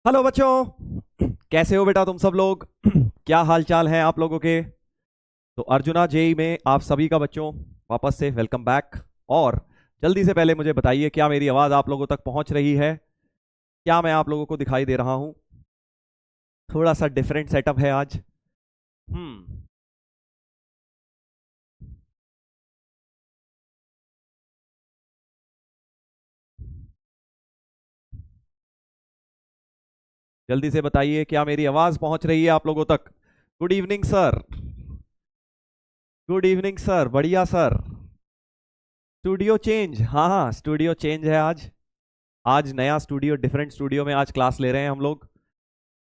Hello बच्चों, कैसे हो बेटा तुम सब लोग? क्या हाल चाल है आप लोगों के? तो अर्जुना जेई में आप सभी का बच्चों वापस से वेलकम बैक। और जल्दी से पहले मुझे बताइए, क्या मेरी आवाज़ आप लोगों तक पहुंच रही है? क्या मैं आप लोगों को दिखाई दे रहा हूं? थोड़ा सा डिफरेंट सेटअप है आज। हम्म। जल्दी से बताइए, क्या मेरी आवाज़ पहुंच रही है आप लोगों तक? Good evening sir. Good evening sir, बढ़िया सर। स्टूडियो चेंज, हाँ हाँ, स्टूडियो चेंज है आज। आज नया स्टूडियो, डिफरेंट स्टूडियो में आज क्लास ले रहे हैं हम लोग।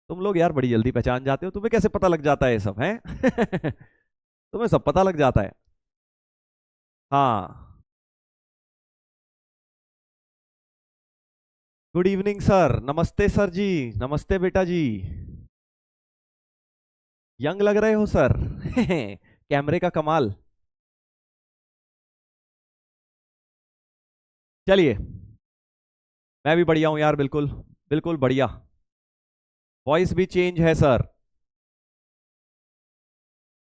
तुम लोग यार बड़ी जल्दी पहचान जाते हो, तुम्हें कैसे पता लग जाता है ये सब है? तुम्हें सब पता लग जाता है। हाँ। गुड इवनिंग सर, नमस्ते सर जी। नमस्ते बेटा जी। यंग लग रहे हो सर। कैमरे का कमाल। चलिए, मैं भी बढ़िया हूँ यार, बिल्कुल बिल्कुल बढ़िया। वॉइस भी चेंज है सर।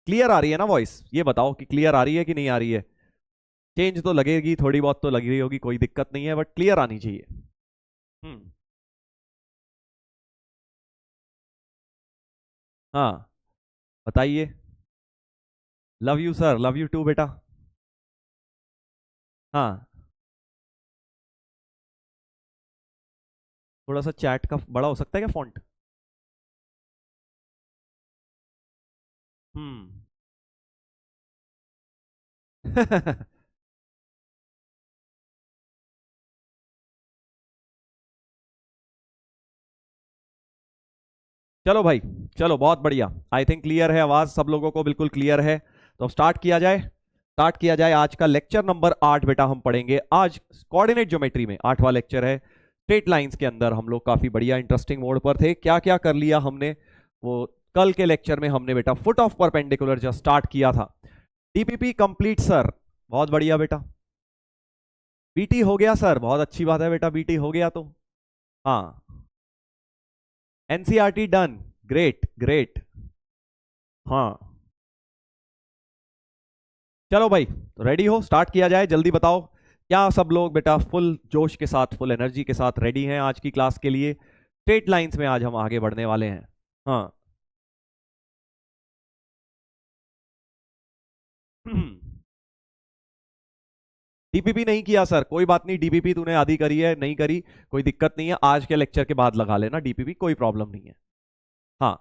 क्लियर आ रही है ना वॉइस? ये बताओ कि क्लियर आ रही है कि नहीं आ रही है। चेंज तो लगेगी, थोड़ी बहुत तो लगी रही होगी, कोई दिक्कत नहीं है, बट क्लियर आनी चाहिए। हम्म। हाँ, बताइए। Love you sir, love you too बेटा। हाँ, थोड़ा सा चैट का बड़ा हो सकता है क्या फॉन्ट? हम्म। चलो भाई, चलो बहुत बढ़िया। आई थिंक क्लियर है आवाज सब लोगों को, बिल्कुल क्लियर है। तो अब स्टार्ट किया जाए। स्टार्ट किया जाए। आज का लेक्चर नंबर 8 बेटा हम पढ़ेंगे आज। कोऑर्डिनेट ज्योमेट्री में 8वां लेक्चर है। स्ट्रेट लाइंस के अंदर हम लोग काफी बढ़िया इंटरेस्टिंग मोड पर थे। क्या क्या कर लिया हमने वो कल के लेक्चर में हमने बेटा फुट ऑफ परपेंडिकुलर जब स्टार्ट किया था। डीपीपी कंप्लीट सर, बहुत बढ़िया बेटा। बीटी हो गया सर, बहुत अच्छी बात है बेटा, बीटी हो गया तो। हाँ। NCERT done. Great great. हाँ। चलो भाई, तो रेडी हो? स्टार्ट किया जाए, जल्दी बताओ। क्या सब लोग बेटा फुल जोश के साथ, फुल एनर्जी के साथ रेडी हैं आज की क्लास के लिए? स्ट्रेट लाइंस में आज हम आगे बढ़ने वाले हैं। हाँ। डीपीपी नहीं किया सर, कोई बात नहीं। डीपीपी तूने आधी करी है, नहीं करी कोई दिक्कत नहीं है, आज के लेक्चर के बाद लगा लेना डीपीपी, कोई प्रॉब्लम नहीं है। हाँ।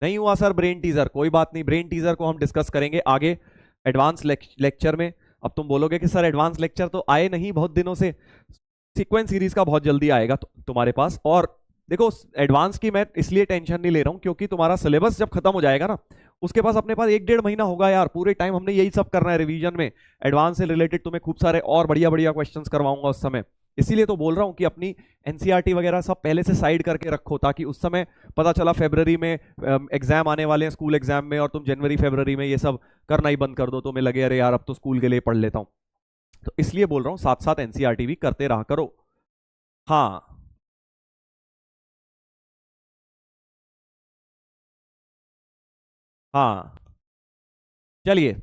नहीं हुआ सर ब्रेन टीजर, कोई बात नहीं, ब्रेन टीजर को हम डिस्कस करेंगे आगे एडवांस लेक्चर में। अब तुम बोलोगे कि सर एडवांस लेक्चर तो आए नहीं बहुत दिनों से। सीक्वेंस सीरीज का बहुत जल्दी आएगा तुम्हारे पास। और देखो, एडवांस की मैं इसलिए टेंशन नहीं ले रहा हूं क्योंकि तुम्हारा सिलेबस जब खत्म हो जाएगा ना, उसके पास अपने पास 1 डेढ़ महीना होगा यार, पूरे टाइम हमने यही सब करना है रिवीजन में। एडवांस से रिलेटेड तुम्हें खूब सारे और बढ़िया बढ़िया क्वेश्चंस करवाऊंगा उस समय। इसीलिए तो बोल रहा हूँ कि अपनी एनसीईआरटी वगैरह सब पहले से साइड करके रखो, ताकि उस समय पता चला फरवरी में एग्जाम आने वाले हैं, स्कूल एग्जाम में, और तुम जनवरी फरवरी में ये सब करना ही बंद कर दो, तो मैं लगे अरे यार अब तो स्कूल के लिए पढ़ लेता हूँ। तो इसलिए बोल रहा हूँ साथ साथ एनसीईआरटी भी करते रहा करो। हाँ। हाँ। चलिए,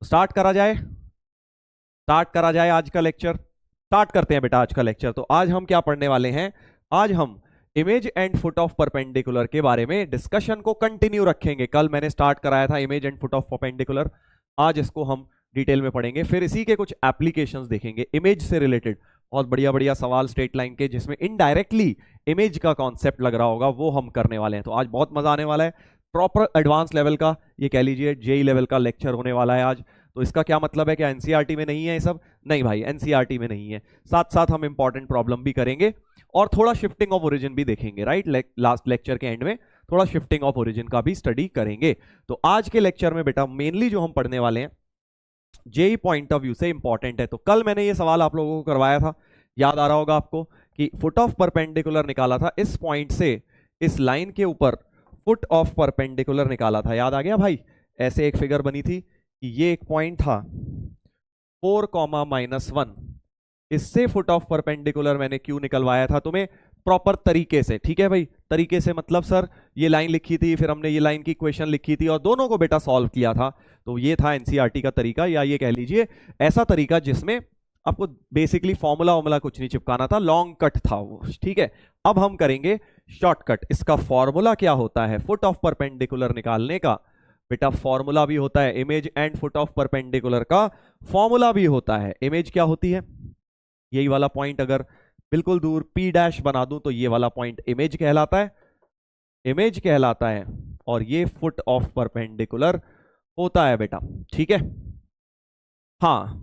स्टार्ट करा जाए। स्टार्ट करा जाए आज का लेक्चर। स्टार्ट करते हैं बेटा आज का लेक्चर। तो आज हम क्या पढ़ने वाले हैं? आज हम image and foot of perpendicular के बारे में डिस्कशन को कंटिन्यू रखेंगे। कल मैंने स्टार्ट कराया था image and foot of perpendicular. आज इसको हम डिटेल में पढ़ेंगे, फिर इसी के कुछ एप्लीकेशंस देखेंगे इमेज से रिलेटेड। बहुत बढ़िया बढ़िया सवाल स्ट्रेट लाइन के, जिसमें इनडायरेक्टली इमेज का कॉन्सेप्ट लग रहा होगा, वो हम करने वाले हैं। तो आज बहुत मजा आने वाला है। प्रॉपर एडवांस लेवल का, ये कह लीजिए जेई लेवल का लेक्चर होने वाला है आज। तो इसका क्या मतलब है? क्या एनसीईआरटी में नहीं है ये सब? नहीं भाई, एनसीईआरटी में नहीं है। साथ साथ हम इंपॉर्टेंट प्रॉब्लम भी करेंगे और थोड़ा शिफ्टिंग ऑफ ओरिजिन भी देखेंगे, राइट? लास्ट लेक्चर के एंड में थोड़ा शिफ्टिंग ऑफ ओरिजिन का भी स्टडी करेंगे। तो आज के लेक्चर में बेटा मेनली जो हम पढ़ने वाले हैं जेई पॉइंट ऑफ व्यू से इंपॉर्टेंट है। तो कल मैंने ये सवाल आप लोगों को करवाया था, याद आ रहा होगा आपको, कि फुट ऑफ परपेंडिकुलर निकाला था इस पॉइंट से इस लाइन के ऊपर, फुट ऑफ परपेंडिकुलर निकाला था, याद आ गया भाई? ऐसे एक फिगर बनी थी कि ये एक पॉइंट था 4, -1, इससे फुट ऑफ परपेंडिकुलर मैंने क्यों निकलवाया था तुम्हें? प्रॉपर तरीके से, ठीक है भाई, तरीके से मतलब सर ये लाइन लिखी थी, फिर हमने ये लाइन की इक्वेशन लिखी थी और दोनों को बेटा सॉल्व किया था। तो ये था एनसीईआरटी का तरीका, या ये कह लीजिए ऐसा तरीका जिसमें आपको बेसिकली फॉर्मूला वॉर्मूला कुछ नहीं चिपकाना था, लॉन्ग कट था वो, ठीक है। अब हम करेंगे शॉर्टकट। इसका फॉर्मूला क्या होता है फुट ऑफ परपेंडिकुलर निकालने का? बेटा फॉर्मूला भी होता है, image and foot of perpendicular का फॉर्मूला भी होता है। इमेज क्या होती है? यही वाला पॉइंट अगर बिल्कुल दूर P डैश बना दूं तो ये वाला पॉइंट इमेज कहलाता है, इमेज कहलाता है, और ये फुट ऑफ परपेंडिकुलर होता है बेटा, ठीक है। हाँ,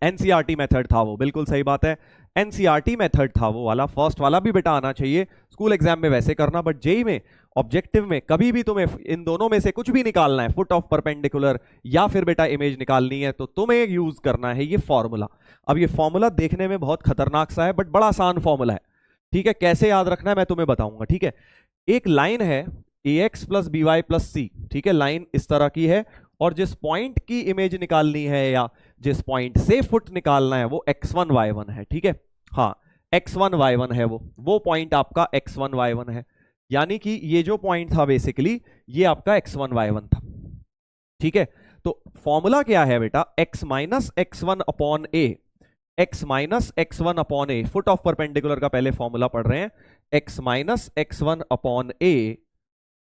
एनसीईआरटी मेथड था वो, बिल्कुल सही बात है, एनसीईआरटी मेथड था वो वाला। फर्स्ट वाला भी बेटा आना चाहिए, स्कूल एग्जाम में वैसे करना, बट जेई में ऑब्जेक्टिव में कभी भी तुम्हें इन दोनों में से कुछ भी निकालना है, फुट ऑफ परपेंडिकुलर या फिर बेटा इमेज निकालनी है, तो तुम्हें यूज करना है ये फॉर्मूला। अब ये फॉर्मूला देखने में बहुत खतरनाक सा है बट बड़ा आसान फॉर्मूला है, ठीक है। कैसे याद रखना है मैं तुम्हें बताऊंगा, ठीक है। एक लाइन है ax plus b y plus c, ठीक है, लाइन इस तरह की है, और जिस पॉइंट की इमेज निकालनी है या जिस पॉइंट से फुट निकालना है वो x1 y1 है, ठीक है। हाँ, x1 y1 है, वो पॉइंट आपका x1 y1 है, यानी कि ये जो पॉइंट था बेसिकली ये आपका x1 y1 था, ठीक है। तो फॉर्मूला क्या है बेटा? x minus x1 upon A, x minus x1 upon A, foot of perpendicular का पहले फॉर्मूला पढ़ रहे हैं, x माइनस x1 अपॉन ए,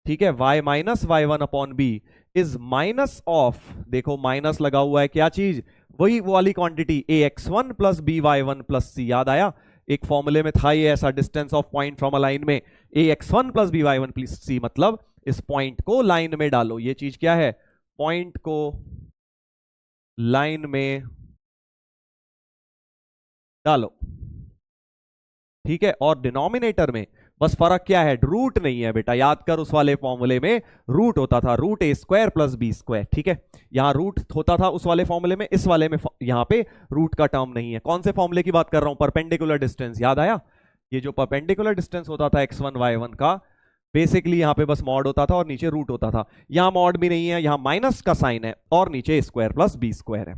ठीक है, y minus y1 upon B is minus of, देखो माइनस लगा हुआ है, क्या चीज? वही वो वाली quantity ax1 plus by1 plus सी, याद आया? एक फॉर्मूले में था ये ऐसा, distance of point from a line में ax1 प्लस by1 प्लस सी, मतलब इस पॉइंट को लाइन में डालो। ये चीज क्या है? पॉइंट को लाइन में डालो, ठीक है। और डिनोमिनेटर में बस फर्क क्या है? रूट नहीं है बेटा, याद कर उस वाले फॉर्मूले में रूट होता था, रूट ए स्क्वायर प्लस बी स्क्वायर, ठीक है। यहां रूट होता था उस वाले फॉर्मूले में, इस वाले में यहां पे रूट का टर्म नहीं है। कौन से फॉर्मूले की बात कर रहा हूं? परपेंडिकुलर डिस्टेंस, याद आया? ये जो परपेंडिकुलर डिस्टेंस होता था x1 y1 का, बेसिकली यहां पे बस मॉड होता था और नीचे रूट होता था। यहां मॉड भी नहीं है, यहां माइनस का साइन है और नीचे स्क्वायर प्लस बी स्क्वायर है।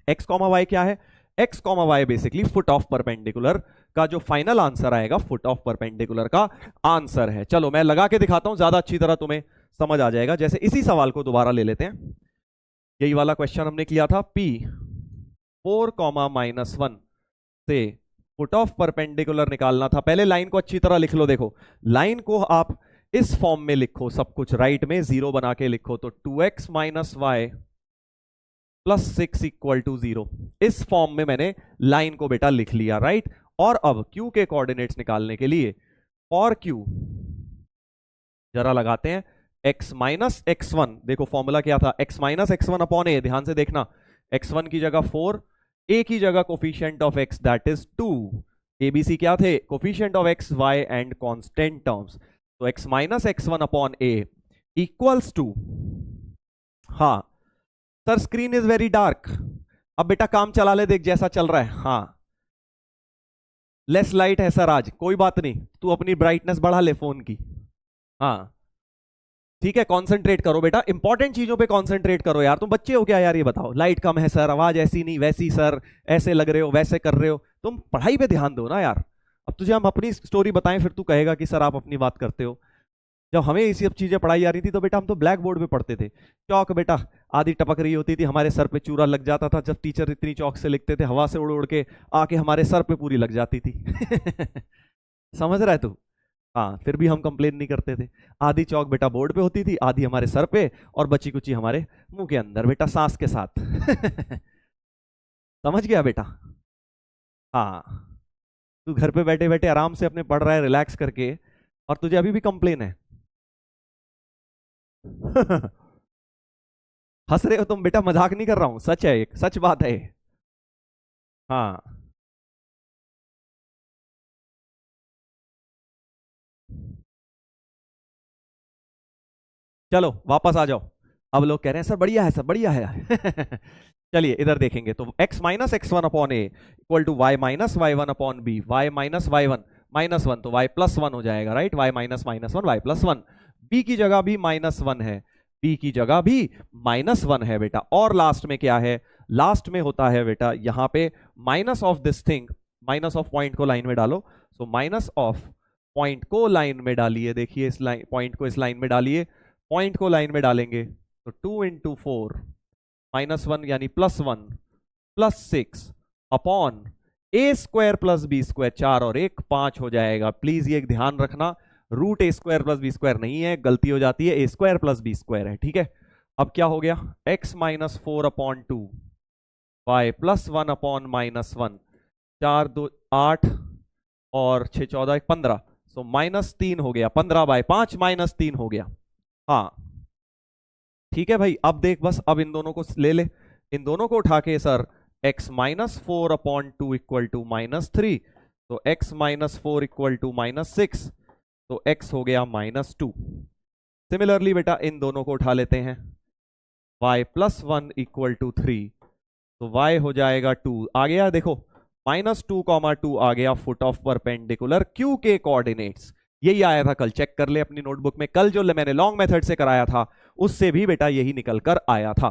एक्स कॉमा वाई क्या है? X comma y basically foot of perpendicular का जो फाइनल आंसर आएगा, फुट ऑफ परपेंडिकुलर का आंसर है। चलो मैं लगा के दिखाता हूं, ज्यादा अच्छी तरह तुम्हें समझ आ जाएगा। जैसे इसी सवाल को दोबारा ले लेते हैं, यही वाला क्वेश्चन हमने किया था, P 4,-1 से फुट ऑफ परपेंडिकुलर निकालना था। पहले लाइन को अच्छी तरह लिख लो, देखो लाइन को आप इस फॉर्म में लिखो, सब कुछ राइट में जीरो बना के लिखो, तो 2x minus y plus 6 equal to 0, इस फॉर्म में मैंने लाइन को बेटा लिख लिया, राइट। और अब Q के कोऑर्डिनेट्स निकालने के लिए फॉर Q जरा लगाते हैं, x माइनस x1, देखो फॉर्मूला क्या था? x माइनस x1 अपॉन ए, ध्यान से देखना, x1 की जगह 4, a की जगह coefficient of x that is 2, abc क्या थे? Coefficient of x, y and constant terms. तो x minus x1 upon a equals to, हाँ sir screen is very dark, अब बेटा काम चला ले, देख जैसा चल रहा है। हाँ लेस लाइट है सर आज, कोई बात नहीं, तू अपनी ब्राइटनेस बढ़ा ले फोन की। हाँ ठीक है, कंसंट्रेट करो बेटा, इंपॉर्टेंट चीजों पे कंसंट्रेट करो यार। तुम बच्चे हो क्या यार? ये बताओ, लाइट कम है सर, आवाज ऐसी नहीं वैसी सर, ऐसे लग रहे हो वैसे कर रहे हो, तुम पढ़ाई पे ध्यान दो ना यार। अब तुझे हम अपनी स्टोरी बताएं फिर तू कहेगा कि सर आप अपनी बात करते हो। जब हमें ये सब चीजें पढ़ाई आ रही थी तो बेटा हम तो ब्लैक बोर्ड पे पढ़ते थे, चौक बेटा आधी टपक रही होती थी, हमारे सर पे चूरा लग जाता था, जब टीचर इतनी चौक से लिखते थे हवा से उड़ उड़ के आके हमारे सर पे पूरी लग जाती थी। समझ रहा है तू? हाँ, फिर भी हम कंप्लेन नहीं करते थे। आधी चौक बेटा बोर्ड पे होती थी, आधी हमारे सर पे, और बची कुची हमारे मुंह के अंदर बेटा, सांस के साथ। समझ गया बेटा? हाँ, तू घर पे बैठे बैठे आराम से अपने पढ़ रहा है रिलैक्स करके, और तुझे अभी भी कंप्लेन है। हंस रहे हो तुम बेटा, मजाक नहीं कर रहा हूं, सच है, एक सच बात है। हाँ चलो वापस आ जाओ, अब लोग कह रहे हैं सर बढ़िया है, सर बढ़िया है। चलिए इधर देखेंगे, तो x minus x1 upon A equal to y minus y1 upon B, y minus y1 minus 1, तो y प्लस 1 हो जाएगा, right. y minus minus 1, y plus 1, b की जगह भी माइनस 1 है, b की जगह भी माइनस 1 है बेटा। और लास्ट में क्या है? लास्ट में होता है बेटा यहाँ पे minus of this thing, minus of point को लाइन में डालो, सो माइनस ऑफ पॉइंट को लाइन में डालिए, देखिए इस लाइन पॉइंट को इस लाइन में डालिए, पॉइंट को लाइन में डालेंगे तो 2 इंटू 4 -1 यानी +1 +6 upon a square plus B square, 4 और 1 5 हो जाएगा। प्लीज ये ध्यान रखना, रूट ए स्क्वायर प्लस बी स्क्वायर नहीं है, गलती हो जाती है, ए स्क्वायर प्लस बी स्क्वायर है, ठीक है। अब क्या हो गया, x -4 अपॉन 2 y +1 अपॉन -1, 4 2 8 और 6 14 15, सो -3 हो गया, 15/5 -3 हो गया। हाँ ठीक है भाई, अब देख बस, अब इन दोनों को ले ले, इन दोनों को उठा के sir x -4 upon 2 equal to -3, तो x -4 इक्वल टू -6, तो x हो गया -2। सिमिलरली बेटा इन दोनों को उठा लेते हैं, y +1 इक्वल टू 3, तो y हो जाएगा 2, आ गया देखो -2, आ गया फुट ऑफ परपेंडिकुलर q के कोऑर्डिनेट्स। यही आया था कल, चेक कर ले अपनी नोटबुक में, कल जो मैंने लॉन्ग मेथड से कराया था उससे भी बेटा यही निकल कर आया था,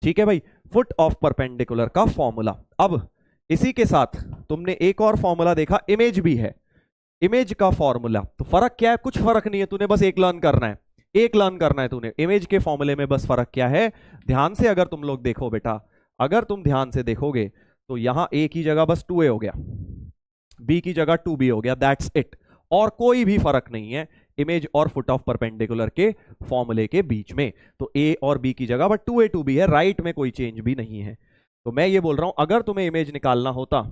ठीक है भाई, फुट ऑफ परपेंडिकुलर का फॉर्मूला। अब इसी के साथ तुमने एक और फॉर्मूला देखा, इमेज भी है, इमेज का फॉर्मूला। तो फर्क क्या है, कुछ फर्क नहीं है, तूने बस एक लर्न करना है, एक लर्न करना है तूने। इमेज के फॉर्मूले में बस फर्क क्या है, ध्यान से अगर तुम लोग देखो बेटा, अगर तुम ध्यान से देखोगे तो यहां ए की जगह बस 2a हो गया, बी की जगह 2b हो गया, दैट्स इट, और कोई भी फर्क नहीं है इमेज और फुट ऑफ परपेंडिकुलर के फॉर्मूले के बीच में। तो ए और बी की जगह बस 2a 2b है, राइट में कोई चेंज भी नहीं है। तो मैं ये बोल रहा हूं, अगर तुम्हें इमेज निकालना होता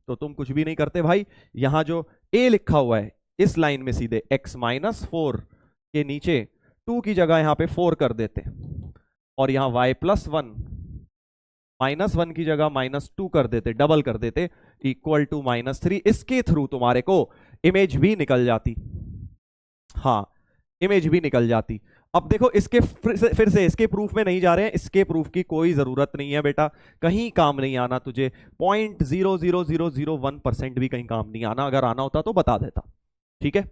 तो तुम कुछ भी नहीं करते भाई, यहां जो a लिखा हुआ है इस लाइन में सीधे x -4 के नीचे 2 की जगह यहां पे 4 कर देते, और यहां y +1 -1 की जगह -2 कर देते, डबल कर देते, इक्वल टू -3। इसके थ्रू तुम्हारे को इमेज भी निकल जाती, हाँ इमेज भी निकल जाती। अब देखो इसके फिर से इसके प्रूफ में नहीं जा रहे हैं, इसके प्रूफ की कोई जरूरत नहीं है बेटा, कहीं काम नहीं आना तुझे, 0.00001% भी कहीं काम नहीं आना, अगर आना होता तो बता देता, ठीक है।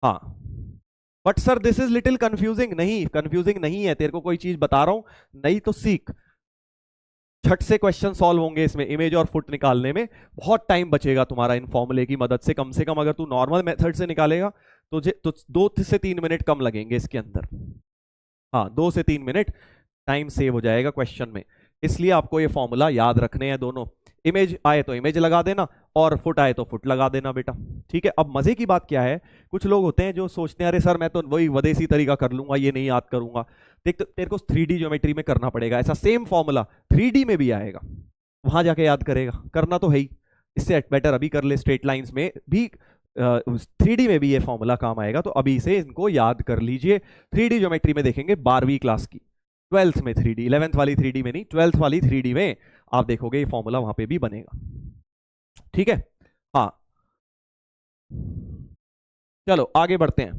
हाँ but sir this is little confusing, नहीं कंफ्यूजिंग नहीं है, तेरे को कोई चीज बता रहा हूं, नहीं तो सीख, झट से क्वेश्चन सॉल्व होंगे इसमें, इमेज और फुट निकालने में बहुत टाइम बचेगा तुम्हारा इन फॉर्मूले की मदद से कम अगर तू नॉर्मल मेथड से निकालेगा तो 2 से 3 मिनट कम लगेंगे इसके अंदर, हाँ 2 से 3 मिनट टाइम सेव हो जाएगा क्वेश्चन में। इसलिए आपको ये फॉर्मूला याद रखने हैं दोनों, इमेज आए तो इमेज लगा देना और फुट आए तो फुट लगा देना बेटा, ठीक है। अब मजे की बात क्या है, कुछ लोग होते हैं जो सोचते हैं अरे सर मैं तो वही वदेसी तरीका कर लूंगा, ये नहीं याद करूंगा। देख तो तेरे को 3D ज्योमेट्री में करना पड़ेगा, ऐसा सेम फॉर्मूला 3D में भी आएगा, वहां जाके याद करेगा, करना तो है ही, इससे बेटर अभी कर ले, स्ट्रेट लाइंस में भी 3D में भी ये फॉर्मूला काम आएगा, तो अभी से इनको याद कर लीजिए। 3D ज्योमेट्री में देखेंगे 12वीं क्लास की, 12th में 3D, 11th वाली 3D में नहीं, 12th वाली 3D में आप देखोगे ये फॉर्मूला वहां पे भी बनेगा, ठीक है। हाँ चलो आगे बढ़ते हैं,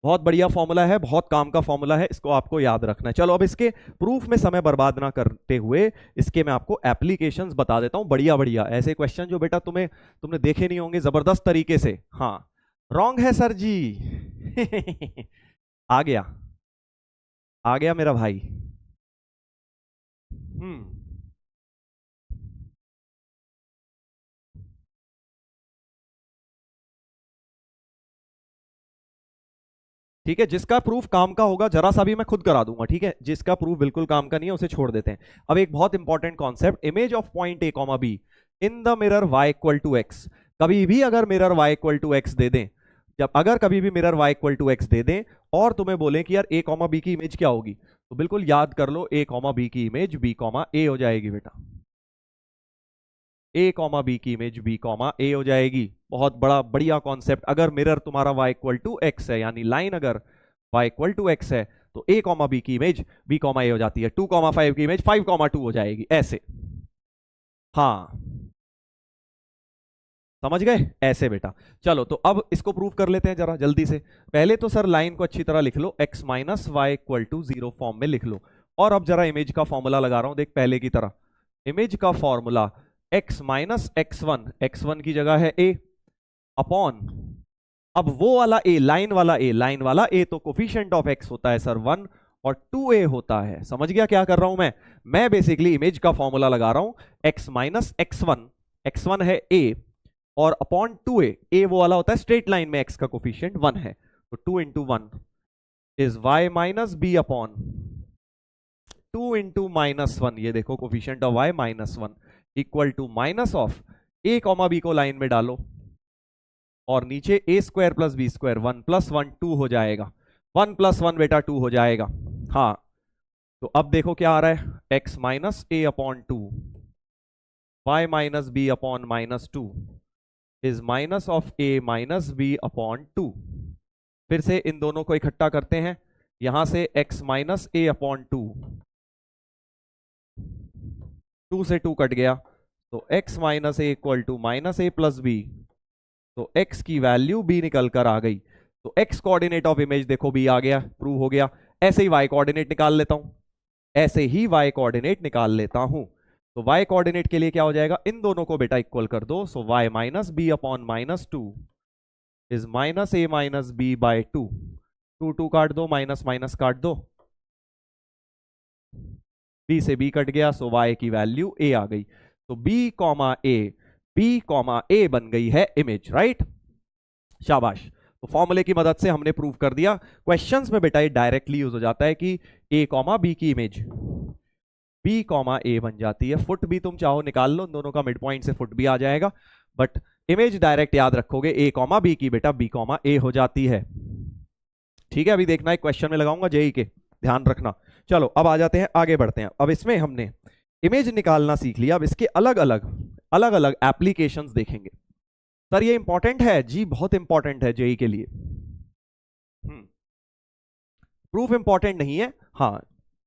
बहुत बढ़िया फॉर्मूला है, बहुत काम का फॉर्मूला है, इसको आपको याद रखना है। चलो अब इसके प्रूफ में समय बर्बाद ना करते हुए इसके मैं आपको एप्लीकेशंस बता देता हूं, बढ़िया बढ़िया ऐसे क्वेश्चन जो बेटा तुमने देखे नहीं होंगे जबरदस्त तरीके से। हाँ रॉन्ग है सर जी आ गया मेरा भाई। ठीक है, जिसका प्रूफ काम का होगा जरा सा भी मैं खुद करा दूंगा, ठीक है, जिसका प्रूफ बिल्कुल काम का नहीं है उसे छोड़ देते हैं। अब एक बहुत important concept, image of point a comma b in the mirror y equal to x. कभी भी अगर mirror y equal to x दे दें, कभी भी mirror y equal to x दे दें और तुम्हें बोले कि यार a कॉमा बी की इमेज क्या होगी, तो बिल्कुल याद कर लो a कॉमा बी की इमेज b कॉमा a हो जाएगी बेटा, a कॉमा बी की इमेज b कॉमा a हो जाएगी। बहुत बड़ा बढ़िया कॉन्सेप्ट, अगर मिरर तुम्हारा y इक्वल टू एक्स है, यानी लाइन अगर y इक्वल टू एक्स है तो a कॉमा बी की इमेज b कॉमा a हो जाती है, 2,5 की इमेज 5,2 हो जाएगी, ऐसे। हाँ समझ गए, ऐसे बेटा। चलो तो अब इसको प्रूव कर लेते हैं जरा जल्दी से। पहले तो सर लाइन को अच्छी तरह लिख लो, x minus y equal to 0 form में लिख लो, और अब जरा इमेज का फॉर्मूला लगा रहा हूं, देख पहले की तरह, इमेज का फॉर्मूला x माइनस x1 की जगह है a अपॉन, अब वो वाला a, लाइन वाला a तो कोफिशिएंट ऑफ x होता है सर 1 और 2a होता है। समझ गया क्या कर रहा हूं मैं बेसिकली इमेज का फॉर्मूला लगा रहा हूं, x माइनस x1 x1 है a और अपॉन 2a, a वो वाला होता है स्ट्रेट लाइन में x का कोफिशिएंट 1 है, तो 2 into 1 is y minus b upon 2 into minus 1, ये देखो coefficient of y minus 1 equal to minus of a comma b को लाइन में डालो और नीचे a square plus B square, 1 plus 1 2 हो जाएगा, 1 प्लस 1 बेटा 2 हो जाएगा। हाँ तो अब देखो क्या आ रहा है, x minus a upon 2 y minus b upon minus 2 is minus of a minus b upon 2। फिर से इन दोनों को इकट्ठा करते हैं, यहां से x माइनस a अपॉन 2, 2 से 2 कट गया, तो x minus a equal to minus a plus b, तो x की वैल्यू b निकल कर आ गई। तो x कोऑर्डिनेट ऑफ इमेज देखो b आ गया, प्रूव हो गया। ऐसे ही y कोऑर्डिनेट निकाल लेता हूं, ऐसे ही y कोऑर्डिनेट निकाल लेता हूं। तो y कोऑर्डिनेट के लिए क्या हो जाएगा, इन दोनों को बेटा इक्वल कर दो, so y minus b upon minus 2 is minus a minus b by 2, 2 2 काट दो, माइनस माइनस काट दो, b से b कट गया, सो y की वैल्यू a आ गई। तो b कॉमा a बन गई है इमेज, राइट। शाबाश। तो फॉर्मूले की मदद से हमने प्रूव कर दिया। क्वेश्चंस में बेटा ये डायरेक्टली यूज हो जाता है कि a कॉमा b की इमेज b कॉमा a बन जाती है। फुट भी तुम चाहो निकाल लो, दोनों का मिड पॉइंट से फुट भी आ जाएगा, बट इमेज डायरेक्ट याद रखोगे a कॉमा b की बेटा b कॉमा a हो जाती है। ठीक है, अभी देखना है क्वेश्चन में लगाऊंगा जेई के, ध्यान रखना। चलो अब आ जाते हैं, आगे बढ़ते हैं। अब इसमें हमने इमेज निकालना सीख लिया, अब इसके अलग अलग एप्लीकेशंस देखेंगे। सर ये इंपॉर्टेंट है जी, बहुत इंपॉर्टेंट है जेई के लिए। प्रूफ इंपॉर्टेंट नहीं है, हाँ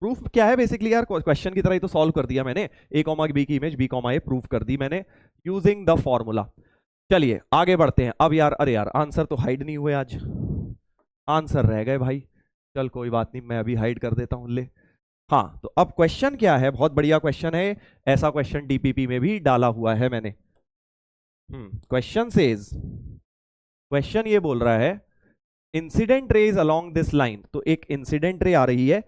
प्रूफ क्या है बेसिकली यार, क्वेश्चन की तरह ही तो सॉल्व कर दिया मैंने। a कॉमा बी की image b comma a proof कर दी मैंने यूजिंग द फॉर्मूला। चलिए आगे बढ़ते हैं। अब यार अरे यार आंसर तो हाइड नहीं हुए, आज आंसर रह गए भाई। चल कोई बात नहीं, मैं अभी हाइड कर देता हूं ले। हाँ तो अब क्वेश्चन क्या है, बहुत बढ़िया क्वेश्चन है, ऐसा क्वेश्चन डीपीपी में भी डाला हुआ है मैंने। क्वेश्चन ये बोल रहा है incident rays along this line, तो एक इंसिडेंट रे आ रही है,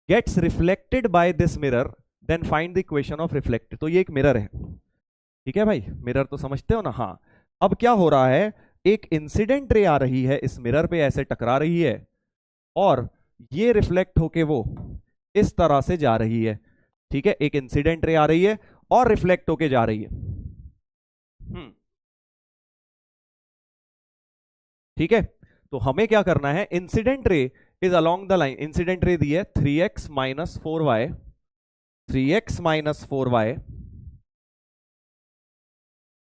gets reflected by this mirror, then find the equation of reflected. तो ये एक मिरर है, ठीक है भाई, मिरर तो समझते हो ना। हाँ अब क्या हो रहा है, एक इंसिडेंट रे आ रही है, इस मिरर पे ऐसे टकरा रही है और ये रिफ्लेक्ट होके वो इस तरह से जा रही है। ठीक है, एक इंसिडेंट रे आ रही है और रिफ्लेक्ट होके जा रही है। ठीक है, तो हमें क्या करना है, incident ray is along the line, incident ray दी है 3x minus 4y, 3x minus 4y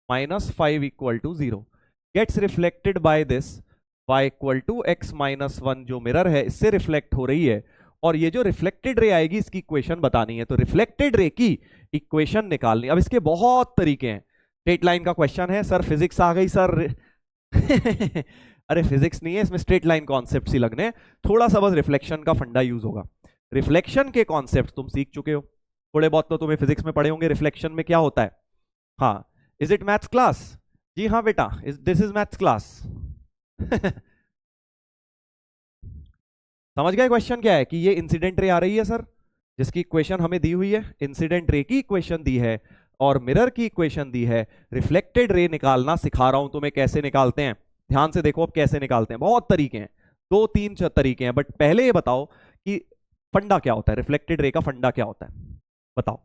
minus 5 equal to 0, gets reflected by this y equal to x minus 1, जो मिरर है इससे रिफ्लेक्ट हो रही है, और ये जो रिफ्लेक्टेड रे आएगी इसकी इक्वेशन बतानी है। तो रिफ्लेक्टेड रे की इक्वेशन निकालनी। अब इसके बहुत तरीके हैं, स्ट्रेट लाइन का क्वेश्चन है, सर फिजिक्स आ गई सर अरे फिजिक्स नहीं है इसमें, स्ट्रेट लाइन कॉन्सेप्ट ही लगने, थोड़ा सा बस रिफ्लेक्शन का फंडा यूज होगा। रिफ्लेक्शन के कॉन्सेप्ट तुम सीख चुके हो, थोड़े बहुत तो तुम्हें फिजिक्स में पढ़े होंगे रिफ्लेक्शन में क्या होता है। हाँ इज इट मैथ्स क्लास, जी हाँ बेटा दिस इज मैथ्स क्लास समझ गए क्वेश्चन क्या है, कि ये इंसिडेंट रे आ रही है सर, जिसकी इक्वेशन हमें दी हुई है, इंसिडेंट रे की इक्वेशन दी है और मिरर की इक्वेशन दी है। रिफ्लेक्टेड रे निकालना सिखा रहा हूं तुम्हें, कैसे निकालते हैं ध्यान से देखो। अब कैसे निकालते हैं, बहुत तरीके हैं, 2-3 तरीके हैं, बट पहले ये बताओ कि फंडा क्या होता है, रिफ्लेक्टेड रे का फंडा क्या होता है बताओ।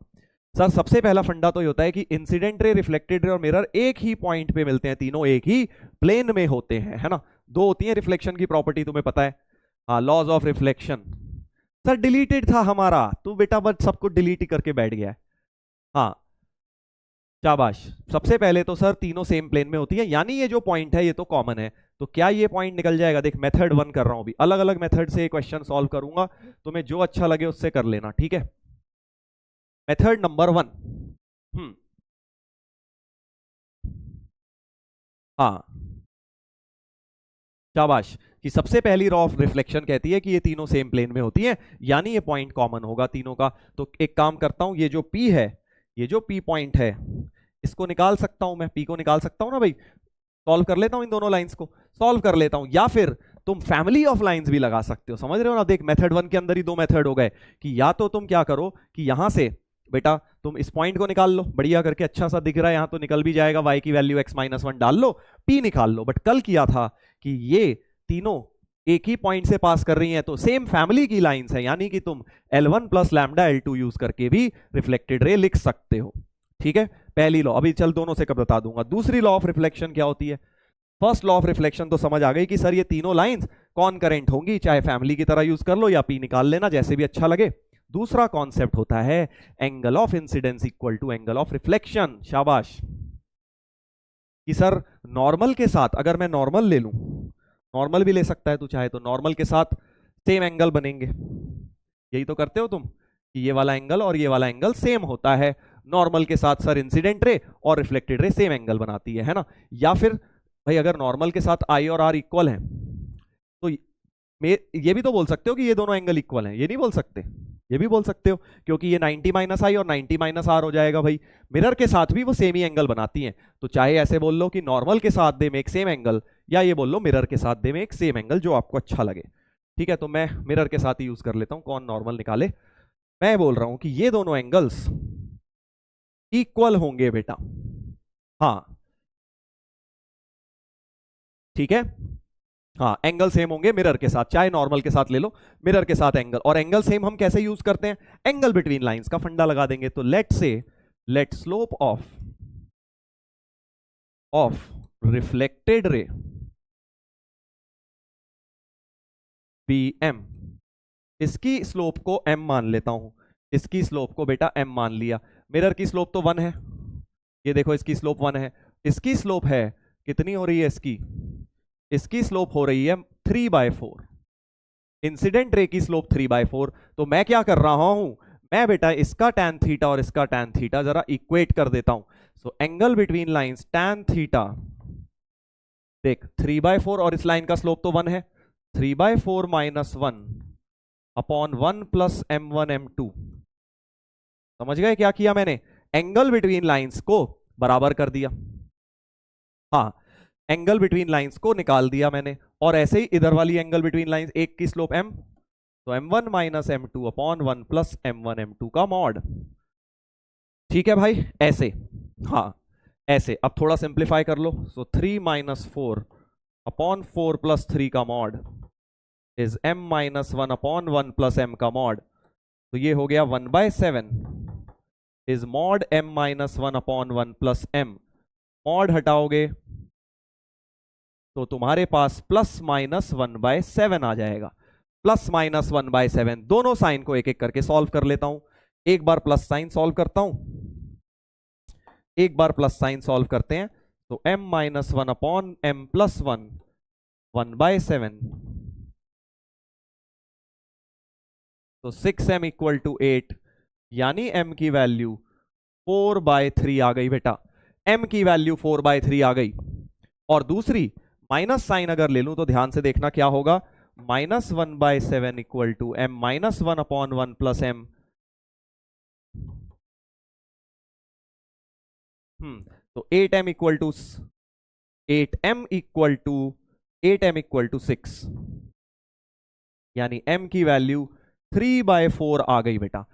सर सबसे पहला फंडा तो ये होता है कि इंसिडेंट रे, रिफ्लेक्टेड रे और मिरर एक ही पॉइंट पे मिलते हैं, तीनों एक ही प्लेन में होते हैं, है ना। दो होती है रिफ्लेक्शन की प्रॉपर्टी, तुम्हें पता है, हाँ laws of reflection. Sir deleted था हमारा, तू बेटा बस सबको डिलीट करके बैठ गया है। हाँ शाबाश। सबसे पहले तो सर तीनों सेम प्लेन में होती है, यानी ये जो पॉइंट है ये तो कॉमन है, तो क्या ये पॉइंट निकल जाएगा। देख मेथड 1 कर रहा हूं, भी अलग अलग मेथड से क्वेश्चन सॉल्व करूंगा, तुम्हें जो अच्छा लगे उससे कर लेना, ठीक है। मेथड नंबर 1, हाँ शाबाश, कि सबसे पहली रॉ ऑफ रिफ्लेक्शन कहती है कि ये तीनों सेम प्लेन में होती है, यानी ये पॉइंट कॉमन होगा तीनों का। तो एक काम करता हूं, ये जो P है, ये जो P पॉइंट है इसको निकाल सकता हूं मैं, P को निकाल सकता हूं ना भाई, सॉल्व कर लेता हूं, इन दोनों लाइंस को सॉल्व कर लेता हूं, या फिर तुम फैमिली ऑफ लाइंस भी लगा सकते हो, समझ रहे हो ना। देख मेथड 1 के अंदर ही 2 मेथड हो गए, कि या तो तुम क्या करो कि यहां से बेटा तुम इस पॉइंट को निकाल लो बढ़िया करके, अच्छा सा दिख रहा है, यहां तो निकल भी जाएगा, y की वैल्यू x-1 डाल लो, p निकाल लो। बट कल किया था कि ये तीनों एक ही पॉइंट से पास कर रही हैं, तो सेम फैमिली की लाइंस है, यानी कि तुम L1 plus lambda L2 use करके भी रिफ्लेक्टेड रे लिख सकते हो। ठीक है, पहली लॉ। अभी चल दोनों से कब बता दूंगा। दूसरी लॉ ऑफ रिफ्लेक्शन क्या होती है? फर्स्ट लॉ ऑफ रिफ्लेक्शन तो समझ आ गई कि सर ये तीनों लाइंस कॉनकरेंट होंगी, चाहे फैमिली की तरह यूज कर लो या p निकाल लेना, जैसे भी अच्छा लगे। दूसरा कॉन्सेप्ट होता है angle of incidence equal to angle of reflection. शाबाश। कि सर नॉर्मल के साथ, अगर मैं नॉर्मल ले लूं, नॉर्मल भी ले सकता है तू चाहे तो, नॉर्मल के साथ सेम एंगल बनेंगे, यही तो करते हो तुम कि ये वाला एंगल और ये वाला एंगल सेम होता है। नॉर्मल के साथ सर इंसिडेंट रे और रिफ्लेक्टेड रे सेम एंगल बनाती है ना। या फिर भाई अगर नॉर्मल के साथ आई और आर इक्वल हैं, तो ये भी तो बोल सकते हो कि ये दोनों एंगल इक्वल हैं, ये नहीं बोल सकते? ये भी बोल सकते हो, क्योंकि ये 90 माइनस आई और 90 माइनस आर हो जाएगा भाई। मिरर के साथ भी वो सेम ही एंगल बनाती हैं, तो चाहे ऐसे बोल लो कि नॉर्मल के साथ दे मेक सेम एंगल, या ये बोल लो मिरर के साथ दे मेक सेम एंगल, जो आपको अच्छा लगे। ठीक है, तो मैं मिरर के साथ ही यूज कर लेता हूं, कौन नॉर्मल निकाले। मैं बोल रहा हूं कि ये दोनों एंगल्स इक्वल होंगे बेटा। हाँ ठीक है, हाँ एंगल सेम होंगे मिरर के साथ, चाहे नॉर्मल के साथ ले लो, मिरर के साथ एंगल। और एंगल सेम हम कैसे यूज करते हैं? एंगल बिटवीन लाइंस का फंडा लगा देंगे। तो let slope of reflected ray be m, इसकी स्लोप को m मान लेता हूं, इसकी स्लोप को बेटा m मान लिया। मिरर की स्लोप तो 1 है, ये देखो इसकी स्लोप 1 है, इसकी स्लोप है कितनी हो रही है? इसकी स्लोप हो रही है 3/4। इंसिडेंट रे की स्लोप 3/4। तो मैं क्या कर रहा हूं, मैं बेटा इसका tan थीटा और इसका tan थीटा जरा इक्वेट कर देता हूं। So angle between lines tan theta, देख 3/4 और इस लाइन का स्लोप तो 1 है, 3/4 minus 1 upon 1 plus m1 m2। समझ गए क्या किया मैंने? एंगल बिटवीन लाइंस को बराबर कर दिया। हाँ, एंगल बिटवीन लाइंस को निकाल दिया मैंने। और ऐसे ही इधर वाली एंगल बिटवीन लाइंस, एक की स्लोप m, तो m1 minus m2 upon 1 plus m1 m2 का मॉड। ठीक है भाई, ऐसे। हाँ ऐसे। अब थोड़ा सिंप्लीफाई कर लो। सो 3 माइनस 4 अपॉन 4 प्लस 3 का mod is m minus 1 upon 1 plus m का मॉड। तो ये हो गया 1/7 is mod m minus 1 upon 1 plus m। Mod हटाओगे तो तुम्हारे पास प्लस माइनस 1/7 आ जाएगा। प्लस माइनस 1/7, दोनों साइन को एक एक करके सॉल्व कर लेता हूं। एक बार प्लस साइन सॉल्व करता हूं, एक बार प्लस साइन सॉल्व करते हैं। तो m minus 1 upon m plus 1, 1/7। तो 6m इक्वल टू 8, यानी m की वैल्यू 4/3 आ गई बेटा। m की वैल्यू 4/3 आ गई। और दूसरी माइनस साइन अगर ले लूं तो ध्यान से देखना क्या होगा, minus 1/7 equal to m minus 1 upon 1 plus m। तो 8m इक्वल टू 6, यानी m की वैल्यू 3/4 आ गई बेटा।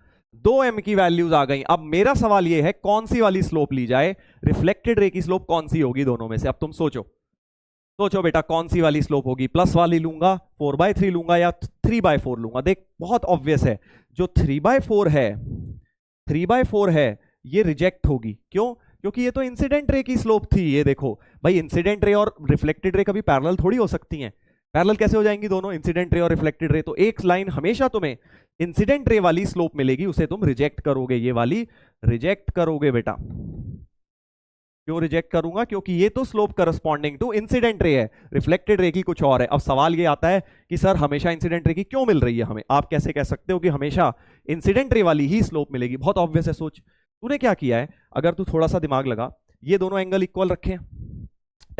2m की वैल्यूज आ गई। अब मेरा सवाल यह है कौन सी वाली स्लोप ली जाए, रिफ्लेक्टेड रे की स्लोप कौन सी होगी दोनों में से? अब तुम सोचो बेटा कौन सी वाली स्लोप होगी? प्लस वाली लूंगा, 4/3 लूंगा, या 3/4 लूंगा? देख बहुत ऑब्वियस है, जो 3/4 है ये रिजेक्ट होगी। क्यों? क्योंकि ये तो इंसिडेंट रे की स्लोप थी। ये देखो भाई, इंसिडेंट रे और रिफ्लेक्टेड रे कभी पैरेलल थोड़ी हो सकती हैं। पैरेलल कैसे हो जाएंगी दोनों, इंसिडेंट रे और रिफ्लेक्टेड रे? तो एक लाइन हमेशा तुम्हें इंसिडेंट रे वाली स्लोप मिलेगी, उसे तुम रिजेक्ट करोगे, ये वाली रिजेक्ट करोगे बेटा। क्यों रिजेक्ट करूंगा? क्योंकि ये तो slope corresponding to incident ray है, रिफ्लेक्टेड रे की कुछ और है। अब सवाल ये आता है कि सर हमेशा इंसिडेंट रे की क्यों मिल रही है हमें? आप कैसे कह सकते हो कि हमेशा इंसिडेंट रे वाली ही स्लोप मिलेगी? बहुत ऑब्वियस है। सोच, तूने क्या किया है, अगर तू थोड़ा सा दिमाग लगा, ये दोनों एंगल इक्वल रखे हैं,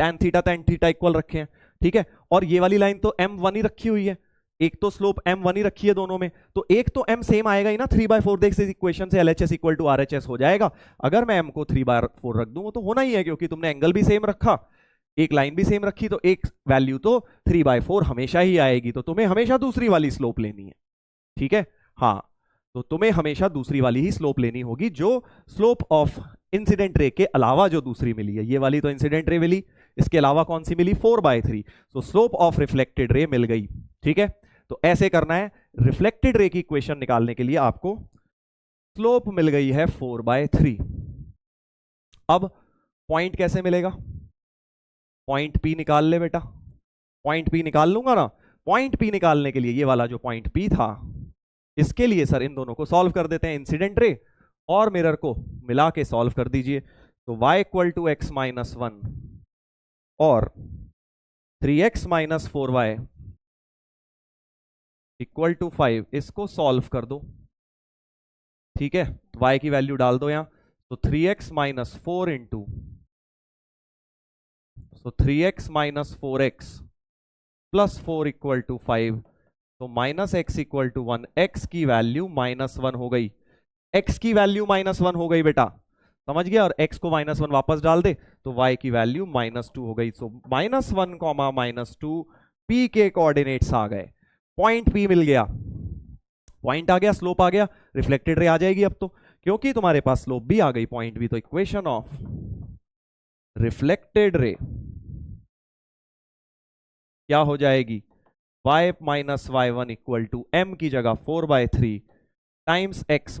tan थीटा इक्वल रखे हैं, ठीक है, और ये वाली लाइन तो m1 ही रखी हुई है, एक तो स्लोप m1 ही रखी है दोनों में, तो एक तो m सेम आएगा ही ना। 3/4 देख, इस इक्वेशन से LHS इक्वल टू RHS हो जाएगा। अगर मैं m को 3/4 रख दूं तो होना ही है, क्योंकि तुमने एंगल भी सेम रखा, एक लाइन भी सेम रखी, तो एक वैल्यू तो 3/4 हमेशा ही आएगी। तो तुम्हें हमेशा दूसरी वाली स्लोप लेनी है, ठीक है। हाँ, तो तुम्हें हमेशा दूसरी वाली ही स्लोप लेनी होगी, जो स्लोप ऑफ इंसिडेंट रे के अलावा जो दूसरी मिली है। ये वाली तो इंसिडेंट रे मिली, इसके अलावा कौन सी मिली? 4/3। तो स्लोप ऑफ रिफ्लेक्टेड रे मिल गई। ठीक है, तो ऐसे करना है। रिफ्लेक्टेड रे की इक्वेशन निकालने के लिए आपको स्लोप मिल गई है 4/3। अब पॉइंट कैसे मिलेगा? पॉइंट पी निकाल ले बेटा। पॉइंट पी निकाल लूंगा ना। पॉइंट पी निकालने के लिए ये वाला जो पॉइंट पी था, इसके लिए सर इन दोनों को सॉल्व कर देते हैं, इंसिडेंट रे और मिरर को मिला के सॉल्व कर दीजिए। तो y = x - 1 और 3x - 4y = 5, इसको सॉल्व कर दो। ठीक है, y की वैल्यू डाल दो यहां। तो 3x - 4 इंटू 3x - 4x + 4 = 5। तो -x = 1। x की वैल्यू -1 हो गई। x की वैल्यू -1 हो गई बेटा, समझ गया? और x को -1 वापस डाल दे तो y की वैल्यू -2 हो गई। सो -1, -2 p के कोऑर्डिनेट्स आ गए। पॉइंट p मिल गया, पॉइंट आ गया, स्लोप आ गया, रिफ्लेक्टेड रे आ जाएगी अब तो, क्योंकि तुम्हारे पास स्लोप भी आ गई, पॉइंट भी। तो इक्वेशन ऑफ रिफ्लेक्टेड रे क्या हो जाएगी? y - y1 = m की जगह 4/3 टाइम्स x -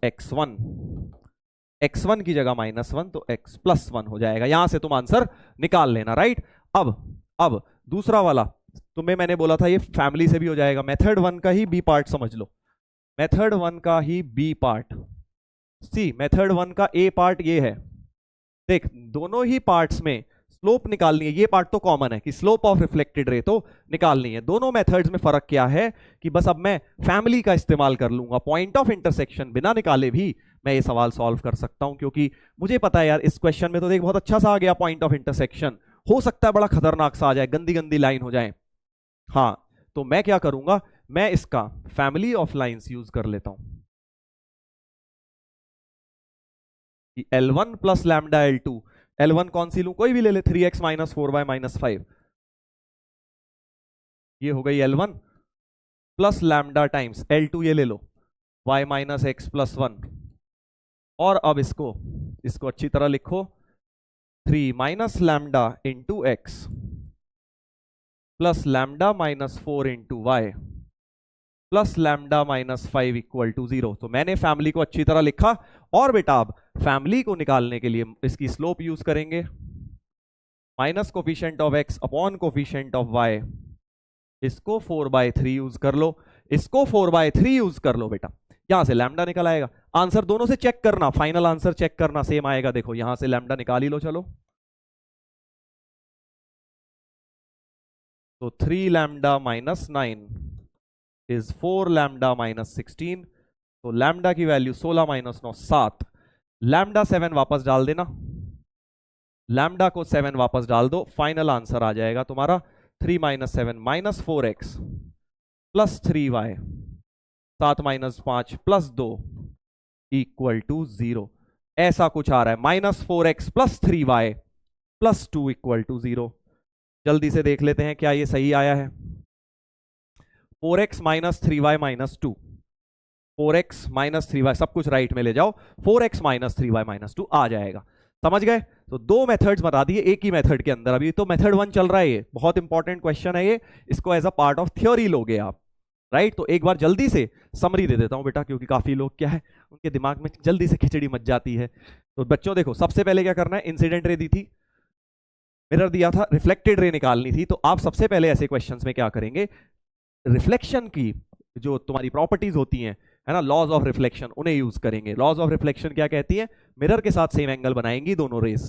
x1। x1 की जगह -1 तो x + 1 हो जाएगा। यहां से तुम आंसर निकाल लेना, राइट? अब दूसरा वाला तुम्हें मैंने बोला था ये फैमिली से भी हो जाएगा। मेथड 1 का ही बी पार्ट समझ लो, मेथड 1 का ही बी पार्ट। सी मेथड 1 का ए पार्ट ये है। देख, दोनों ही पार्ट्स में स्लोप निकालनी है। ये पार्ट तो कॉमन है कि स्लोप ऑफ रिफ्लेक्टेड रे तो निकालनी है। दोनों मेथड्स में फर्क क्या है कि बस अब मैं फैमिली का इस्तेमाल कर लूंगा। पॉइंट ऑफ इंटरसेक्शन बिना निकाले भी मैं ये सवाल सॉल्व कर सकता हूं, क्योंकि मुझे पता है यार इस क्वेश्चन में तो देख बहुत अच्छा सा आ गया पॉइंट ऑफ इंटरसेक्शन। हो सकता है बड़ा खतरनाक सा आ जाए, गंदी गंदी लाइन हो जाए। हाँ, तो मैं क्या करूंगा, मैं इसका फैमिली ऑफ लाइंस यूज कर लेता हूं कि L1 + लैम्डा L2। L1 कौन सी लूं? कोई भी ले ले, 3x - 4y - 5। ये हो गई L1 + लैम्डा टाइम्स L2, ये ले लो, y - x + 1। और अब इसको अच्छी तरह लिखो, 3 - lambda into x + lambda -4 into y + lambda -5 = 0। तो मैंने फैमिली को अच्छी तरह लिखा। और बेटा अब फैमिली को निकालने के लिए इसकी स्लोप यूज करेंगे, minus coefficient of x upon coefficient of y। इसको 4/3 यूज कर लो, इसको 4/3 यूज कर लो बेटा। यहां से लैम्डा निकल आएगा। आंसर दोनों से चेक करना, फाइनल आंसर चेक करना, सेम आएगा। देखो यहां से लैम्डा निकाल ही लो, चलो। तो 3 लैम्डा -9 इज 4 लैम्डा -16। तो लैम्डा की वैल्यू 16 - 9 7। लैम्डा 7 वापस डाल देना, लैम्डा को 7 वापस डाल दो, फाइनल आंसर आ जाएगा तुम्हारा 3 - 7 -4x + 3y 7 - 5 + 2 = 0। ऐसा कुछ आ रहा है, -4x + 3y + 2 = 0। जल्दी से देख लेते हैं क्या ये सही आया है। 4x - 3y - 2, 4x - 3y सब कुछ राइट में ले जाओ, 4x - 3y - 2 आ जाएगा। समझ गए? तो दो मेथड्स बता दिए एक ही मेथड के अंदर। अभी तो मेथड 1 चल रहा है, ये बहुत इंपॉर्टेंट क्वेश्चन है, ये इसको as a part of theory लोगे आप, राइट? तो एक बार जल्दी से समरी दे देता हूं बेटा, क्योंकि काफी लोग क्या है उनके दिमाग में जल्दी से खिचड़ी मच जाती है। तो बच्चों देखो, सबसे पहले क्या करना है, इंसिडेंट रे दी थी, मिरर दिया था, रिफ्लेक्टेड रे निकालनी थी। तो आप सबसे पहले ऐसे क्वेश्चंस में क्या करेंगे, रिफ्लेक्शन की जो तुम्हारी प्रॉपर्टीज होती हैं, है ना, लॉज ऑफ रिफ्लेक्शन, उन्हें यूज करेंगे। लॉज ऑफ रिफ्लेक्शन क्या कहती है? मिरर के साथ सेम एंगल बनाएंगी दोनों रेज।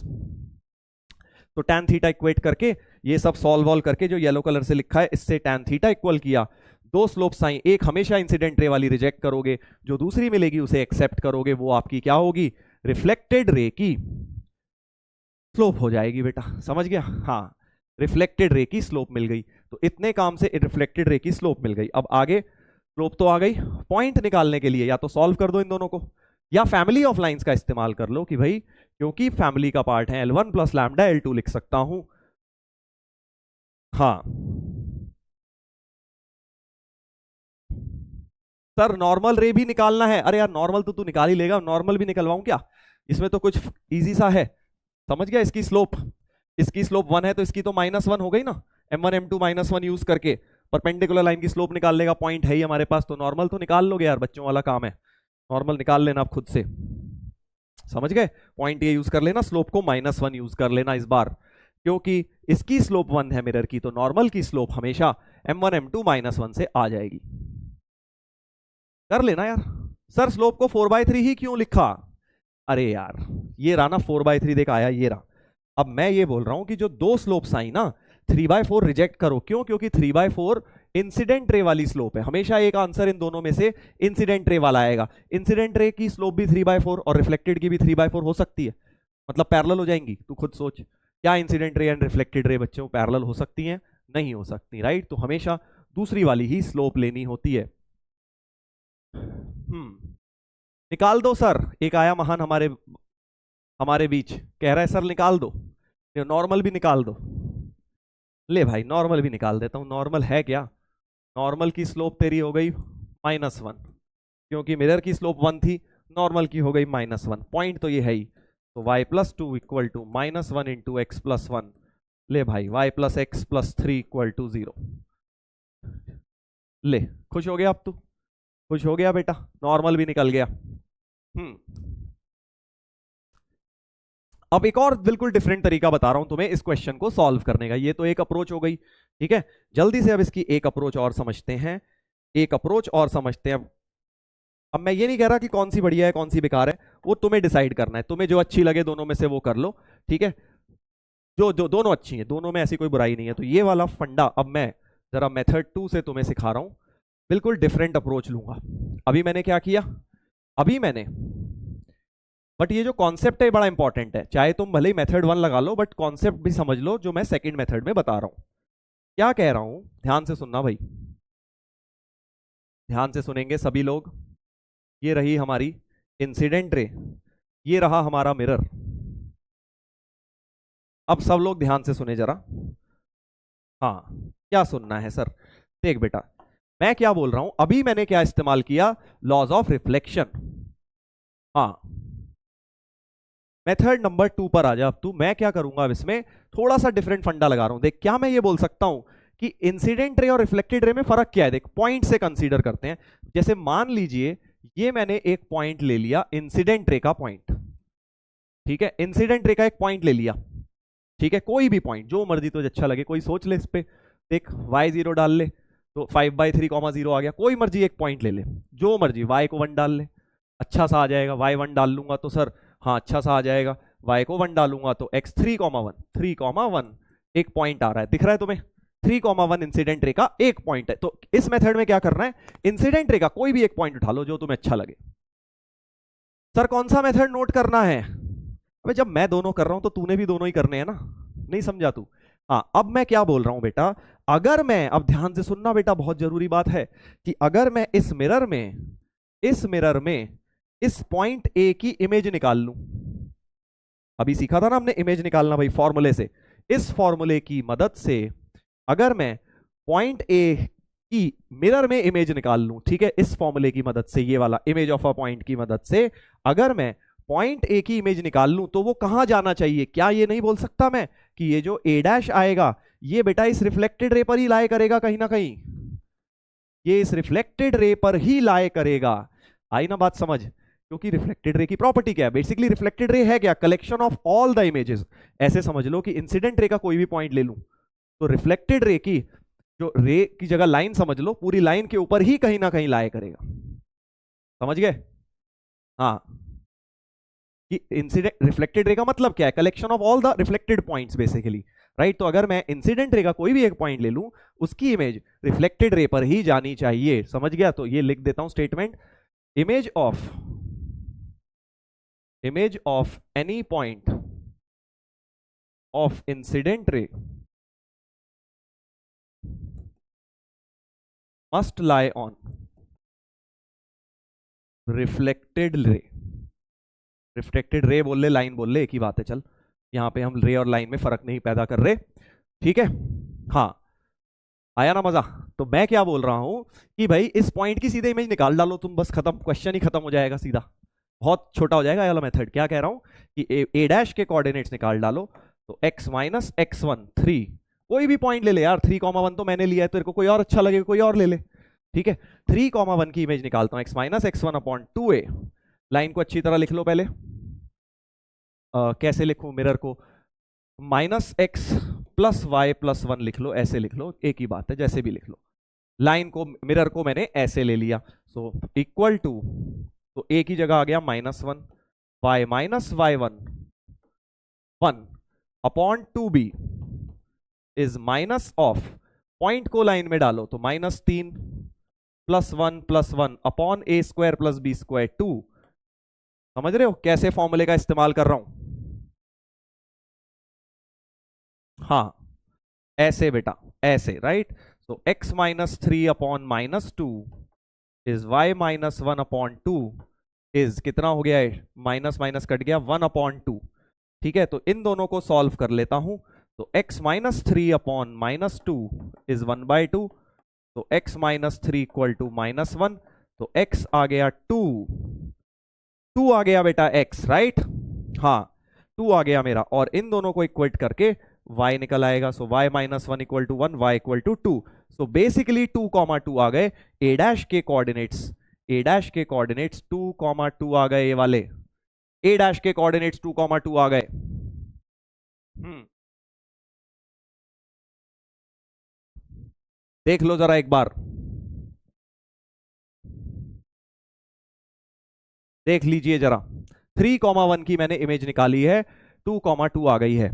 तो tan थीटा इक्वेट करके ये सब सॉल्व करके जो येलो कलर से लिखा है इससे tan थीटा इक्वल किया। दो स्लोप्स आई, एक हमेशा इंसिडेंट रे वाली रिजेक्ट करोगे, जो दूसरी मिलेगी उसे एक्सेप्ट करोगे, वो आपकी क्या होगी? रिफ्लेक्टेड रे की स्लोप हो जाएगी बेटा। समझ गया? हाँ, रिफ्लेक्टेड रे की स्लोप मिल गई। तो इतने काम से रिफ्लेक्टेड रे की स्लोप मिल गई। अब आगे स्लोप तो आ गई, पॉइंट निकालने के लिए या तो सॉल्व कर दो इन दोनों को, या फैमिली ऑफ लाइंस का इस्तेमाल कर लो कि भाई क्योंकि फैमिली का पार्ट है L1 + लैम्डा L2 लिख सकता हूं। हाँ, सर नॉर्मल रे भी निकालना है। अरे यार नॉर्मल तो तू निकाल ही लेगा, नॉर्मल भी निकलवाऊं क्या? इसमें तो कुछ इजी सा है। समझ गया? इसकी स्लोप 1 है तो इसकी तो -1 हो गई ना, m1 m2 -1 यूज करके परपेंडिकुलर लाइन की स्लोप निकाल लेगा। पॉइंट है ही हमारे पास, तो नॉर्मल तो निकाल लोगे यार, बच्चों वाला काम है। नॉर्मल निकाल लेना आप खुद से, समझ गए? पॉइंट ये यूज कर लेना, स्लोप को -1 यूज कर लेना इस बार, क्योंकि इसकी स्लोप 1 है मिरर की, तो नॉर्मल की स्लोप हमेशा m1 m2 -1 से आ जाएगी। कर लेना यार। सर स्लोप को 4/3 ही क्यों लिखा? अरे यार ये रहा ना 4/3, देख आया ये रहा। अब मैं ये बोल रहा हूं कि जो दो स्लोप्स आई ना, 3/4 रिजेक्ट करो। क्यों? क्योंकि 3/4 इंसिडेंट रे वाली स्लोप है। हमेशा एक आंसर इन दोनों में से इंसिडेंट रे वाला आएगा। इंसिडेंट रे की स्लोप भी 3/4 और रिफ्लेक्टेड की भी 3/4 हो सकती है, मतलब पैरेलल हो जाएंगी। तू खुद सोच, क्या incident ray and reflected ray बच्चों पैरेलल हो सकती हैं? नहीं हो सकती, राइट? तो हमेशा दूसरी वाली ही स्लोप लेनी होती है। निकाल दो सर। एक आया महान हमारे बीच, कह रहा है सर निकाल दो, नॉर्मल भी निकाल दो। ले भाई नॉर्मल भी निकाल देता हूं। नॉर्मल है क्या? नॉर्मल की स्लोप तेरी हो गई -1, क्योंकि मिरर की स्लोप 1 थी, नॉर्मल की हो गई -1। पॉइंट तो ये है ही, तो y+2 = -1 × x+1। ले भाई y+x+3 = 0। ले खुश हो गया? अब तू खुश हो गया बेटा? नॉर्मल भी निकल गया। अब एक और बिल्कुल डिफरेंट तरीका बता रहा हूं तुम्हें इस क्वेश्चन को सॉल्व करने का। ये तो एक अप्रोच हो गई, ठीक है। जल्दी से अब इसकी एक अप्रोच और समझते हैं, एक अप्रोच और समझते हैं। अब मैं ये नहीं कह रहा कि कौन सी बढ़िया है कौन सी बेकार है, वो तुम्हें डिसाइड करना है। तुम्हें जो अच्छी लगे दोनों में से वो कर लो, ठीक है। जो जो दोनों अच्छी हैं, दोनों में ऐसी कोई बुराई नहीं है। तो ये वाला फंडा अब मैं जरा मेथड 2 से तुम्हें सिखा रहा हूं, बिल्कुल डिफरेंट अप्रोच लूंगा। अभी मैंने क्या किया, बट ये जो कॉन्सेप्ट है बड़ा इंपॉर्टेंट है। चाहे तुम भले ही मेथड 1 लगा लो, बट कॉन्सेप्ट भी समझ लो जो मैं सेकंड मेथड में बता रहा हूं। क्या कह रहा हूं ध्यान से सुनना भाई, ध्यान से सुनेंगे सभी लोग। ये रही हमारी इंसिडेंट रे, ये रहा हमारा मिरर। अब सब लोग ध्यान से सुने जरा। हाँ क्या सुनना है सर? देख बेटा मैं क्या बोल रहा हूं, अभी मैंने क्या इस्तेमाल किया, लॉज ऑफ रिफ्लेक्शन। हाँ मेथड नंबर 2 पर आ जा अब तू। मैं क्या करूंगा अब इसमें थोड़ा सा डिफरेंट फंडा लगा रहा हूं। देख क्या मैं ये बोल सकता हूं कि इंसिडेंट रे और रिफ्लेक्टेड रे में फर्क क्या है। देख पॉइंट से कंसीडर करते हैं। जैसे मान लीजिए ये मैंने एक पॉइंट ले लिया, इंसिडेंट रे का पॉइंट, ठीक है। इंसिडेंट रे का एक पॉइंट ले लिया, ठीक है। कोई भी पॉइंट जो मर्जी तुझे अच्छा लगे, कोई सोच ले इस पे। देख y0 डाल ले तो 5/3, 0 आ गया। कोई मर्जी एक पॉइंट ले ले, जो मर्जी। y को 1 डाल ले, अच्छा सा आ जाएगा। y1 डाल लूंगा तो सर हाँ अच्छा सा आ जाएगा। y को 1 डालूंगा तो x 3,1 3,1 एक पॉइंट आ रहा है, दिख रहा है तुम्हें? 3,1 इंसिडेंट रे का एक पॉइंट है। तो इस मेथड में क्या करना है, इंसिडेंट रे का कोई भी एक पॉइंट उठा लो जो तुम्हें अच्छा लगे। सर कौन सा मेथड नोट करना है? अबे जब मैं दोनों कर रहा हूं तो तूने भी दोनों ही करने हैं ना, नहीं समझा तू? हाँ अब मैं क्या बोल रहा हूं बेटा, अगर मैं, अब ध्यान से सुनना बेटा, बहुत जरूरी बात है कि अगर मैं इस मिरर में इस पॉइंट ए की इमेज निकाल लूं, अभी सीखा था ना हमने इमेज निकालना भाई फॉर्मूले से। इस फॉर्मूले की मदद से अगर मैं पॉइंट ए की मिरर में इमेज निकाल लूं, ठीक है, इस फॉर्मूले की मदद से, ये वाला इमेज ऑफ अ पॉइंट की मदद से अगर मैं पॉइंट ए की इमेज निकाल लूं तो वो कहां जाना चाहिए? क्या ये नहीं बोल सकता मैं कि ये जो ए डैश आएगा ये बेटा इस रिफ्लेक्टेड रे पर ही लाए करेगा कहीं ना कहीं, ये इस रिफ्लेक्टेड रे पर ही लाए करेगा। आई ना बात समझ? क्योंकि रिफ्लेक्टेड रे की प्रॉपर्टी क्या है, बेसिकली रिफ्लेक्टेड रे है क्या, collection of all the images. ऐसे समझ लो कि इंसिडेंट रे का कोई भी पॉइंट ले लूं तो रिफ्लेक्टेड रे की जो रे की जगह लाइन समझ लो, पूरी लाइन के ऊपर ही कहीं ना कहीं लाए करेगा। समझ गए? हाँ कि इंसिडेंट रिफ्लेक्टेड रे का मतलब क्या है, collection of all the reflected points basically, right. तो अगर मैं इंसिडेंट रे का कोई भी एक पॉइंट ले लूं उसकी इमेज रिफ्लेक्टेड रे पर ही जानी चाहिए। समझ गया? तो ये लिख देता हूं statement, image of any point of incident ray must lie on reflected ray. Reflected ray बोल ले, लाइन बोल ले, एक ही बात है। चल यहां पे हम रे और लाइन में फर्क नहीं पैदा कर रहे, ठीक है। हाँ आया ना मजा? तो मैं क्या बोल रहा हूं कि भाई इस पॉइंट की सीधे इमेज निकाल डालो तुम, बस खत्म, क्वेश्चन ही खत्म हो जाएगा सीधा। बहुत छोटा हो जाएगा ये वाला मेथड। क्या कह रहा हूं कि ए डैश के कोऑर्डिनेट्स निकाल डालो, तो x माइनस एक्स वन 3, कोई भी पॉइंट ले ले यार, 3,1 तो मैंने लिया है, तेरे को कोई और अच्छा लगे कोई और ले ले, ठीक है। 3,1 की इमेज निकालता हूं, x minus x one upon 2a। Line को अच्छी तरह लिख लो पहले। कैसे लिखूं मिरर को? Minus x plus y plus one लिख लो, ऐसे लिख लो, एक ही बात है, जैसे भी लिख लो। लाइन को, मिरर को मैंने ऐसे ले लिया, सो इक्वल टू, तो ए की जगह आ गया -1, y minus y one 1 upon 2b is minus of, point को लाइन में डालो तो -3 plus one upon a square plus B square 2। समझ रहे हो कैसे फॉर्मूले का इस्तेमाल कर रहा हूं? हाँ, ऐसे बेटा, ऐसे, right. So x minus 3 upon -2 is y minus 1 upon 2 is कितना हो गया है? माइनस माइनस कट गया, 1 अपॉन 2। ठीक है, तो इन दोनों को सॉल्व कर लेता हूं, तो x माइनस 3 अपॉन -2 इज 1/2, तो x माइनस 3 इक्वल टू -1, तो x आ गया 2 आ गया बेटा x, राइट। हाँ, 2 आ गया मेरा, और इन दोनों को इक्वेट करके y निकल आएगा, so y minus 1 equal to 1, y equal to 2। So basically 2,2 आ गए a डैश के कोऑर्डिनेट्स, a डैश के कोऑर्डिनेट्स 2,2 आ गए, ये वाले a डैश के कोऑर्डिनेट्स 2,2 आ गए। देख लो जरा एक बार, देख लीजिए जरा, 3,1 की मैंने इमेज निकाली है, 2,2 आ गई है।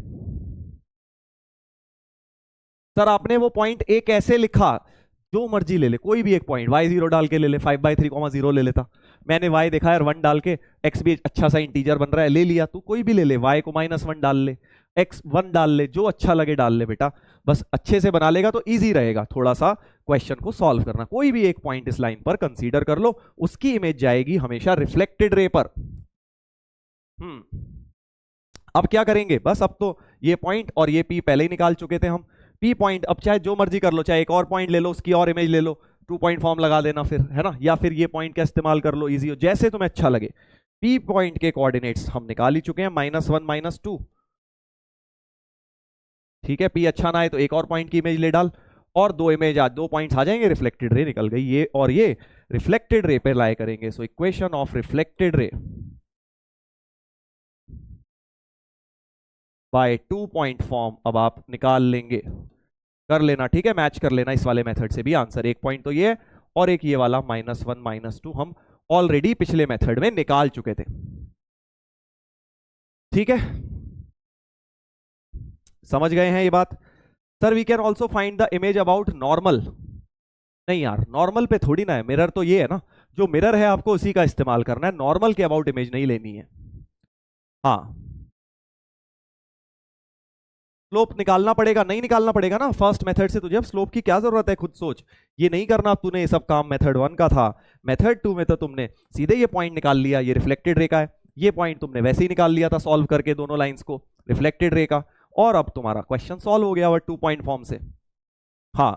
सर आपने वो पॉइंट ए कैसे लिखा? जो मर्जी ले ले, कोई भी एक पॉइंट, y0 डाल के ले ले, 5/3, 0 ले लेता। मैंने y देखा यार 1 डाल के, x भी अच्छा सा इंटीजर बन रहा है, ले लिया। तू कोई भी ले ले, y को -1 डाल ले, x 1 डाल ले, जो अच्छा लगे डाल ले बेटा, बस अच्छे से बना लेगा तो इजी रहेगा थोड़ा सा क्वेश्चन को सॉल्व करना। कोई भी एक पॉइंट इस लाइन पर कंसीडर कर लो, उसकी इमेज जाएगी हमेशा रिफ्लेक्टेड रे पर। अब क्या करेंगे, बस अब तो ये पॉइंट और ये p पहले ही निकाल चुके थे हम। p पॉइंट अब चाहे जो मर्जी कर लो, चाहे एक और पॉइंट ले लो, उसकी और इमेज ले लो, 2 पॉइंट फॉर्म लगा देना फिर, है ना, या फिर ये पॉइंट का इस्तेमाल कर लो, इजी हो, जैसे तुम्हें अच्छा लगे। p पॉइंट के कोऑर्डिनेट्स हम निकाल ही चुके हैं, -1 -2। ठीक है, p अच्छा ना है तो एक और पॉइंट की इमेज ले डाल, और दो पॉइंट्स आ जाएंगे, रिफ्लेक्टेड रे निकल गई, ये और ये रिफ्लेक्टेड रे पे लाए करेंगे। So equation of reflected ray by 2 point form अब आप निकाल लेंगे, कर लेना, ठीक है, मैच कर लेना इस वाले मेथड से भी आंसर। एक पॉइंट तो ये है, और एक ये वाला -1 -2 हम ऑलरेडी पिछले मेथड में निकाल चुके थे। ठीक है, समझ गए हैं ये बात? Sir we can also find the image about normal. नहीं यार, नॉर्मल पे थोड़ी ना है, मिरर तो ये है ना, जो मिरर है आपको उसी का इस्तेमाल करना है, नॉर्मल के अबाउट इमेज नहीं लेनी है। हाँ, स्लोप निकालना पड़ेगा, नहीं निकालना पड़ेगा ना फर्स्ट मेथड से तुझे, अब स्लोप की क्या जरूरत है, खुद सोच। ये नहीं करना तूने, ये सब काम मेथड 1 का था। मेथड 2 में तो तुमने सीधे ये पॉइंट निकाल लिया, ये रिफ्लेक्टेड रे का है, ये पॉइंट तुमने वैसे ही निकाल लिया था सॉल्व करके दोनों लाइंस को, रिफ्लेक्टेड रे का, और अब तुम्हारा क्वेश्चन सॉल्व हो गया 2 पॉइंट फॉर्म से। हाँ,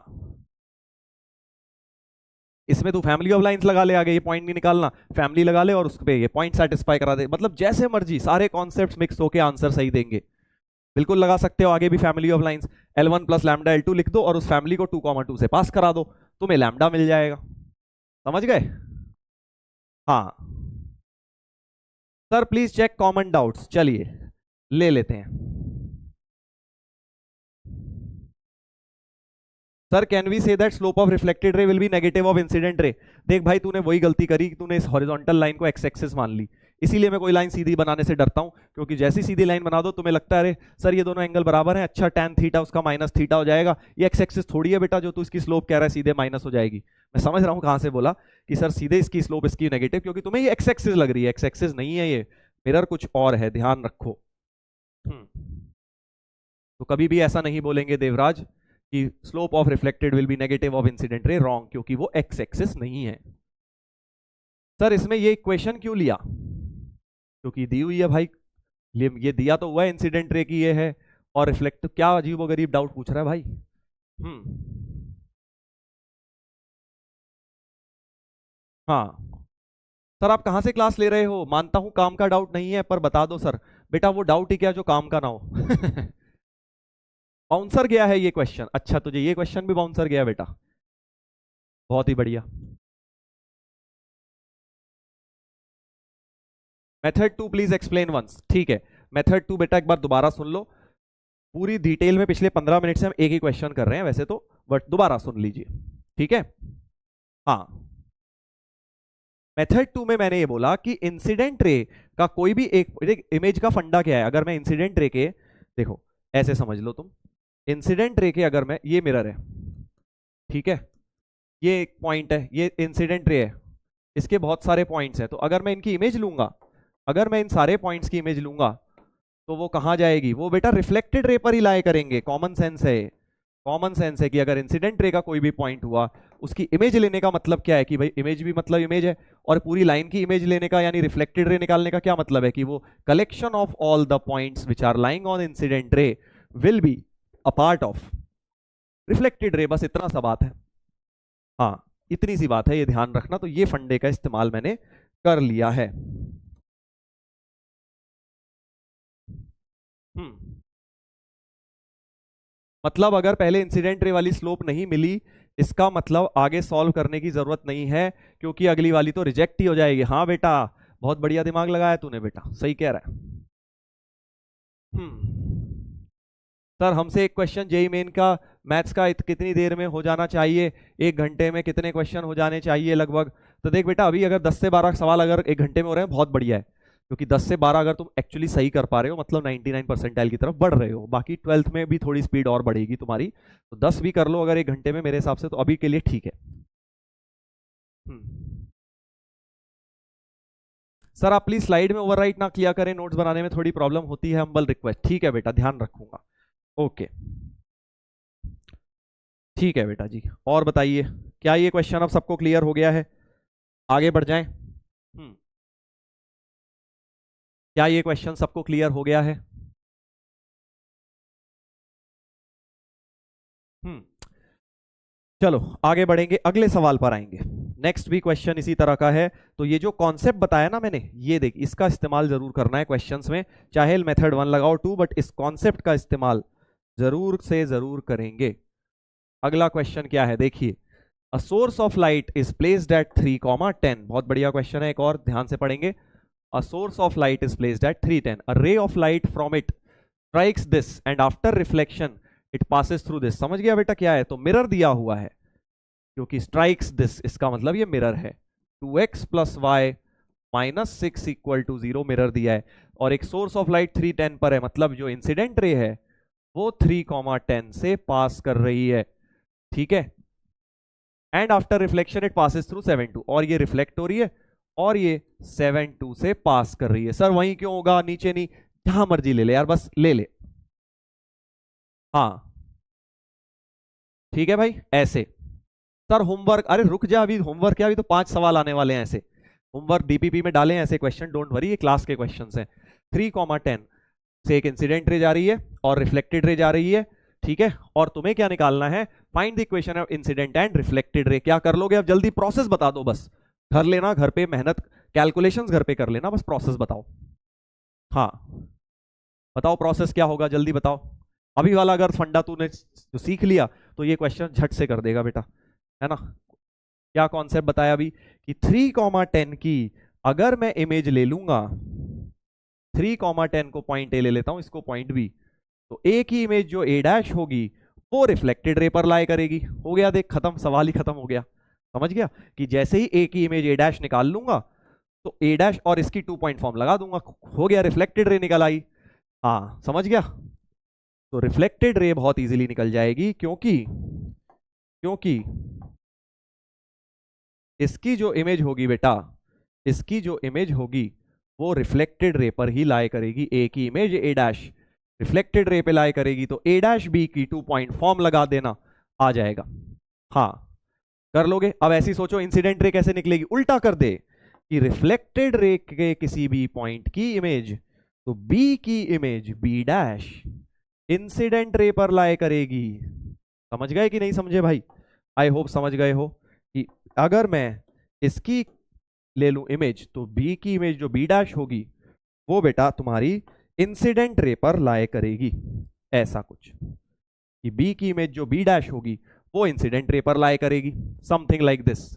इसमें तू फैमिली ऑफ लाइंस लगा ले, आगे ये पॉइंट नहीं निकालना, फैमिली लगा ले और उस पे ये पॉइंट सेटिस्फाई करा दे, मतलब जैसे मर्जी सारे कॉन्सेप्ट्स मिक्स होके आंसर सही देंगे। बिल्कुल लगा सकते हो आगे भी family of lines, L1 plus lambda L2 लिख दो और उस फैमिली को 2,2 से पास करा दो, तुम्हें लैम्डा मिल जाएगा। समझ गए? हाँ sir please check common doubts, चलिए ले लेते हैं। Sir can we say that slope of reflected ray will be negative of incident ray? देख भाई, तूने वही गलती करी कि तूने इस हॉरिजॉन्टल लाइन को एक्स एक्सिस मान ली, इसीलिए मैं कोई लाइन सीधी बनाने से डरता हूं, क्योंकि जैसी सीधी लाइन बना दो तुम्हें लगता है अरे सर ये दोनों एंगल बराबर हैं, अच्छा tan थीटा उसका -θ हो जाएगा, ये एक्स एक्सिस थोड़ी है बेटा जो तू इसकी स्लोप कह रहा है सीधे माइनस हो जाएगी। मैं समझ रहा हूं कहां से बोला कि सर सीधे इसकी स्लोप इसकी नेगेटिव, क्योंकि तुम्हें ये एक्स एक्सिस लग रही है, एक्स एक्सिस नहीं है, ये मिरर कुछ और है, ध्यान रखो। तो कभी भी ऐसा नहीं बोलेंगे देवराज कि slope of reflected will be negative of incident रे, रॉन्ग, क्योंकि वो एक्स एक्सिस नहीं है। सर इसमें ये इक्वेशन क्यों लिया? क्योंकि दी हुई है भाई, ये दिया तो हुआ है इंसिडेंट रे की ये है, और रिफ्लेक्ट, क्या अजीब व गरीब डाउट पूछ रहा है भाई। हाँ सर, आप कहाँ से क्लास ले रहे हो? मानता हूं काम का डाउट नहीं है, पर बता दो सर। बेटा वो डाउट ही क्या जो काम का ना हो। बाउंसर गया है ये क्वेश्चन? अच्छा, तुझे ये क्वेश्चन भी बाउंसर गया बेटा, बहुत ही बढ़िया। Method 2 please explain once. ठीक है, मेथड 2 बेटा एक बार दोबारा सुन लो पूरी डिटेल में। पिछले 15 मिनट से हम एक ही क्वेश्चन कर रहे हैं वैसे तो, बट दोबारा सुन लीजिए, ठीक है? हाँ, मेथड 2 में मैंने ये बोला कि इंसिडेंट रे का कोई भी एक इमेज का फंडा क्या है। अगर मैं इंसिडेंट रे के, देखो ऐसे समझ लो तुम, इंसिडेंट रे के अगर मैं, ये मिरर है, ठीक है, ये एक पॉइंट है, ये इंसिडेंट रे है, इसके बहुत सारे पॉइंट्स हैं। तो अगर मैं इनकी इमेज लूंगा, अगर मैं इन सारे पॉइंट्स की इमेज लूंगा, तो वो कहां जाएगी? वो बेटा रिफ्लेक्टेड रे पर ही लाए करेंगे। कॉमन सेंस है, कॉमन सेंस है कि अगर इंसिडेंट रे का कोई भी पॉइंट हुआ, उसकी इमेज लेने का मतलब क्या है कि भाई इमेज भी मतलब इमेज है, और पूरी लाइन की इमेज लेने का यानी रिफ्लेक्टेड रे निकालने का क्या मतलब है कि वो collection of all the points which are lying on incident ray will be a part of reflected ray. बस इतना सा बात है, हाँ इतनी सी बात है, ये ध्यान रखना। तो ये फंडे का इस्तेमाल मैंने कर लिया है। मतलब अगर पहले इंसिडेंट रे वाली स्लोप नहीं मिली, इसका मतलब आगे सॉल्व करने की जरूरत नहीं है, क्योंकि अगली वाली तो रिजेक्ट ही हो जाएगी। हाँ बेटा, बहुत बढ़िया दिमाग लगाया तूने बेटा, सही कह रहा है। सर हमसे एक क्वेश्चन जेई मेन का मैथ्स का कितनी देर में हो जाना चाहिए? 1 घंटे में कितने क्वेश्चन हो जाने चाहिए लगभग? तो देख बेटा, अभी अगर 10 से 12 सवाल अगर 1 घंटे में हो रहे हैं, बहुत बढ़िया है, क्योंकि 10 से 12 अगर तुम एक्चुअली सही कर पा रहे हो, मतलब 99 परसेंटाइल की तरफ बढ़ रहे हो। बाकी 12th में भी थोड़ी स्पीड और बढ़ेगी तुम्हारी, तो 10 भी कर लो अगर 1 घंटे में, मेरे हिसाब से तो अभी के लिए ठीक है। सर आप प्लीज स्लाइड में ओवरराइट ना किया करें, नोट्स बनाने में थोड़ी प्रॉब्लम होती है, हम्बल रिक्वेस्ट। ठीक है बेटा, ध्यान रखूंगा। ओके, ठीक है बेटा जी। और बताइए, क्या ये क्वेश्चन अब सबको क्लियर हो गया है? आगे बढ़ जाएं। क्या ये क्वेश्चन सबको क्लियर हो गया है? हम्म चलो आगे बढ़ेंगे, अगले सवाल पर आएंगे। नेक्स्ट भी क्वेश्चन इसी तरह का है। तो ये जो कॉन्सेप्ट बताया ना मैंने, ये देख, इसका इस्तेमाल जरूर करना है क्वेश्चंस में, चाहे मेथड 1 लगाओ 2, बट इस कॉन्सेप्ट का इस्तेमाल जरूर से जरूर करेंगे। अगला क्वेश्चन क्या है देखिए, a source of light is placed at 3,10। बहुत बढ़िया क्वेश्चन है, एक और ध्यान से पढ़ेंगे। A source of light is placed at 310, a ray of light from it strikes this and after reflection it passes through this. समझ गया बेटा क्या है? तो मिरर दिया हुआ है, क्योंकि स्ट्राइक्स दिस इसका मतलब ये मिरर है। 2x plus y -6 equal to 0 mirror दिया है, और एक सोर्स ऑफ लाइट 310 पर है, मतलब जो इंसिडेंट रे है वो 3,10 से पास कर रही है, ठीक है। And after reflection it passes through 7,2, और ये रिफ्लेक्ट हो रही है और ये 7,2 से पास कर रही है। सर वहीं क्यों होगा, नीचे नहीं, जहां मर्जी ले ले यार, बस ले ले। हाँ ठीक है भाई, ऐसे। सर होमवर्क, अरे रुक जा, अभी होमवर्क क्या, अभी तो 5 सवाल आने वाले हैं ऐसे। होमवर्क डीपीपी में डालें ऐसे क्वेश्चन, डोंट वरी, ये क्लास के क्वेश्चन हैं। 3,10 से एक इंसिडेंट रे जा रही है और रिफ्लेक्टेड रे जा रही है, ठीक है। और तुम्हें क्या निकालना है? Find the equation of incident and reflected ray. क्या कर लोगे अब? जल्दी प्रोसेस बता दो, बस कर लेना, घर पे मेहनत, कैलकुलेशंस घर पे कर लेना, बस प्रोसेस बताओ। हाँ बताओ प्रोसेस क्या होगा, जल्दी बताओ। अभी वाला अगर फंडा तूने जो सीख लिया, तो ये क्वेश्चन झट से कर देगा बेटा, है ना। क्या कॉन्सेप्ट बताया अभी कि 3,10 की अगर मैं इमेज ले लूंगा, 3,10 को पॉइंट ए ले लेता हूं, इसको पॉइंट बी, तो ए की इमेज जो ए डैश होगी वो रिफ्लेक्टेड रे पर लाई करेगी। हो गया, देख खत्म, सवाल ही खत्म हो गया। समझ गया कि जैसे ही ए की इमेज ए डैश निकाल लूंगा, तो ए डैश और इसकी 2 पॉइंट फॉर्म लगा दूंगा, हो गया, रिफ्लेक्टेड रे निकल आई। हाँ समझ गया। तो रिफ्लेक्टेड रे बहुत इजीली निकल जाएगी, क्योंकि क्योंकि इसकी जो इमेज होगी बेटा, इसकी जो इमेज होगी वो रिफ्लेक्टेड रे पर ही लाई करेगी। ए की image A dash reflected ray पे लाई करेगी, तो ए डैश बी की 2 पॉइंट फॉर्म लगा देना, आ जाएगा। हाँ कर लोगे। अब ऐसी सोचो इंसिडेंट रे कैसे निकलेगी, उल्टा कर दे कि रिफ्लेक्टेड रे के किसी भी पॉइंट की इमेज, तो बी की image B dash incident ray पर लाए करेगी। समझ गए कि नहीं समझे भाई? आई होप समझ गए हो कि अगर मैं इसकी ले लूं इमेज, तो बी की इमेज जो बी डैश होगी वो बेटा तुम्हारी इंसिडेंट रे पर लाए करेगी, ऐसा कुछ कि बी की इमेज जो बी डैश होगी वो इंसिडेंट रे पर लाए करेगी, समथिंग लाइक दिस।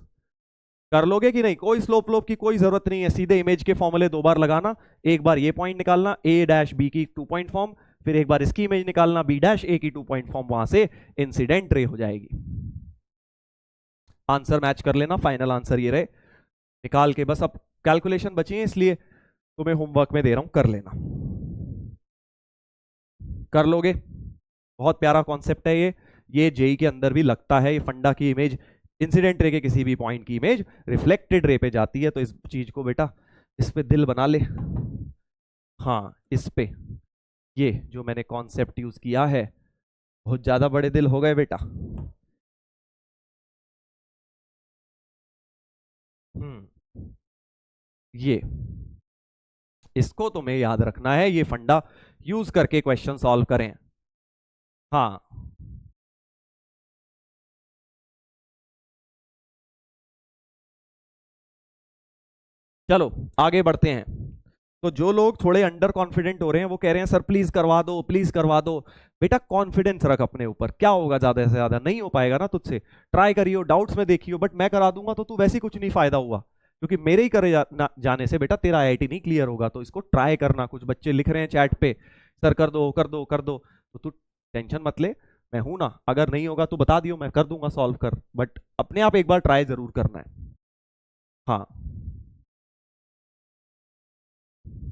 कर लोगे कि नहीं? कोई स्लोप लोप की कोई जरूरत नहीं है, सीधे इमेज के फॉर्मूले दो बार लगाना, एक बार ये पॉइंट निकालना ए डैश बी की 2 पॉइंट फॉर्म, फिर एक बार इसकी इमेज निकालना बी डैश ए की 2 पॉइंट फॉर्म, वहां से इंसिडेंट रे हो जाएगी। आंसर मैच कर लेना, फाइनल आंसर ये रहे निकाल के, बस अब कैलकुलेशन बची है इसलिए तुम्हें होमवर्क में दे रहा हूं, कर लेना, कर लोगे। बहुत प्यारा कॉन्सेप्ट है ये जेई के अंदर भी लगता है, ये फंडा की इमेज इंसिडेंट रे के किसी भी पॉइंट की इमेज रिफ्लेक्टेड रे पे जाती है, तो इस चीज को बेटा इस पे दिल बना ले। हाँ, इस पे ये जो मैंने कॉन्सेप्ट यूज किया है, बहुत ज्यादा बड़े दिल हो गए बेटा। ये इसको तुम्हें याद रखना है, ये फंडा यूज करके क्वेश्चन सॉल्व करें। हाँ, चलो आगे बढ़ते हैं। तो जो लोग थोड़े अंडर कॉन्फिडेंट हो रहे हैं वो कह रहे हैं सर प्लीज करवा दो, प्लीज करवा दो। बेटा कॉन्फिडेंस रख अपने ऊपर, क्या होगा ज्यादा से ज्यादा, नहीं हो पाएगा ना तुझसे, ट्राई करियो, डाउट्स में देखियो, बट मैं करा दूंगा तो तू वैसे ही कुछ नहीं फायदा हुआ, क्योंकि मेरे ही करे जाने से बेटा तेरा आईआईटी नहीं क्लियर होगा, तो इसको ट्राई करना। कुछ बच्चे लिख रहे हैं चैट पे सर कर दो कर दो कर दो, तो तू टेंशन मत ले, मैं हूं ना, अगर नहीं होगा तो बता दियो, मैं कर दूंगा सॉल्व कर, बट अपने आप एक बार ट्राई जरूर करना है। हाँ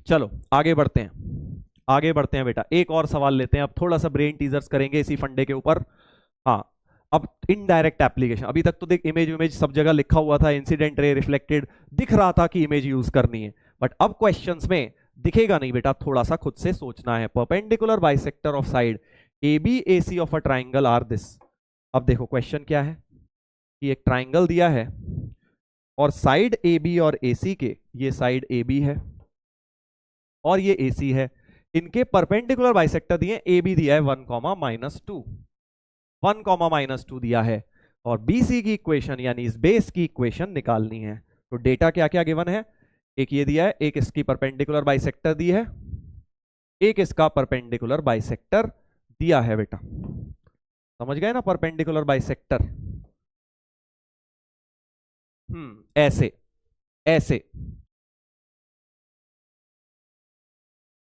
चलो आगे बढ़ते हैं, आगे बढ़ते हैं बेटा, एक और सवाल लेते हैं, अब थोड़ा सा ब्रेन टीजर्स करेंगे इसी फंडे के ऊपर। हाँ, अब इनडायरेक्ट एप्लीकेशन, अभी तक तो देख इमेज इमेज सब जगह लिखा हुआ था, इंसिडेंट रे रिफ्लेक्टेड दिख रहा था कि इमेज यूज करनी है, बट अब क्वेश्चंस में दिखेगा नहीं बेटा, थोड़ा सा खुद से सोचना है। Perpendicular bisector of side A B A C of a triangle are this. अब देखो क्वेश्चन क्या है कि एक ट्राइंगल दिया है और साइड ए बी और ए सी के, ये साइड ए बी है और ये AC है, इनके परपेंडिकुलर बाइसेक्टर दिए, ए बी दिया है 1, -2, 1, -2 दिया है, और BC की इक्वेशन यानी इस बेस की इक्वेशन निकालनी है। तो डेटा क्या क्या गिवन है, एक ये दिया है, एक इसकी परपेंडिकुलर बाइसेक्टर दी है, एक इसका परपेंडिकुलर बाइसेक्टर दिया है बेटा, समझ गए ना, परपेंडिकुलर बाइसेक्टर। ऐसे ऐसे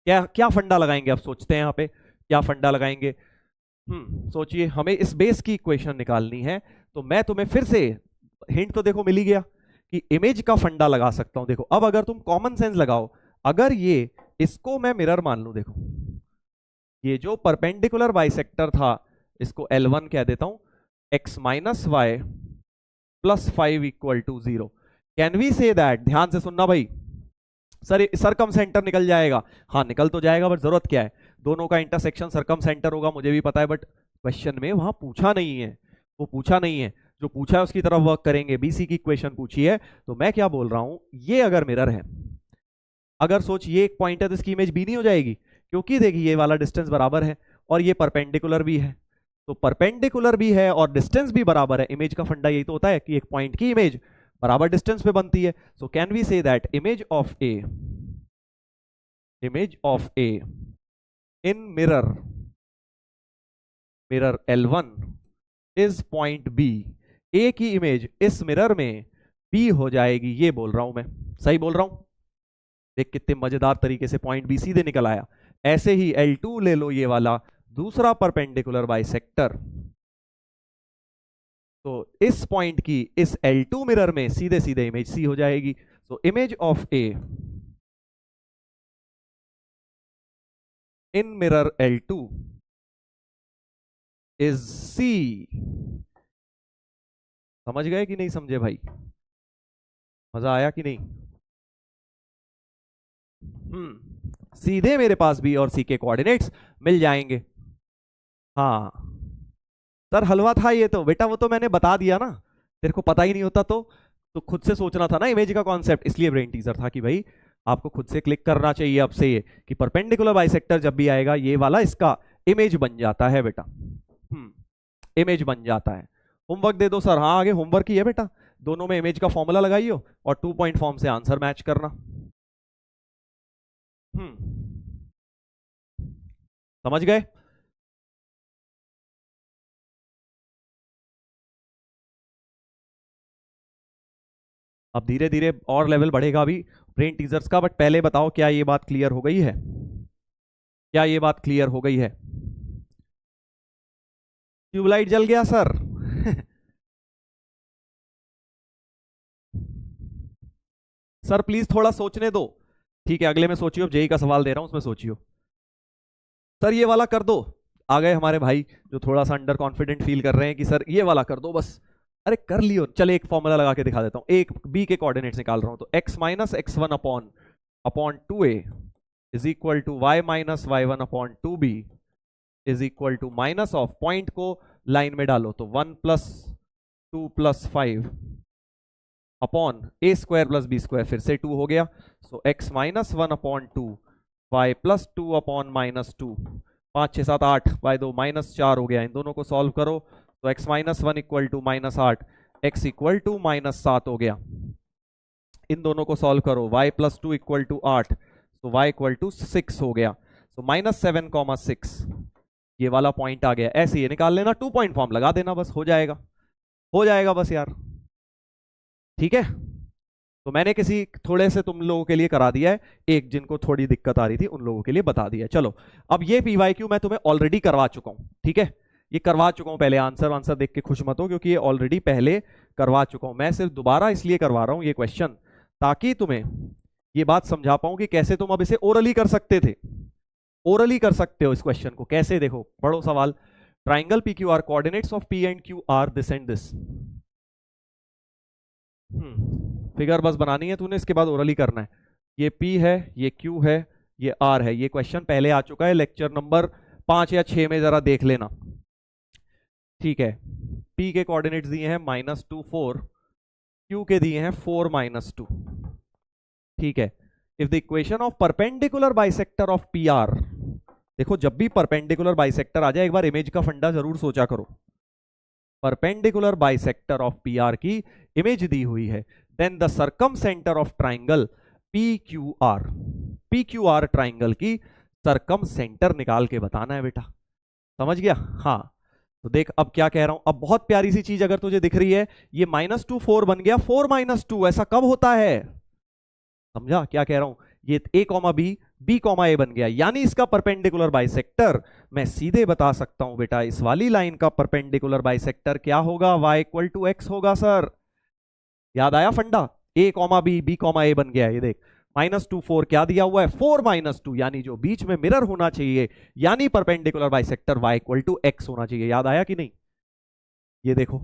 क्या क्या फंडा लगाएंगे, अब सोचते हैं यहाँ पे क्या फंडा लगाएंगे। सोचिए, हमें इस बेस की इक्वेशन निकालनी है, तो मैं तुम्हें फिर से हिंट तो देखो मिल ही गया कि इमेज का फंडा लगा सकता हूं। देखो अब अगर तुम कॉमन सेंस लगाओ, अगर ये इसको मैं मिरर मान लूं, देखो ये जो परपेंडिकुलर बाइसेक्टर था इसको L1 कह देता हूं, x - y + 5 = 0, can we say that, ध्यान से सुनना भाई, सर सरकम सेंटर निकल जाएगा, हाँ निकल तो जाएगा, बट जरूरत क्या है, दोनों का इंटरसेक्शन सरकम सेंटर होगा, मुझे भी पता है, बट क्वेश्चन में वहां पूछा नहीं है, वो पूछा नहीं है, जो पूछा है उसकी तरफ वर्क करेंगे। BC की इक्वेशन पूछी है, तो मैं क्या बोल रहा हूं, ये अगर मिरर है, अगर सोच ये एक पॉइंट है तो इसकी इमेज बी नहीं हो जाएगी, क्योंकि देखिए ये वाला डिस्टेंस बराबर है और ये परपेंडिकुलर भी है, तो परपेंडिकुलर भी है और डिस्टेंस भी बराबर है, इमेज का फंडा यही तो होता है कि एक पॉइंट की इमेज बराबर डिस्टेंस पे बनती है। So can we say that image of A in mirror L1 is point B, A की इमेज इस मिरर में B हो जाएगी, ये बोल रहा हूं मैं, सही बोल रहा हूं? देख कितने मजेदार तरीके से पॉइंट B सीधे निकल आया। ऐसे ही L2 ले लो, ये वाला दूसरा परपेंडिकुलर बाइसेक्टर, तो इस पॉइंट की इस L2 मिरर में सीधे सीधे इमेज C हो जाएगी। तो image of A in mirror L2 is C। समझ गए कि नहीं समझे भाई, मजा आया कि नहीं? सीधे मेरे पास B और C के कोऑर्डिनेट्स मिल जाएंगे। हाँ सर हलवा था ये तो बेटा, वो तो मैंने बता दिया ना, तेरे को पता ही नहीं होता तो खुद से सोचना था ना इमेज का कॉन्सेप्ट, इसलिए ब्रेन टीजर था कि भाई आपको खुद से क्लिक करना चाहिए अब से ये कि परपेंडिकुलर बाइसेक्टर जब भी आएगा ये वाला इसका इमेज बन जाता है बेटा, इमेज बन जाता है। होमवर्क दे दो सर, हाँ आगे होमवर्क ही है बेटा, दोनों में इमेज का फॉर्मूला लगाइयो और 2 पॉइंट फॉर्म से आंसर मैच करना। समझ गए? अब धीरे धीरे और लेवल बढ़ेगा अभी ब्रेन टीजर्स का, बट पहले बताओ क्या ये बात क्लियर हो गई है? क्या ये बात क्लियर हो गई है? ट्यूबलाइट जल गया सर? सर प्लीज थोड़ा सोचने दो। ठीक है, अगले में सोचियो, जेई का सवाल दे रहा हूं उसमें सोचियो। सर ये वाला कर दो। आ गए हमारे भाई जो थोड़ा सा अंडर कॉन्फिडेंट फील कर रहे हैं कि सर ये वाला कर दो बस। अरे कर लियो, चले एक फॉर्मूला लगा के दिखा देता हूं। एक बी के कोऑर्डिनेट्स निकाल रहा हूं, तो x minus x one upon upon 2a is equal to y minus y one upon 2b is equal to minus of point को लाइन में डालो तो 1 plus 2 plus 5 upon a square plus B square, फिर से 2 हो गया। सो x minus 1 upon 2 y plus 2 upon minus 2, 5 6 7 8 by 2 minus 4 हो गया। इन दोनों को सॉल्व करो तो x minus 1 equal to minus 8, x equal to minus 7 हो गया। इन दोनों को सॉल्व करो, y प्लस 2 इक्वल टू 8, तो y इक्वल टू 6 हो गया। तो माइनस 7 कॉमा 6 ये वाला पॉइंट आ गया। ऐसे ये निकाल लेना, 2 पॉइंट फॉर्म लगा देना, बस हो जाएगा, हो जाएगा बस यार। ठीक है, तो मैंने किसी थोड़े से तुम लोगों के लिए करा दिया है, एक जिनको थोड़ी दिक्कत आ रही थी उन लोगों के लिए बता दिया है। चलो अब ये पीवाईक्यू मैं तुम्हें ऑलरेडी करवा चुका हूं, ठीक है, ये करवा चुका हूं पहले। आंसर देख के खुश मत हो, क्योंकि ये ऑलरेडी पहले करवा चुका हूं। मैं सिर्फ दोबारा इसलिए करवा रहा हूं ये क्वेश्चन, ताकि तुम्हें ये बात समझा पाऊं कि कैसे तुम अब इसे ओरली कर सकते थे। ओरली कर सकते हो इस क्वेश्चन को कैसे, देखो पढ़ो सवाल। Triangle P Q R, coordinates of P and Q R this and this. Figure बस बनानी है तूने, इसके बाद ओरली करना है। ये P है, ये Q है, ये R है। ये क्वेश्चन पहले आ चुका है लेक्चर नंबर 5 या 6 में, जरा देख लेना। ठीक है, P के कोऑर्डिनेट्स दिए हैं -2 4, Q के दिए हैं 4 -2। ठीक है, if the equation of perpendicular bisector of P are, देखो जब भी परपेंडिकुलर बाइसेक्टर आ जाए एक बार इमेज का फंडा जरूर सोचा करो। Perpendicular bisector of P R की इमेज दी हुई है, then the circumcentre of triangle PQR, PQR triangle की सर्कम सेंटर निकाल के बताना है बेटा। समझ गया? हाँ, तो देख अब क्या कह रहा हूं। अब बहुत प्यारी सी चीज अगर तुझे दिख रही है, ये -2 4 बन गया 4 -2, ऐसा कब होता है? समझा क्या कह रहा हूं? ये A comma B, B comma A बन गया, यानी इसका परपेंडिकुलर बाइसेक्टर मैं सीधे बता सकता हूं बेटा, इस वाली लाइन का परपेंडिकुलर बाइसेक्टर क्या होगा? y इक्वल टू x होगा सर। याद आया फंडा? A comma B, B comma A बन गया। ये देख -2 4 क्या दिया हुआ है? 4 -2, यानी जो बीच में मिरर होना चाहिए, यानी perpendicular bisector y equal to x होना चाहिए। याद आया कि नहीं? ये देखो,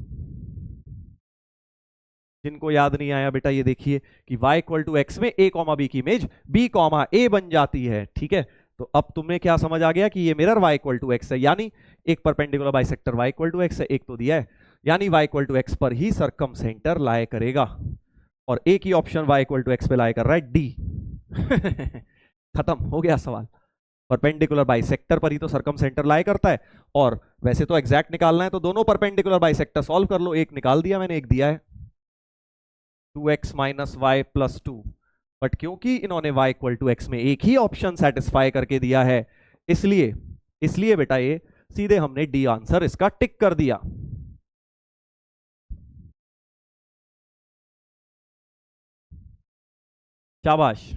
जिनको याद नहीं आया बेटा ये देखिए कि y इक्वल टू एक्स में a कॉमा बी की इमेज b कॉमा a बन जाती है। ठीक है, तो अब तुम्हें क्या समझ आ गया कि ये mirror y equal to x है, यानी एक perpendicular bisector y equal to x है, एक तो दिया है, यानी y इक्वल टू एक्स पर ही सर्कम सेंटर लाए करेगा, और एक ही option y equal to x पे लाए कर रहा है, D। खत्म हो गया सवाल। परपेंडिकुलर बाइसेक्टर पर ही तो सर्कम सेंटर लाए करता है, और वैसे तो एग्जैक्ट निकालना है तो दोनों परपेंडिकुलर बाइसेक्टर सॉल्व कर लो। एक निकाल दिया मैंने, एक दिया है 2x minus y plus 2, but क्योंकि इन्होंने y इक्वल टू एक्स में एक ही ऑप्शन सेटिस्फाई करके दिया है, इसलिए बेटा ये सीधे हमने डी आंसर इसका टिक कर दिया। शाबाश।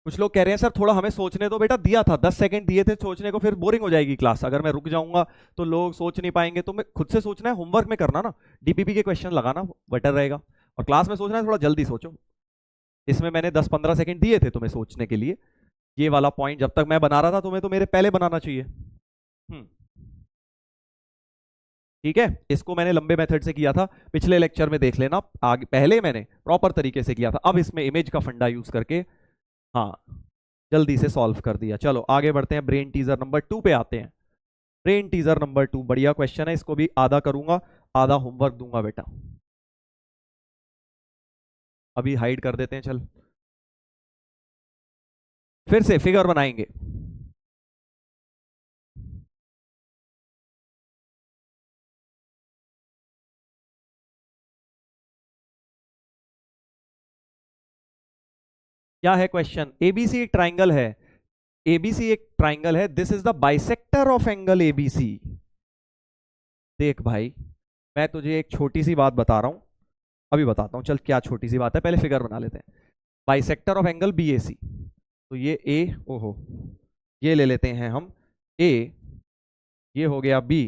कुछ लोग कह रहे हैं सर थोड़ा हमें सोचने दो बेटा, दिया था 10 सेकंड दिए थे सोचने को, फिर बोरिंग हो जाएगी क्लास, अगर मैं रुक जाऊंगा तो लोग सोच नहीं पाएंगे। तो मैं खुद से सोचना है, होमवर्क में करना ना, डीपीपी के क्वेश्चन लगाना बेटर रहेगा, और क्लास में सोचना है थोड़ा जल्दी सोचो। इसमें मैंने 10-15 सेकंड दिए थे तुम्हें सोचने के लिए। ये वाला पॉइंट जब तक मैं बना रहा था तुम्हें तो मेरे पहले बनाना चाहिए। ठीक है, इसको मैंने लंबे मेथड से किया था, पिछले लेक्चर में देख लेना, आगे पहले मैंने प्रॉपर तरीके से किया था। अब इसमें इमेज का फंडा यूज करके, हाँ जल्दी से सॉल्व कर दिया। चलो आगे बढ़ते हैं, ब्रेन टीजर नंबर 2 पे आते हैं। ब्रेन टीजर नंबर 2 बढ़िया क्वेश्चन है, इसको भी आधा करूंगा, आधा होमवर्क दूंगा बेटा। अभी हाइड कर देते हैं, चल फिर से फिगर बनाएंगे। क्या है क्वेश्चन? एबीसी एक ट्राइंगल है, एबीसी एक ट्राइंगल है, this is the bisector of angle ABC. देख भाई, मैं तुझे एक छोटी सी बात बता रहा हूं, अभी बताता हूं, चल क्या छोटी सी बात है, पहले फिगर बना लेते हैं। बाइसेक्टर ऑफ एंगल बीएसी, तो ये ए, ओहो, ये ले लेते हैं हम ए, ये हो गया बी,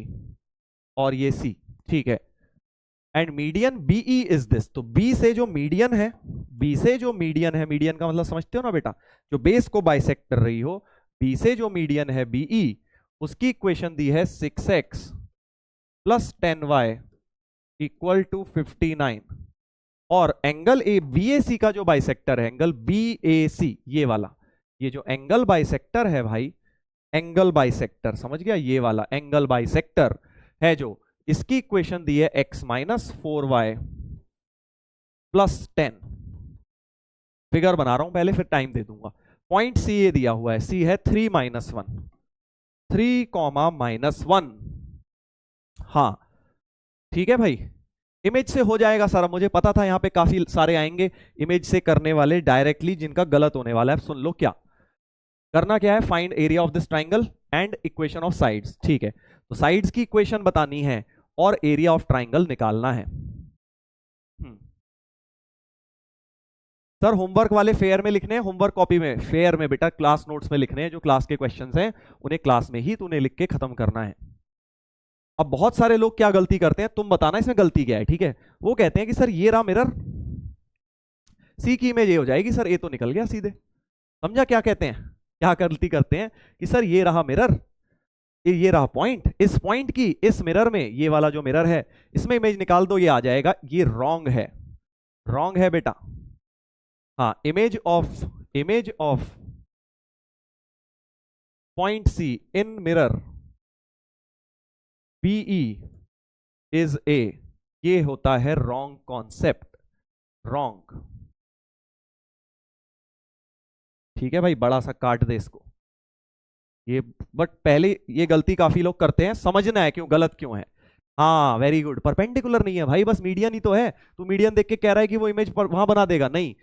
और ये सी, ठीक है। And median BE is this, तो बी से जो मीडियन है, बी से जो मीडियन है, मीडियन का मतलब समझते हो ना बेटा, जो बेस को बाइसेक्ट कर रही हो, बी से जो मीडियन है बीई, उसकी इक्वेशन दी है 6x plus 10y equal to 59। और एंगल ए बी ए सी का जो बाइसेक्टर है, एंगल बी ए सी, ये वाला, ये जो एंगल बाइसेक्टर है भाई, एंगल बाइसेक्टर समझ गया, ये वाला एंगल बाइसेक्टर है जो, इसकी इक्वेशन दी है x minus 4y plus 10। Figure बना रहा हूं पहले, फिर टाइम दे दूंगा। पॉइंट सी ये दिया हुआ है, सी है 3 माइनस 1, 3 कॉमा माइनस 1। हाँ ठीक है भाई, इमेज से हो जाएगा सारा, मुझे पता था यहाँ पे काफी सारे आएंगे इमेज से करने वाले डायरेक्टली, जिनका गलत होने वाला है। सुन लो क्या करना, क्या है, find area of this triangle and equation of sides, ठीक है। तो साइड्स की इक्वेशन बतानी है और एरिया ऑफ ट्राइंगल निकालना है। सर होमवर्क वाले फेयर में लिखने हैं, होमवर्क कॉपी में, फेयर में बेटा क्लास नोट्स में लिखने हैं, जो क्लास के क्वेश्चंस हैं उन्हें क्लास में ही तूने लिख के खत्म करना है। अब बहुत सारे लोग क्या गलती करते हैं, तुम बताना इसमें गलती क्या है, ठीक है। वो कहते हैं कि सर ये रहा मिरर, सी की इमेज ये हो जाएगी, सर ए तो निकल गया सीधे। समझा क्या कहते हैं, क्या गलती करते हैं कि सर ये रहा मिरर, ये रहा पॉइंट, इस पॉइंट की इस मिरर में, ये वाला जो मिरर है इसमें इमेज निकाल दो, ये आ जाएगा। ये रॉन्ग है, रॉन्ग है बेटा। हाँ, image of point C in mirror BE is A, ये होता है रॉन्ग कॉन्सेप्ट, रॉन्ग। ठीक है भाई, बड़ा सा काट दे इसको ये, बट पहले ये गलती काफी लोग करते हैं, समझना है क्यों गलत क्यों है। हाँ वेरी गुड, परपेंडिकुलर नहीं है भाई, बस मीडियन ही तो है। तू मीडियन देख के कह रहा है कि वो इमेज पर वहां बना देगा, नहीं।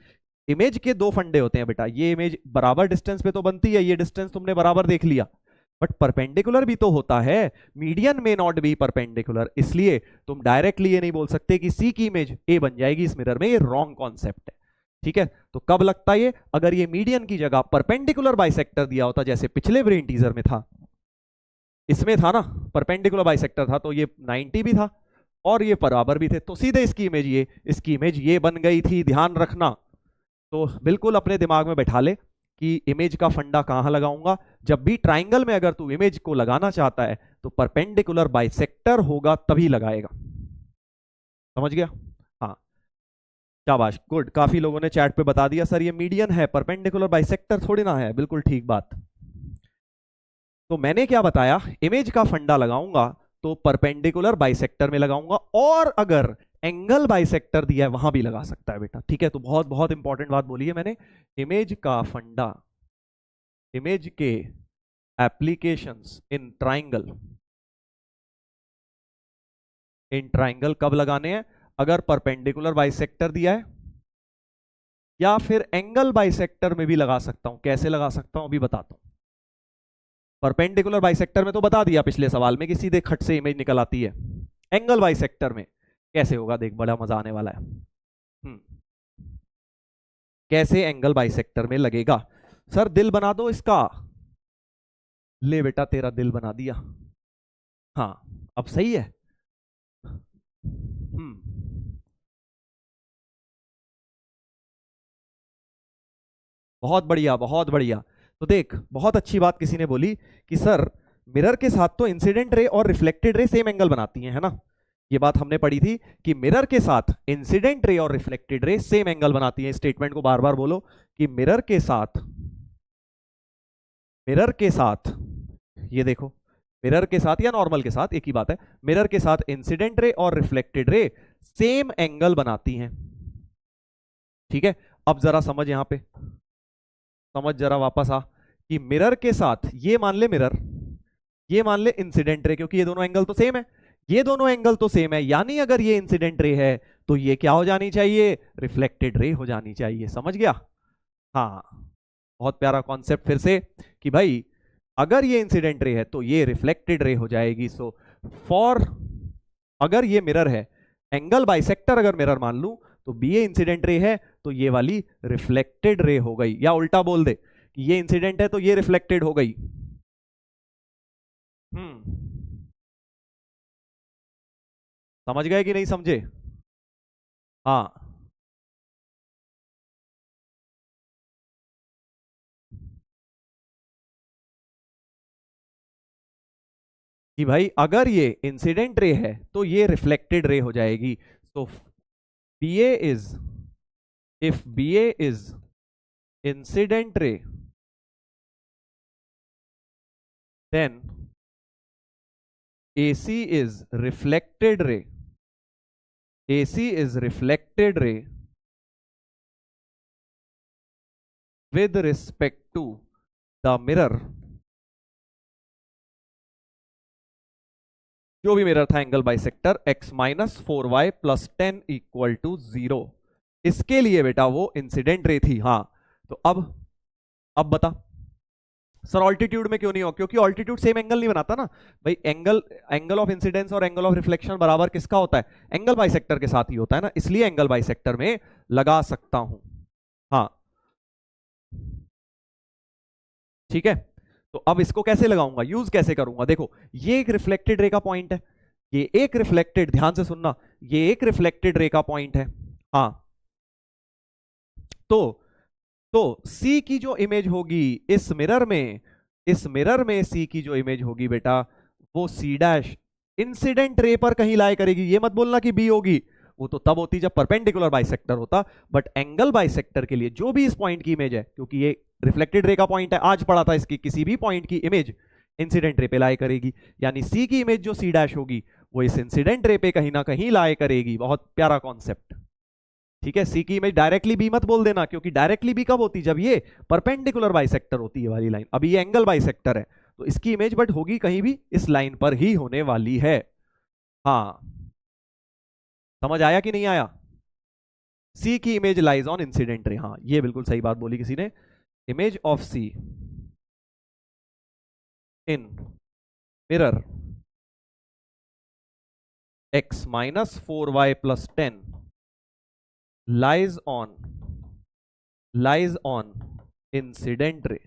इमेज के दो फंडे होते हैं बेटा, ये इमेज बराबर डिस्टेंस पे तो बनती है, ये डिस्टेंस तुमने बराबर देख लिया, बट परपेंडिकुलर भी तो होता है, मीडियन में नॉट बी परपेंडिकुलर। इसलिए तुम डायरेक्टली ये नहीं बोल सकते कि सी की इमेज ए बन जाएगी इस मिरर में, ये रॉन्ग कॉन्सेप्ट है। ठीक है, तो कब लगता है ये, अगर ये मीडियन की जगह परपेंडिकुलर बाइसेक्टर दिया होता, जैसे पिछले ब्रेन टीजर में था, इसमें था ना परपेंडिकुलर बाइसेक्टर था, तो ये 90 भी था और ये बराबर भी थे, तो सीधे इसकी इमेज ये बन गई थी। ध्यान रखना, तो बिल्कुल अपने दिमाग में बैठा ले कि इमेज का फंडा कहां लगाऊंगा। जब भी ट्राइंगल में अगर तू इमेज को लगाना चाहता है तो परपेंडिकुलर बाइसेक्टर होगा तभी लगाएगा, समझ गया। हाँ शाबाश, गुड, काफी लोगों ने चैट पे बता दिया सर ये मीडियन है, परपेंडिकुलर बाइसेक्टर थोड़ी ना है, बिल्कुल ठीक बात। तो मैंने क्या बताया, इमेज का फंडा लगाऊंगा तो परपेंडिकुलर बाइसेक्टर में लगाऊंगा, और अगर एंगल बाइसेक्टर दिया है वहां भी लगा सकता है बेटा। ठीक है, तो बहुत बहुत इंपॉर्टेंट बात बोली है मैंने, इमेज का फंडा, इमेज के applications in triangle, in triangle कब लगाने हैं, अगर परपेंडिकुलर बाइसेक्टर दिया है, या फिर एंगल बाइसेक्टर में भी लगा सकता हूं। कैसे लगा सकता हूं अभी बताता हूं। परपेंडिकुलर बाइसेक्टर में तो बता दिया पिछले सवाल में कि सीधे खट से इमेज निकल आती है, एंगल बाइसेक्टर में कैसे होगा, देख बड़ा मजा आने वाला है। कैसे एंगल बाइसेक्टर में लगेगा, सर दिल बना दो इसका, ले बेटा तेरा दिल बना दिया। हाँ अब सही है। बहुत बढ़िया, बहुत बढ़िया। तो देख, बहुत अच्छी बात किसी ने बोली कि सर मिरर के साथ तो इंसिडेंट रे और रिफ्लेक्टेड रे सेम एंगल बनाती हैं, है ना। ये बात हमने पढ़ी थी कि मिरर के साथ इंसिडेंट रे और रिफ्लेक्टेड रे सेम एंगल बनाती है। स्टेटमेंट को बार बार बोलो कि मिरर के साथ मिरर के साथ, ये देखो, मिरर के साथ या नॉर्मल के साथ एक ही बात है, मिरर के साथ इंसिडेंट रे और रिफ्लेक्टेड रे सेम एंगल बनाती हैं। ठीक है, अब जरा समझ यहां पे, समझ जरा वापस आ, कि मिरर के साथ ये मान ले मिरर, ये मान ले इंसिडेंट रे, क्योंकि ये दोनों एंगल तो सेम है, ये दोनों एंगल तो सेम है, यानी अगर ये इंसिडेंट रे है तो ये क्या हो जानी चाहिए, रिफ्लेक्टेड रे हो जानी चाहिए। समझ गया? हाँ, बहुत प्यारा कॉन्सेप्ट फिर से, कि भाई अगर ये इंसिडेंट रे है तो ये रिफ्लेक्टेड रे हो जाएगी। सो फॉर, अगर ये मिरर है, एंगल बाइसेक्टर अगर मिरर मान लूं, तो बी ए इंसिडेंट रे है तो ये वाली रिफ्लेक्टेड रे हो गई, या उल्टा बोल दे कि ये इंसिडेंट है तो ये रिफ्लेक्टेड हो गई। समझ गए कि नहीं समझे? हाँ, कि भाई अगर ये इंसिडेंट रे है तो ये रिफ्लेक्टेड रे हो जाएगी। तो B A is, if B A is incident ray, then AC is reflected ray, AC is reflected ray with respect to the mirror, जो भी मिरर था angle bisector, x minus 4y plus 10 equal to 0। इसके लिए बेटा वो incident ray थी। हाँ, तो अब बता सर ऑल्टीट्यूड में क्यों नहीं हो, क्योंकि ऑल्टीट्यूड सेम एंगल नहीं बनाता ना भाई। एंगल, एंगल ऑफ इंसिडेंस और एंगल ऑफ रिफ्लेक्शन बराबर किसका होता है, एंगल बाइसेक्टर के साथ ही होता है ना, इसलिए एंगल बाइसेक्टर में लगा सकता हूं। हाँ, ठीक है, तो अब इसको कैसे लगाऊंगा, यूज कैसे करूंगा, देखो ये एक रिफ्लेक्टेड रे का पॉइंट है, ये एक रिफ्लेक्टेड, ध्यान से सुनना, ये एक रिफ्लेक्टेड रे का पॉइंट है। हाँ, तो तो सी की जो इमेज होगी इस मिरर में, इस मिरर में सी की जो इमेज होगी बेटा, वो सी डैश इंसिडेंट रे पर कहीं लाए करेगी। ये मत बोलना कि बी होगी, वो तो तब होती जब परपेंडिकुलर बाइसेक्टर होता, बट एंगल बाइसेक्टर के लिए जो भी इस पॉइंट की इमेज है, क्योंकि ये रिफ्लेक्टेड रे का पॉइंट है, आज पढ़ा था, इसकी किसी भी पॉइंट की इमेज इंसिडेंट रे पे लाए करेगी, यानी सी की इमेज जो सी डैश होगी वो इस इंसिडेंट रे पे कहीं ना कहीं लाए करेगी। बहुत प्यारा कॉन्सेप्ट। ठीक है, सी की इमेज डायरेक्टली बी मत बोल देना, क्योंकि डायरेक्टली बी कब होती, जब ये परपेंडिकुलर बाइसेक्टर होती है वाली लाइन, अभी ये एंगल बाइसेक्टर है, तो इसकी इमेज बट होगी कहीं भी इस लाइन पर ही होने वाली है। हाँ, समझ आया कि नहीं आया? सी की इमेज लाइज ऑन इंसिडेंट रे, हाँ ये बिल्कुल सही बात बोली किसी ने, image of C in mirror x minus 4y plus 10 lies on, lies on incident ray.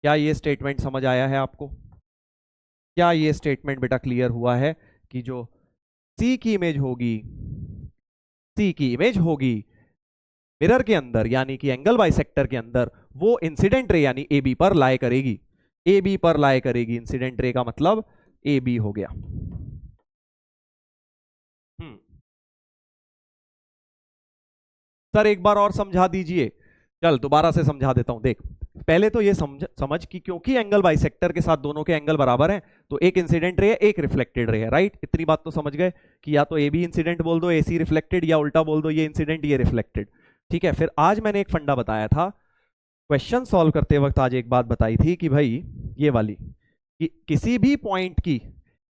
क्या ये स्टेटमेंट समझ आया है आपको? क्या ये स्टेटमेंट बेटा क्लियर हुआ है कि जो सी की इमेज होगी, सी की इमेज होगी मिरर के अंदर, यानी कि एंगल बाइसेक्टर के अंदर, वो इंसिडेंट रे यानी ए बी पर लाए करेगी, ए बी पर लाए करेगी। इंसिडेंट रे का मतलब ए बी हो गया। सर एक बार और समझा दीजिए। चल दोबारा से समझा देता हूं, देख पहले तो ये समझ कि क्योंकि एंगल बाइसेक्टर के साथ दोनों के एंगल बराबर हैं, तो एक इंसिडेंट रे है एक रिफ्लेक्टेड रे है, राइट? इतनी बात तो समझ गए कि या तो ए बी इंसिडेंट बोल दो, ए सी रिफ्लेक्टेड, या उल्टा बोल दो ये इंसिडेंट ये रिफ्लेक्टेड। ठीक है, फिर आज मैंने एक फंडा बताया था क्वेश्चन सॉल्व करते वक्त, आज एक बात बताई थी कि भाई ये वाली, कि किसी भी पॉइंट की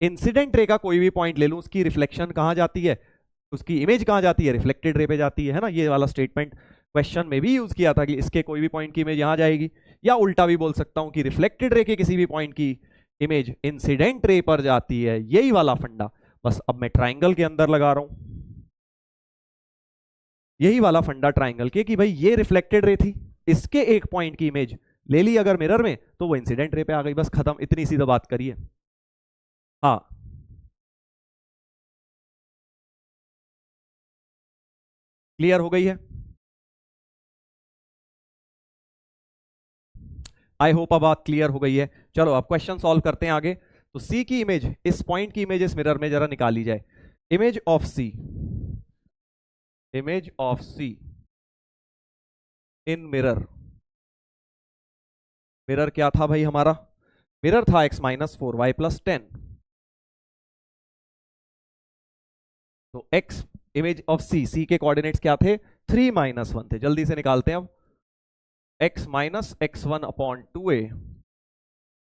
इंसिडेंट रे का कोई भी पॉइंट ले लूं, उसकी रिफ्लेक्शन कहां जाती है, उसकी इमेज कहां जाती है, रिफ्लेक्टेड रे पे जाती है ना। ये वाला स्टेटमेंट क्वेश्चन में भी यूज किया था कि इसके कोई भी पॉइंट की इमेज यहां जाएगी, या उल्टा भी बोल सकता हूं कि रिफ्लेक्टेड रे के किसी भी पॉइंट की इमेज इंसिडेंट रे पर जाती है, यही वाला फंडा। बस अब मैं ट्राइंगल के अंदर लगा रहा हूं यही वाला फंडा ट्राइंगल के, कि भाई ये रिफ्लेक्टेड रे थी, इसके एक पॉइंट की इमेज ले ली अगर मिरर में, तो वो इंसिडेंट रे पे आ गई, बस खत्म, इतनी सीधा बात करिए। हाँ, क्लियर हो गई है? आई होप अब बात क्लियर हो गई है। चलो अब क्वेश्चन सॉल्व करते हैं आगे। तो सी की इमेज, इस पॉइंट की इमेज इस मिरर में जरा निकाली जाए। Image of C, image of C in mirror mirror क्या था भाई हमारा? मिरर था x माइनस 4y प्लस 10। तो x इमेज ऑफ सी के कोऑर्डिनेट्स क्या थे? 3 माइनस 1 थे। जल्दी से निकालते हैं अब। x minus x1 upon 2a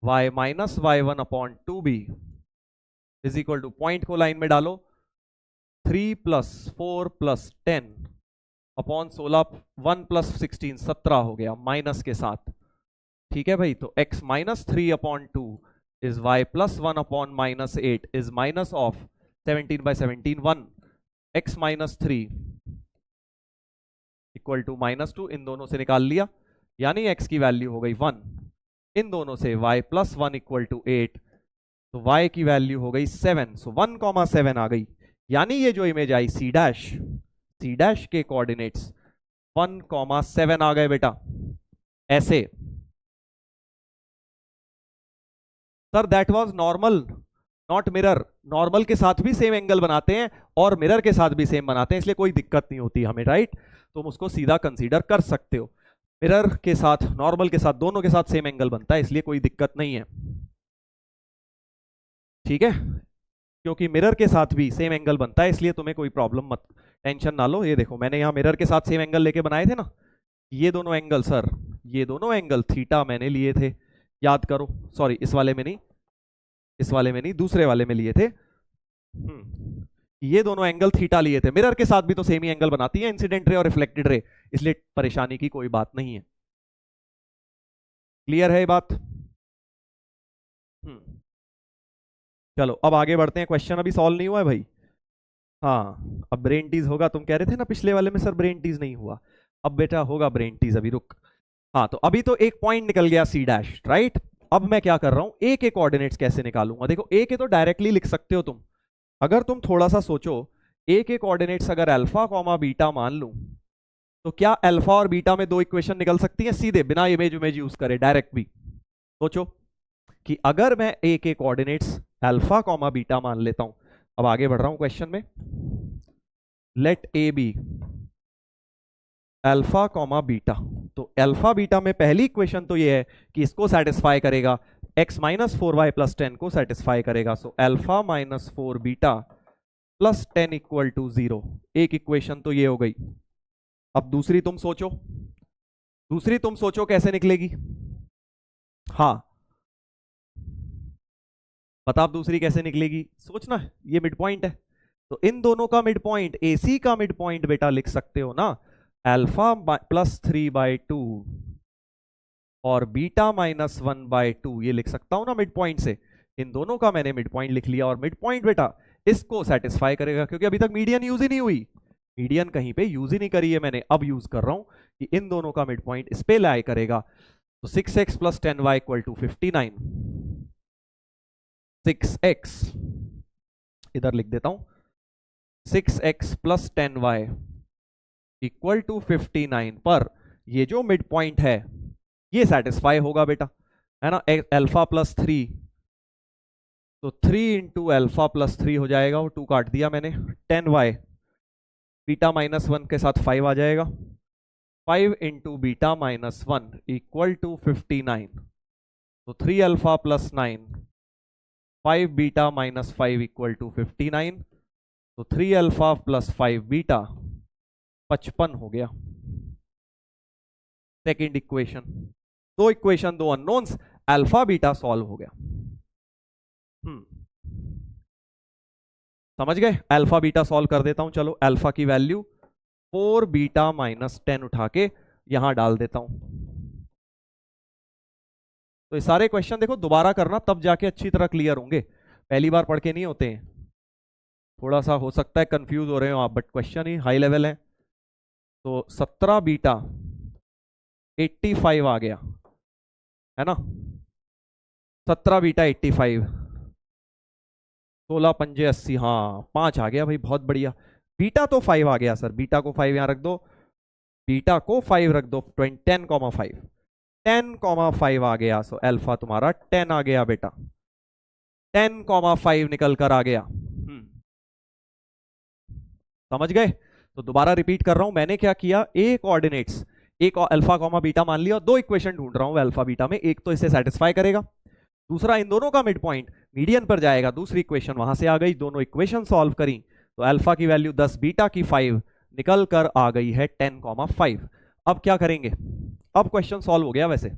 y minus y1 upon 2b is equal to, point को लाइन में डालो, 3 प्लस 4 प्लस 10 अपॉन 16, 1 प्लस 16 17 हो गया माइनस के साथ। ठीक है भाई, तो x minus 3 upon 2 is y plus 1 upon minus 8 is minus of 17 by 17 1। x minus 3 equal to minus 2, इन दोनों से निकाल लिया, यानी x की वैल्यू हो गई 1। इन दोनों से y प्लस 1 इक्वल टू 8, तो y की वैल्यू हो गई 7। सो 1,7 आ गई, यानी ये जो इमेज आई सी डैश के कोऑर्डिनेट्स 1,7 आ गए बेटा। ऐसे sir that was normal not mirror. Normal के साथ भी सेम एंगल बनाते हैं और मिरर के साथ भी सेम बनाते हैं, इसलिए कोई दिक्कत नहीं होती हमें, राइट? तुम उसको सीधा कंसीडर कर सकते हो। मिरर के साथ, नॉर्मल के साथ, दोनों के साथ सेम एंगल बनता है, इसलिए कोई दिक्कत नहीं है। ठीक है, क्योंकि मिरर के साथ भी सेम एंगल बनता है, इसलिए तुम्हें कोई प्रॉब्लम मत, टेंशन ना लो। ये देखो, मैंने यहाँ मिरर के साथ सेम एंगल लेके बनाए थे ना, ये दोनों एंगल सर, ये दोनों एंगल थीटा मैंने लिए थे, याद करो। सॉरी, इस वाले में नहीं, इस वाले में नहीं, दूसरे वाले में लिए थे। ये दोनों एंगल थीटा लिए थे। मिरर के साथ भी तो सेम ही एंगल बनाती है इंसिडेंट रे और रिफ्लेक्टेड रे, इसलिए परेशानी की कोई बात नहीं है। क्लियर है ये बात? चलो अब आगे बढ़ते हैं। क्वेश्चन अभी सॉल्व नहीं हुआ है भाई। हाँ, अब ब्रेन टीज होगा। तुम कह रहे थे ना पिछले वाले में सर ब्रेन टीज नहीं हुआ, अब बेटा होगा ब्रेन टीज, अभी रुक। हाँ, तो अभी तो एक पॉइंट निकल गया सी डैश, राइट? अब मैं क्या कर रहा हूं, ए के कोऑर्डिनेट्स कैसे निकालूंगा। देखो, ए के तो डायरेक्टली लिख सकते हो तुम, अगर तुम थोड़ा सा सोचो। ए के कोऑर्डिनेट्स अगर अल्फा कॉमा बीटा मान लूं, तो क्या अल्फा और बीटा में दो इक्वेशन निकल सकती है सीधे, बिना इमेज यूज करे, डायरेक्ट भी? सोचो कि अगर मैं ए के कोऑर्डिनेट्स अल्फा कॉमा बीटा मान लेता हूं। अब आगे बढ़ रहा हूं क्वेश्चन में। Let A B alpha comma beta, तो अल्फा बीटा में पहली इक्वेशन तो ये है कि इसको सेटिस्फाई करेगा, x माइनस 4y प्लस 10 को सेटिस्फाई करेगा। So alpha minus 4 beta plus 10 equal to 0। एक इक्वेशन तो ये हो गई। अब दूसरी तुम सोचो, दूसरी तुम सोचो कैसे निकलेगी। हाँ, बता, अब दूसरी कैसे निकलेगी, सोचना। ये मिड पॉइंट है, तो इन दोनों का मिड पॉइंट, एसी का मिड पॉइंट बेटा लिख सकते हो ना, अल्फा प्लस 3/2 और बीटा माइनस 1/2, ये लिख सकता हूं ना मिड पॉइंट से। इन दोनों का मैंने मिड पॉइंट लिख लिया, और मिड पॉइंट बेटा इसको सेटिस्फाई करेगा, क्योंकि अभी तक मीडियन यूज ही नहीं हुई, मीडियन कहीं पे यूज ही नहीं करी है मैंने, अब यूज कर रहा हूं कि इन दोनों का मिड पॉइंट इस पे लाई करेगा। तो 6x plus 10y equal to 59। 6x इधर लिख देता हूं, 6x plus 10y equal to 59 पर ये जो मिड पॉइंट है ये सेटिस्फाई होगा बेटा, है ना? अल्फा प्लस 3, तो 3 इंटू अल्फा प्लस 3 हो जाएगा, वो 2 काट दिया मैंने। 10y बीटा माइनस 1 के साथ 5 आ जाएगा, 5 into beta minus 1 equal to 59। तो 3 alpha plus 9, 5 beta minus 5 equal to 59। तो 3 अल्फा प्लस 5 बीटा 55 हो गया। सेकेंड इक्वेशन, दो इक्वेशन, दो अननोन्स, अल्फा बीटा सॉल्व हो गया। समझ गए? अल्फा बीटा सॉल्व कर देता हूं, चलो। अल्फा की वैल्यू 4 बीटा माइनस 10 उठा के यहां डाल देता हूं। तो ये सारे क्वेश्चन देखो दोबारा करना, तब जाके अच्छी तरह क्लियर होंगे, पहली बार पढ़ के नहीं होते हैं। थोड़ा सा हो सकता है कंफ्यूज हो रहे हो आप, but question he high level है। तो 17 बीटा 85 आ गया, है ना? 17 बीटा 85, 16 पंजे 80, हाँ 5 आ गया भाई, बहुत बढ़िया। बीटा तो 5 आ गया सर, बीटा को 5 यहां रख दो, बीटा को 5 रख दो, 10,5 10,5 आ गया। सो अल्फा तुम्हारा 10 आ गया बेटा, 10,5 निकल कर आ गया। समझ गए? तो दोबारा रिपीट कर रहा हूं, मैंने क्या किया, ए कोऑर्डिनेट्स, एक अल्फा कॉमा बीटा मान लिया, दो इक्वेशन ढूंढ रहा हूं अल्फा बीटा में, एक तो इसे सेटिस्फाई करेगा, दूसरा इन दोनों का मिड पॉइंट मीडियन पर जाएगा, दूसरी इक्वेशन वहां से आ गई, दोनों इक्वेशन सॉल्व करी तो अल्फा की वैल्यू 10, बीटा की 5 निकल कर आ गई है 10,5। अब क्या करेंगे, अब क्वेश्चन सॉल्व हो गया। वैसे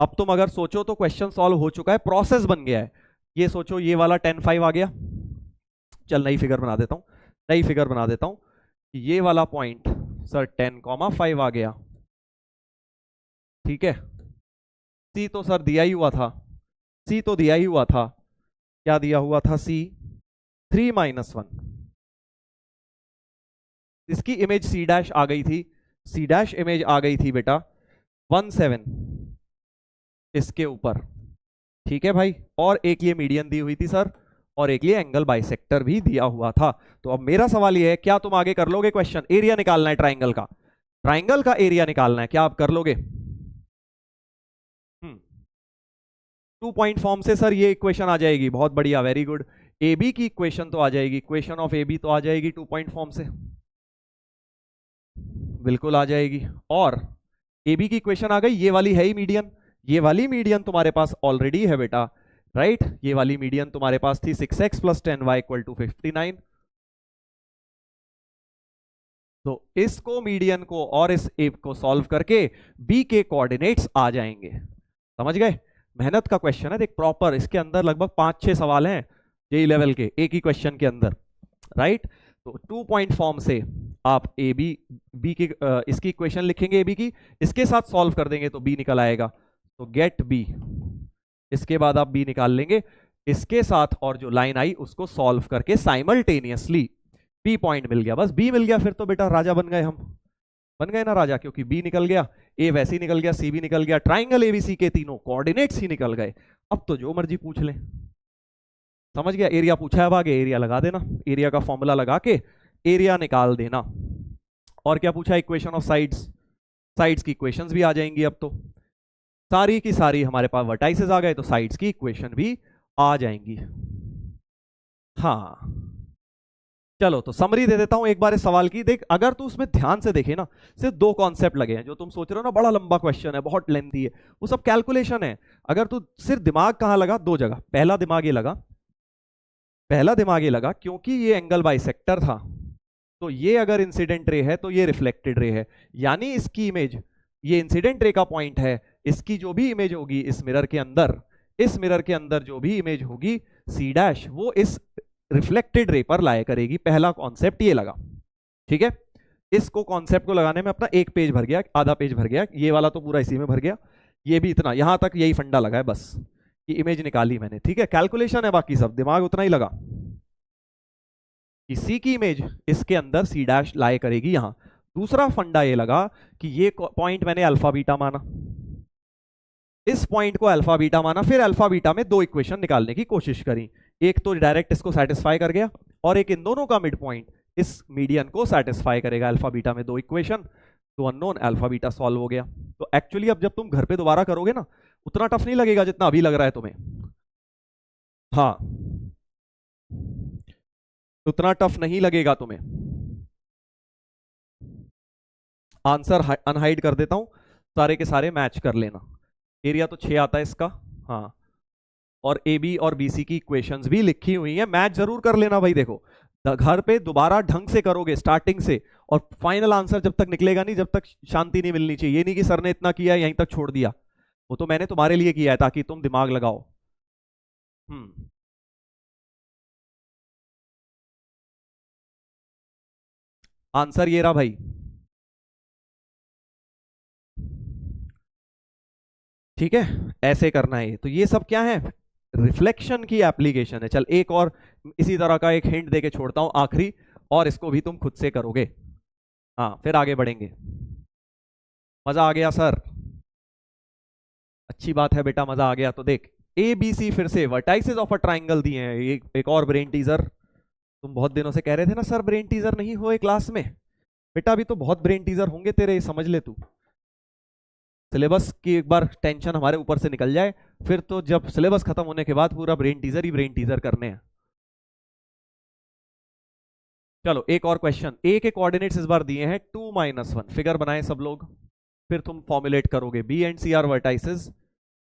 अब तुम अगर सोचो तो क्वेश्चन सॉल्व हो चुका है, प्रोसेस बन गया है। ये सोचो ये वाला 10,5 आ गया, चल नई फिगर बना देता हूं, नई फिगर बना देता हूं, ये वाला पॉइंट सर 10,5 आ गया, ठीक है। सी तो सर दिया ही हुआ था, सी तो दिया ही हुआ था, क्या दिया हुआ था, सी 3 - 1, इसकी इमेज सी डैश आ गई थी, सी डैश इमेज आ गई थी बेटा 1,7 इसके ऊपर, ठीक है भाई। और एक ये मीडियन दी हुई थी सर, और एक ये एंगल बाइसेक्टर भी दिया हुआ था। तो अब मेरा सवाल ये है, क्या तुम आगे कर लोगे क्वेश्चन, एरिया निकालना है ट्राइंगल का, ट्राइंगल का एरिया निकालना है, क्या आप कर लोगे? 2 पॉइंट फॉर्म से सर ये इक्वेशन आ जाएगी, बहुत बढ़िया, वेरी गुड। ए बी की इक्वेशन तो आ जाएगी, इक्वेशन ऑफ ए बी तो आ जाएगी 2 पॉइंट फॉर्म से, बिल्कुल आ जाएगी। और ए बी की इक्वेशन आ गई, ये वाली है ही मीडियन, ये वाली मीडियन तुम्हारे पास ऑलरेडी है बेटा, राइट। ये वाली मीडियन तुम्हारे पास थी 6x + 10y = 59। तो इसको मीडियन को और इस ए को सॉल्व करके बी के कोऑर्डिनेट्स आ जाएंगे, समझ गए। मेहनत का क्वेश्चन है, देख प्रॉपर, इसके अंदर लगभग 5-6 सवाल हैं जेई लेवल के एक ही क्वेश्चन के अंदर, राइट। तो 2 पॉइंट फॉर्म से आप ए बी बी की इसकी इक्वेशन लिखेंगे ए बी की, इसके साथ सॉल्व कर देंगे तो बी निकल आएगा, तो गेट बी, इसके बाद आप बी निकाल लेंगे इसके साथ, और जो लाइन आई उसको सॉल्व करके साइमल्टेनियसली बी पॉइंट मिल गया, बस बी मिल गया, फिर तो बेटा राजा बन गए हम, बन गए ना राजा, क्योंकि बी निकल गया, ए वैसे ही निकल गया, सी भी निकल गया, ट्राइंगल एबीसी के तीनों कोऑर्डिनेट्स ही निकल गए। अब तो जो मर्जी पूछ लें, समझ गया। एरिया पूछा है, अब आगे एरिया लगा देना, एरिया का फॉर्मूला लगा के एरिया निकाल देना। और क्या पूछा, इक्वेशन ऑफ साइड्स, साइड्स की इक्वेशंस भी आ जाएंगी। अब तो सारी की सारी हमारे पास वर्टाइसेस आ गए, तो साइड्स की इक्वेशन भी आ जाएंगी। हाँ चलो, तो समरी दे देता हूं एक बार इस सवाल की। देख, अगर तू उसमें ध्यान से देखे ना, सिर्फ 2 कॉन्सेप्ट लगे हैं, जो तुम सोच रहे हो ना बड़ा लंबा क्वेश्चन है, बहुत लेंथी है, वो सब कैलकुलेशन है। अगर तू सिर्फ दिमाग कहां लगा, 2 जगह। पहला दिमाग ये लगा, पहला दिमाग ये लगा क्योंकि ये एंगल बाइसेक्टर था, तो ये अगर इंसिडेंट रे है तो ये रिफ्लेक्टेड रे है, यानी इसकी इमेज, ये इंसिडेंट रे का पॉइंट है, इसकी जो भी इमेज होगी इस मिरर के अंदर, इस मिरर के अंदर जो भी इमेज होगी सी डैश, वो इस रिफ्लेक्टेड रे पर लाया करेगी। पहला कॉन्सेप्ट ये लगा, ठीक है। इसको कॉन्सेप्ट को लगाने में अपना एक पेज भर गया, आधा पेज भर गया, ये वाला तो पूरा इसी में भर गया, ये भी इतना, यहां तक यही फंडा लगा है, बस ये इमेज निकाली मैंने, ठीक है। कैलकुलेशन है, बाकी सब दिमाग उतना ही लगा। इसी की इमेज इसके अंदर सी डैश लाए करेगी यहां। दूसरा फंडा ये लगा कि ये पॉइंट मैंने अल्फा बीटा माना, इस पॉइंट को अल्फा बीटा माना, फिर अल्फा बीटा में 2 इक्वेशन निकालने की कोशिश करी, एक तो डायरेक्ट इसको सेटिस्फाई कर गया, और एक इन दोनों का मिड पॉइंट इस मीडियन को सेटिस्फाई करेगा। अल्फा बीटा में 2 equation, 2 unknown, alpha beta solve हो गया। तो एक्चुअली अब जब तुम घर पे दोबारा करोगे ना, उतना टफ नहीं लगेगा जितना अभी लग रहा है तुम्हें, हाँ उतना टफ नहीं लगेगा तुम्हें। आंसर अनहाइड कर देता हूं, सारे के सारे मैच कर लेना। एरिया तो 6 आता है इसका, हाँ, और ए बी और बी सी की इक्वेशंस भी लिखी हुई है, मैच जरूर कर लेना भाई। देखो घर पे दोबारा ढंग से करोगे स्टार्टिंग से, और फाइनल आंसर जब तक निकलेगा नहीं, जब तक शांति नहीं मिलनी चाहिए। ये नहीं कि सर ने इतना किया यहीं तक छोड़ दिया, वो तो मैंने तुम्हारे लिए किया है ताकि तुम दिमाग लगाओ। आंसर ये रहा भाई, ठीक है, ऐसे करना है। तो ये सब क्या है, रिफ्लेक्शन की एप्लीकेशन है। चल एक और इसी तरह का एक हिंट देके छोड़ता हूं आखिरी, और इसको भी तुम खुद से करोगे, हाँ फिर आगे बढ़ेंगे। मजा आ गया सर, अच्छी बात है बेटा, मजा आ गया। तो देख ए बी सी फिर से वर्टाइसेस ऑफ अ ट्राइंगल दिए हैं, एक और ब्रेन टीजर। तुम बहुत दिनों से कह रहे थे ना सर ब्रेन टीजर नहीं हुए क्लास में, बेटा अभी तो बहुत ब्रेन टीजर होंगे तेरे, समझ ले तू। सिलेबस की एक बार टेंशन हमारे ऊपर से निकल जाए, फिर तो जब सिलेबस खत्म होने के बाद पूरा ब्रेन टीजर ही ब्रेन टीजर करने हैं। चलो एक और क्वेश्चन, ए के कोऑर्डिनेट्स इस बार दिए हैं 2 - 1, फिगर बनाए सब लोग। फिर तुम फॉर्मुलेट करोगे B and C are vertices,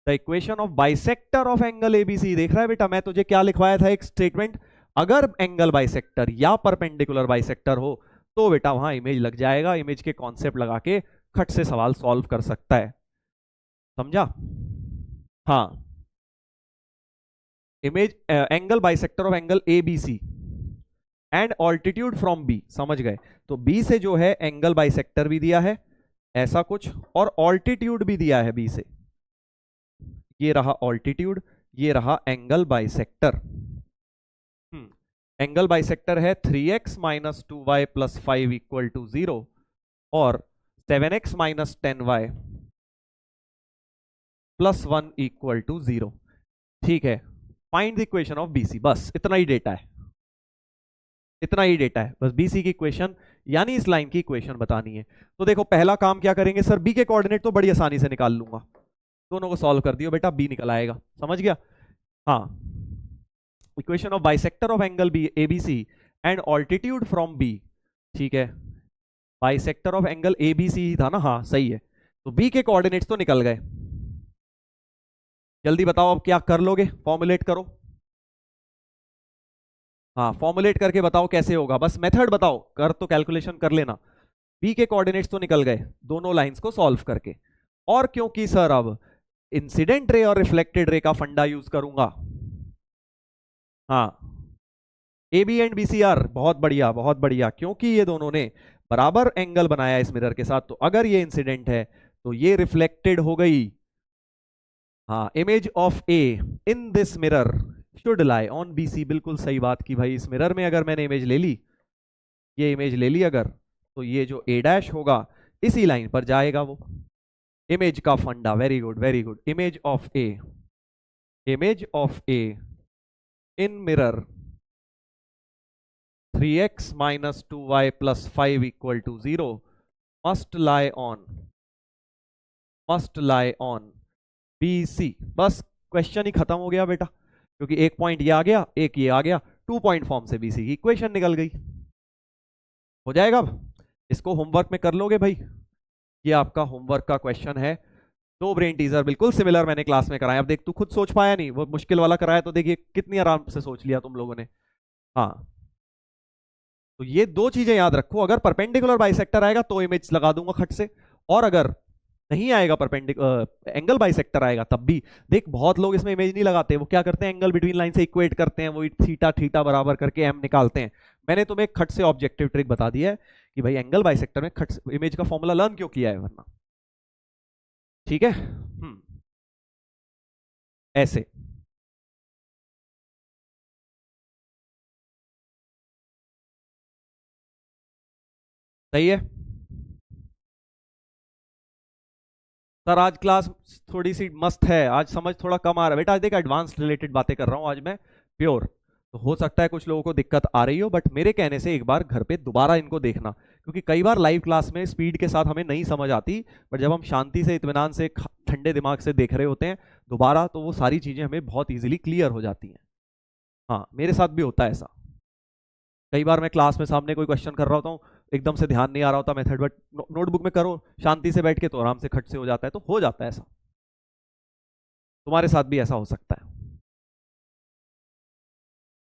the equation of bisector of angle ABC. देख रहा है बेटा, मैं तुझे क्या लिखवाया था, एक स्टेटमेंट, अगर एंगल बाइसेक्टर या परपेंडिकुलर बाइसेक्टर हो तो बेटा वहां इमेज लग जाएगा, इमेज के कॉन्सेप्ट लगा के खट से सवाल सॉल्व कर सकता है। समझा? हाँ, image angle bisector of angle A B C and altitude from B. समझ गए? तो बी से जो है एंगल बाइसेक्टर भी दिया है ऐसा कुछ, और ऑल्टीट्यूड भी दिया है बी से। ये रहा ऑल्टीट्यूड, ये रहा एंगल बाइसेक्टर। एंगल बाइसेक्टर है 3x minus 2y plus 5 equal to 0 और 7x minus 10y plus 1 equal to 0। ठीक है, find the equation of BC. बस इतना ही डेटा है, इतना ही डेटा है, बस बीसी की इक्वेशन यानी इस लाइन की इक्वेशन बतानी है। तो देखो पहला काम क्या करेंगे सर, बी के कोऑर्डिनेट तो बड़ी आसानी से निकाल लूंगा, दोनों को सॉल्व कर दियो बेटा, बी निकल आएगा। समझ गया? हाँ, equation of bisector of angle B ABC and altitude from B. ठीक है, बाइसेक्टर ऑफ एंगल एबीसी ही था ना? हाँ सही है। तो बी के कोऑर्डिनेट्स तो निकल गए, जल्दी बताओ अब क्या कर लोगे, फॉर्मुलेट करो। हाँ, फॉर्मुलेट करके बताओ कैसे होगा, बस मेथड बताओ, कर तो कैलकुलेशन कर लेना। बी के कोऑर्डिनेट्स तो निकल गए दोनों लाइंस को सॉल्व करके, और क्योंकि सर अब इंसिडेंट रे और रिफ्लेक्टेड रे का फंडा यूज करूंगा। हाँ, A B and B C are, बहुत बढ़िया बहुत बढ़िया, क्योंकि ये दोनों ने बराबर एंगल बनाया इस मिरर के साथ, तो अगर ये इंसिडेंट है तो ये रिफ्लेक्टेड हो गई। हाँ, image of A in this mirror should lie on B C. बिल्कुल सही बात की भाई, इस मिरर में अगर मैंने इमेज ले ली, ये इमेज ले ली अगर, तो ये जो ए डैश होगा इसी लाइन पर जाएगा वो। इमेज का फंडा, very good very good. Image of A, image of A in mirror 3x minus 2y plus 5 equal to 0 must lie on B C. बस क्वेश्चन ही खत्म हो गया बेटा, क्योंकि एक पॉइंट ये आ गया, एक ये आ गया, 2 पॉइंट फॉर्म से बीसी की इक्वेशन निकल गई। हो जाएगा? अब इसको होमवर्क में कर लोगे भाई, ये आपका होमवर्क का क्वेश्चन है। दो ब्रेन टीजर बिल्कुल सिमिलर मैंने क्लास में कराया। अब देख, तू खुद सोच पाया नहीं, वो मुश्किल वाला कराया, तो देखिए कितनी आराम से सोच लिया तुम लोगों ने। हाँ, तो ये दो चीजें याद रखो, अगर परपेंडिकुलर बाइसेक्टर आएगा तो इमेज लगा दूंगा खट से, और अगर नहीं आएगा एंगल बाइसेक्टर आएगा तब भी। देख, बहुत लोग इसमें इमेज नहीं लगाते, वो क्या करते हैं, एंगल बिटवीन लाइन से इक्वेट करते हैं, वो थीटा थीटा बराबर करके एम निकालते हैं। मैंने तुम्हें खट से ऑब्जेक्टिव ट्रिक बता दी है कि भाई एंगल बाइसेक्टर में खट से इमेज का फॉर्मूला लर्न क्यों किया है वरना। ठीक है? ऐसे सही है सर। आज क्लास थोड़ी सी मस्त है, आज समझ थोड़ा कम आ रहा है बेटा। आज देख, एडवांस रिलेटेड बातें कर रहा हूँ आज मैं, प्योर। तो हो सकता है कुछ लोगों को दिक्कत आ रही हो, बट मेरे कहने से एक बार घर पे दोबारा इनको देखना, क्योंकि कई बार लाइव क्लास में स्पीड के साथ हमें नहीं समझ आती, बट जब हम शांति से इत्मीनान से ठंडे दिमाग से देख रहे होते हैं दोबारा, तो वो सारी चीजें हमें बहुत ईजिली क्लियर हो जाती हैं। हाँ, मेरे साथ भी होता है ऐसा। कई बार मैं क्लास में सामने कोई क्वेश्चन कर रहा होता हूँ, एकदम से ध्यान नहीं आ रहा होता मेथड, बट नोटबुक में करो शांति से बैठ के तो आराम से खट से हो जाता है। तो हो जाता है ऐसा, तुम्हारे साथ भी ऐसा हो सकता है।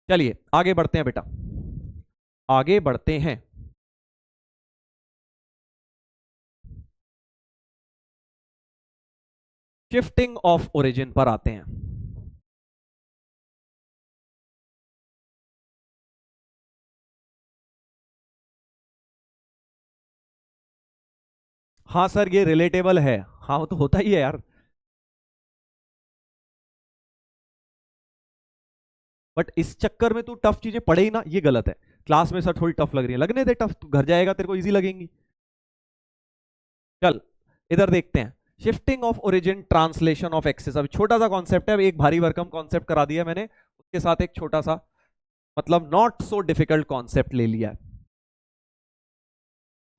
चलिए आगे बढ़ते हैं बेटा, आगे बढ़ते हैं। शिफ्टिंग ऑफ ओरिजिन पर आते हैं। हाँ सर, ये रिलेटेबल है, हाँ वो तो होता ही है यार, बट इस चक्कर में तू टफ चीजें पढ़े ही ना, ये गलत है। क्लास में सर थोड़ी टफ लग रही है, लगने दे टफ, तू घर जाएगा तेरे को इजी लगेंगी। चल इधर देखते हैं, shifting of origin translation of axes. अब छोटा सा कॉन्सेप्ट है, एक भारी भरकम कॉन्सेप्ट करा दिया मैंने, उसके साथ एक छोटा सा मतलब नॉट सो डिफिकल्ट कॉन्सेप्ट ले लिया है।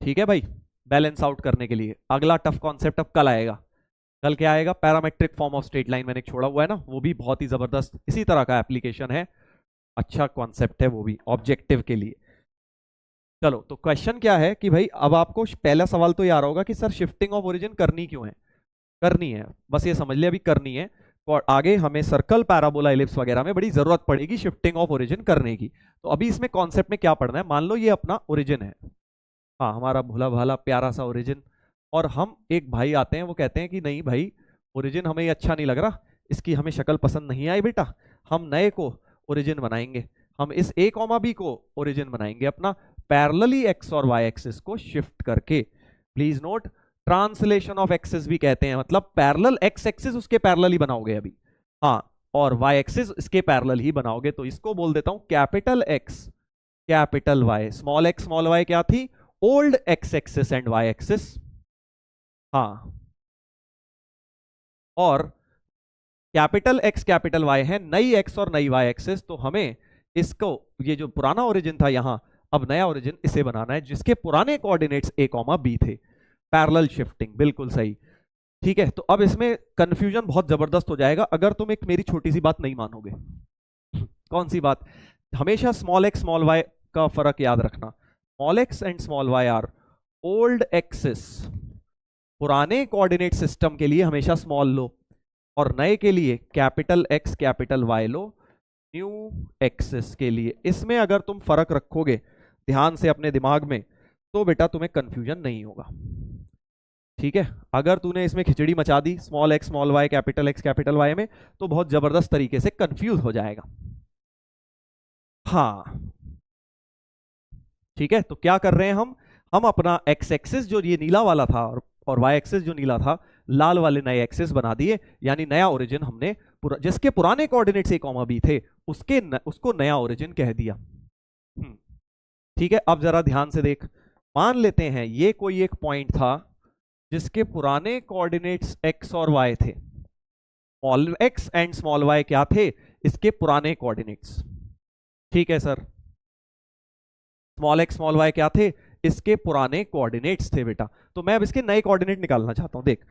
ठीक है भाई, बैलेंस आउट करने के लिए। अगला टफ कॉन्सेप्ट अब कल आएगा। कल क्या आएगा, parametric form of straight line मैंने छोड़ा हुआ है ना, वो भी बहुत ही जबरदस्त इसी तरह का एप्लीकेशन है, अच्छा कॉन्सेप्ट है वो भी ऑब्जेक्टिव के लिए। चलो, तो क्वेश्चन क्या है कि भाई अब आपको पहला सवाल तो ये आ रहा होगा कि सर शिफ्टिंग ऑफ ओरिजिन करनी क्यों है। करनी है, बस ये समझ लिया अभी करनी है। और आगे हमें सर्कल, पैराबोला, एलिप्स वगैरह में बड़ी जरूरत पड़ेगी शिफ्टिंग ऑफ ओरिजिन करने की। तो अभी इसमें कॉन्सेप्ट में क्या पढ़ना है, मान लो ये अपना ओरिजिन है, हाँ हमारा भोला भाला प्यारा सा ओरिजिन, और हम एक भाई आते हैं, वो कहते हैं कि नहीं भाई ओरिजिन हमें ये अच्छा नहीं लग रहा, इसकी हमें शक्ल पसंद नहीं आई बेटा, हम नए को ओरिजिन बनाएंगे, हम इस ए कॉमा बी को ओरिजिन बनाएंगे अपना, पैरेलली एक्स और वाई एक्सिस को शिफ्ट करके। Please note, translation of axis भी कहते हैं, मतलब पैरेलल एक्स एक्सिस उसके पैरेलल ही बनाओगे अभी, हाँ, और वाई एक्सिस इसके पैरेलल ही बनाओगे। तो इसको बोल देता हूं capital X capital Y, small x small y क्या थी, old x axis and y axis, हाँ, और कैपिटल एक्स कैपिटल वाई है नई एक्स और नई वाई एक्सिस। तो हमें इसको, ये जो पुराना ओरिजिन था यहां, अब नया ओरिजिन इसे बनाना है जिसके पुराने कोऑर्डिनेट्स ए कॉमा बी थे। पैरेलल शिफ्टिंग, बिल्कुल सही। ठीक है, तो अब इसमें कंफ्यूजन बहुत जबरदस्त हो जाएगा अगर तुम एक मेरी छोटी सी बात नहीं मानोगे। कौन सी बात, हमेशा स्मॉल एक्स स्मॉल वाई का फर्क याद रखना, small x and small y are old axis, पुराने कोऑर्डिनेट सिस्टम के लिए हमेशा स्मॉल लो, और नए के लिए कैपिटल एक्स कैपिटल वाई लो, न्यू एक्सिस के लिए। इसमें अगर तुम फर्क रखोगे ध्यान से अपने दिमाग में, तो बेटा तुम्हें कंफ्यूजन नहीं होगा। ठीक है, अगर तूने इसमें खिचड़ी मचा दी small x small y capital X capital Y में, तो बहुत जबरदस्त तरीके से कंफ्यूज हो जाएगा। हाँ, ठीक है, तो क्या कर रहे हैं हम अपना एक्स एक्सिस जो ये नीला वाला था और वाई एक्सिस जो नीला था, लाल वाले नए एक्सिस बना दिए, यानी नया ओरिजिन हमने जिसके पुराने कोऑर्डिनेट्स ए कॉमा बी थे उसको नया ओरिजिन कह दिया। ठीक है, अब जरा ध्यान से देख, मान लेते हैं ये कोई एक पॉइंट था जिसके पुराने कोऑर्डिनेट्स एक्स और वाई थे, small x and small y क्या थे, इसके पुराने कोऑर्डिनेट्स। ठीक है sir, small x small y क्या थे, इसके पुराने कोऑर्डिनेट्स थे बेटा। तो मैं अब इसके नए कोऑर्डिनेट निकालना चाहता हूं, देख,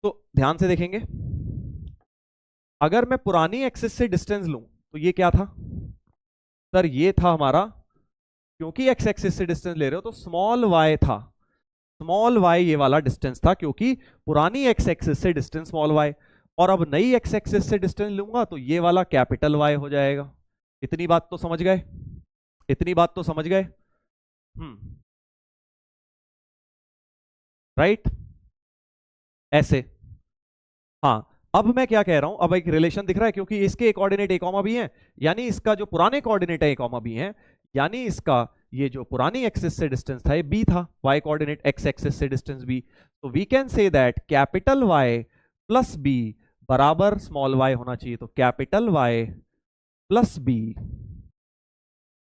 तो ध्यान से देखेंगे, अगर मैं पुरानी एक्सिस से डिस्टेंस लूं तो ये क्या था सर, ये था हमारा, क्योंकि एक्स एक्सिस से डिस्टेंस ले रहे हो तो स्मॉल वाई था, स्मॉल वाई ये वाला डिस्टेंस था, क्योंकि पुरानी एक्स एक्सिस से डिस्टेंस स्मॉल वाई, और अब नई एक्स एक्सिस से डिस्टेंस लूंगा तो ये वाला कैपिटल वाई हो जाएगा। इतनी बात तो समझ गए, इतनी बात तो समझ गए, राइट, ऐसे। हाँ, अब मैं क्या कह रहा हूं, अब एक रिलेशन दिख रहा है, क्योंकि इसके कोऑर्डिनेट ए कॉमा बी हैं, यानी इसका जो पुराने कोऑर्डिनेट है ए कॉमा बी हैं, यानी इसका ये जो पुरानी एक्सिस से डिस्टेंस था ये बी था, वाई कोऑर्डिनेट एक्स एक्सिस से डिस्टेंस बी। तो we can say that capital Y plus B बराबर स्मॉल वाई होना चाहिए। तो कैपिटल वाई प्लस बी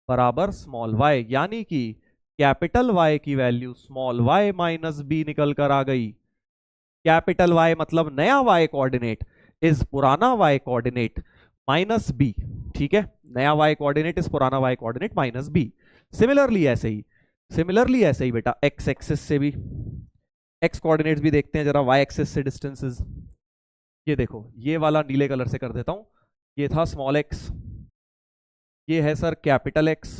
बराबर स्मॉल वाई, यानी कि कैपिटल वाई की value small Y minus B निकल कर आ गई। कैपिटल वाई मतलब नया वाई कोऑर्डिनेट इज पुराना वाई कोऑर्डिनेट माइनस बी। ठीक है, नया वाई कोऑर्डिनेट इज पुराना Y coordinate minus B. Similarly ऐसे ही बेटा एक्स एक्सिस से भी, एक्स कोऑर्डिनेट्स भी देखते हैं जरा, वाई एक्सिस से डिस्टेंसेस। ये देखो, ये वाला नीले कलर से कर देता हूं, ये था स्मॉल एक्स, ये है सर कैपिटल एक्स,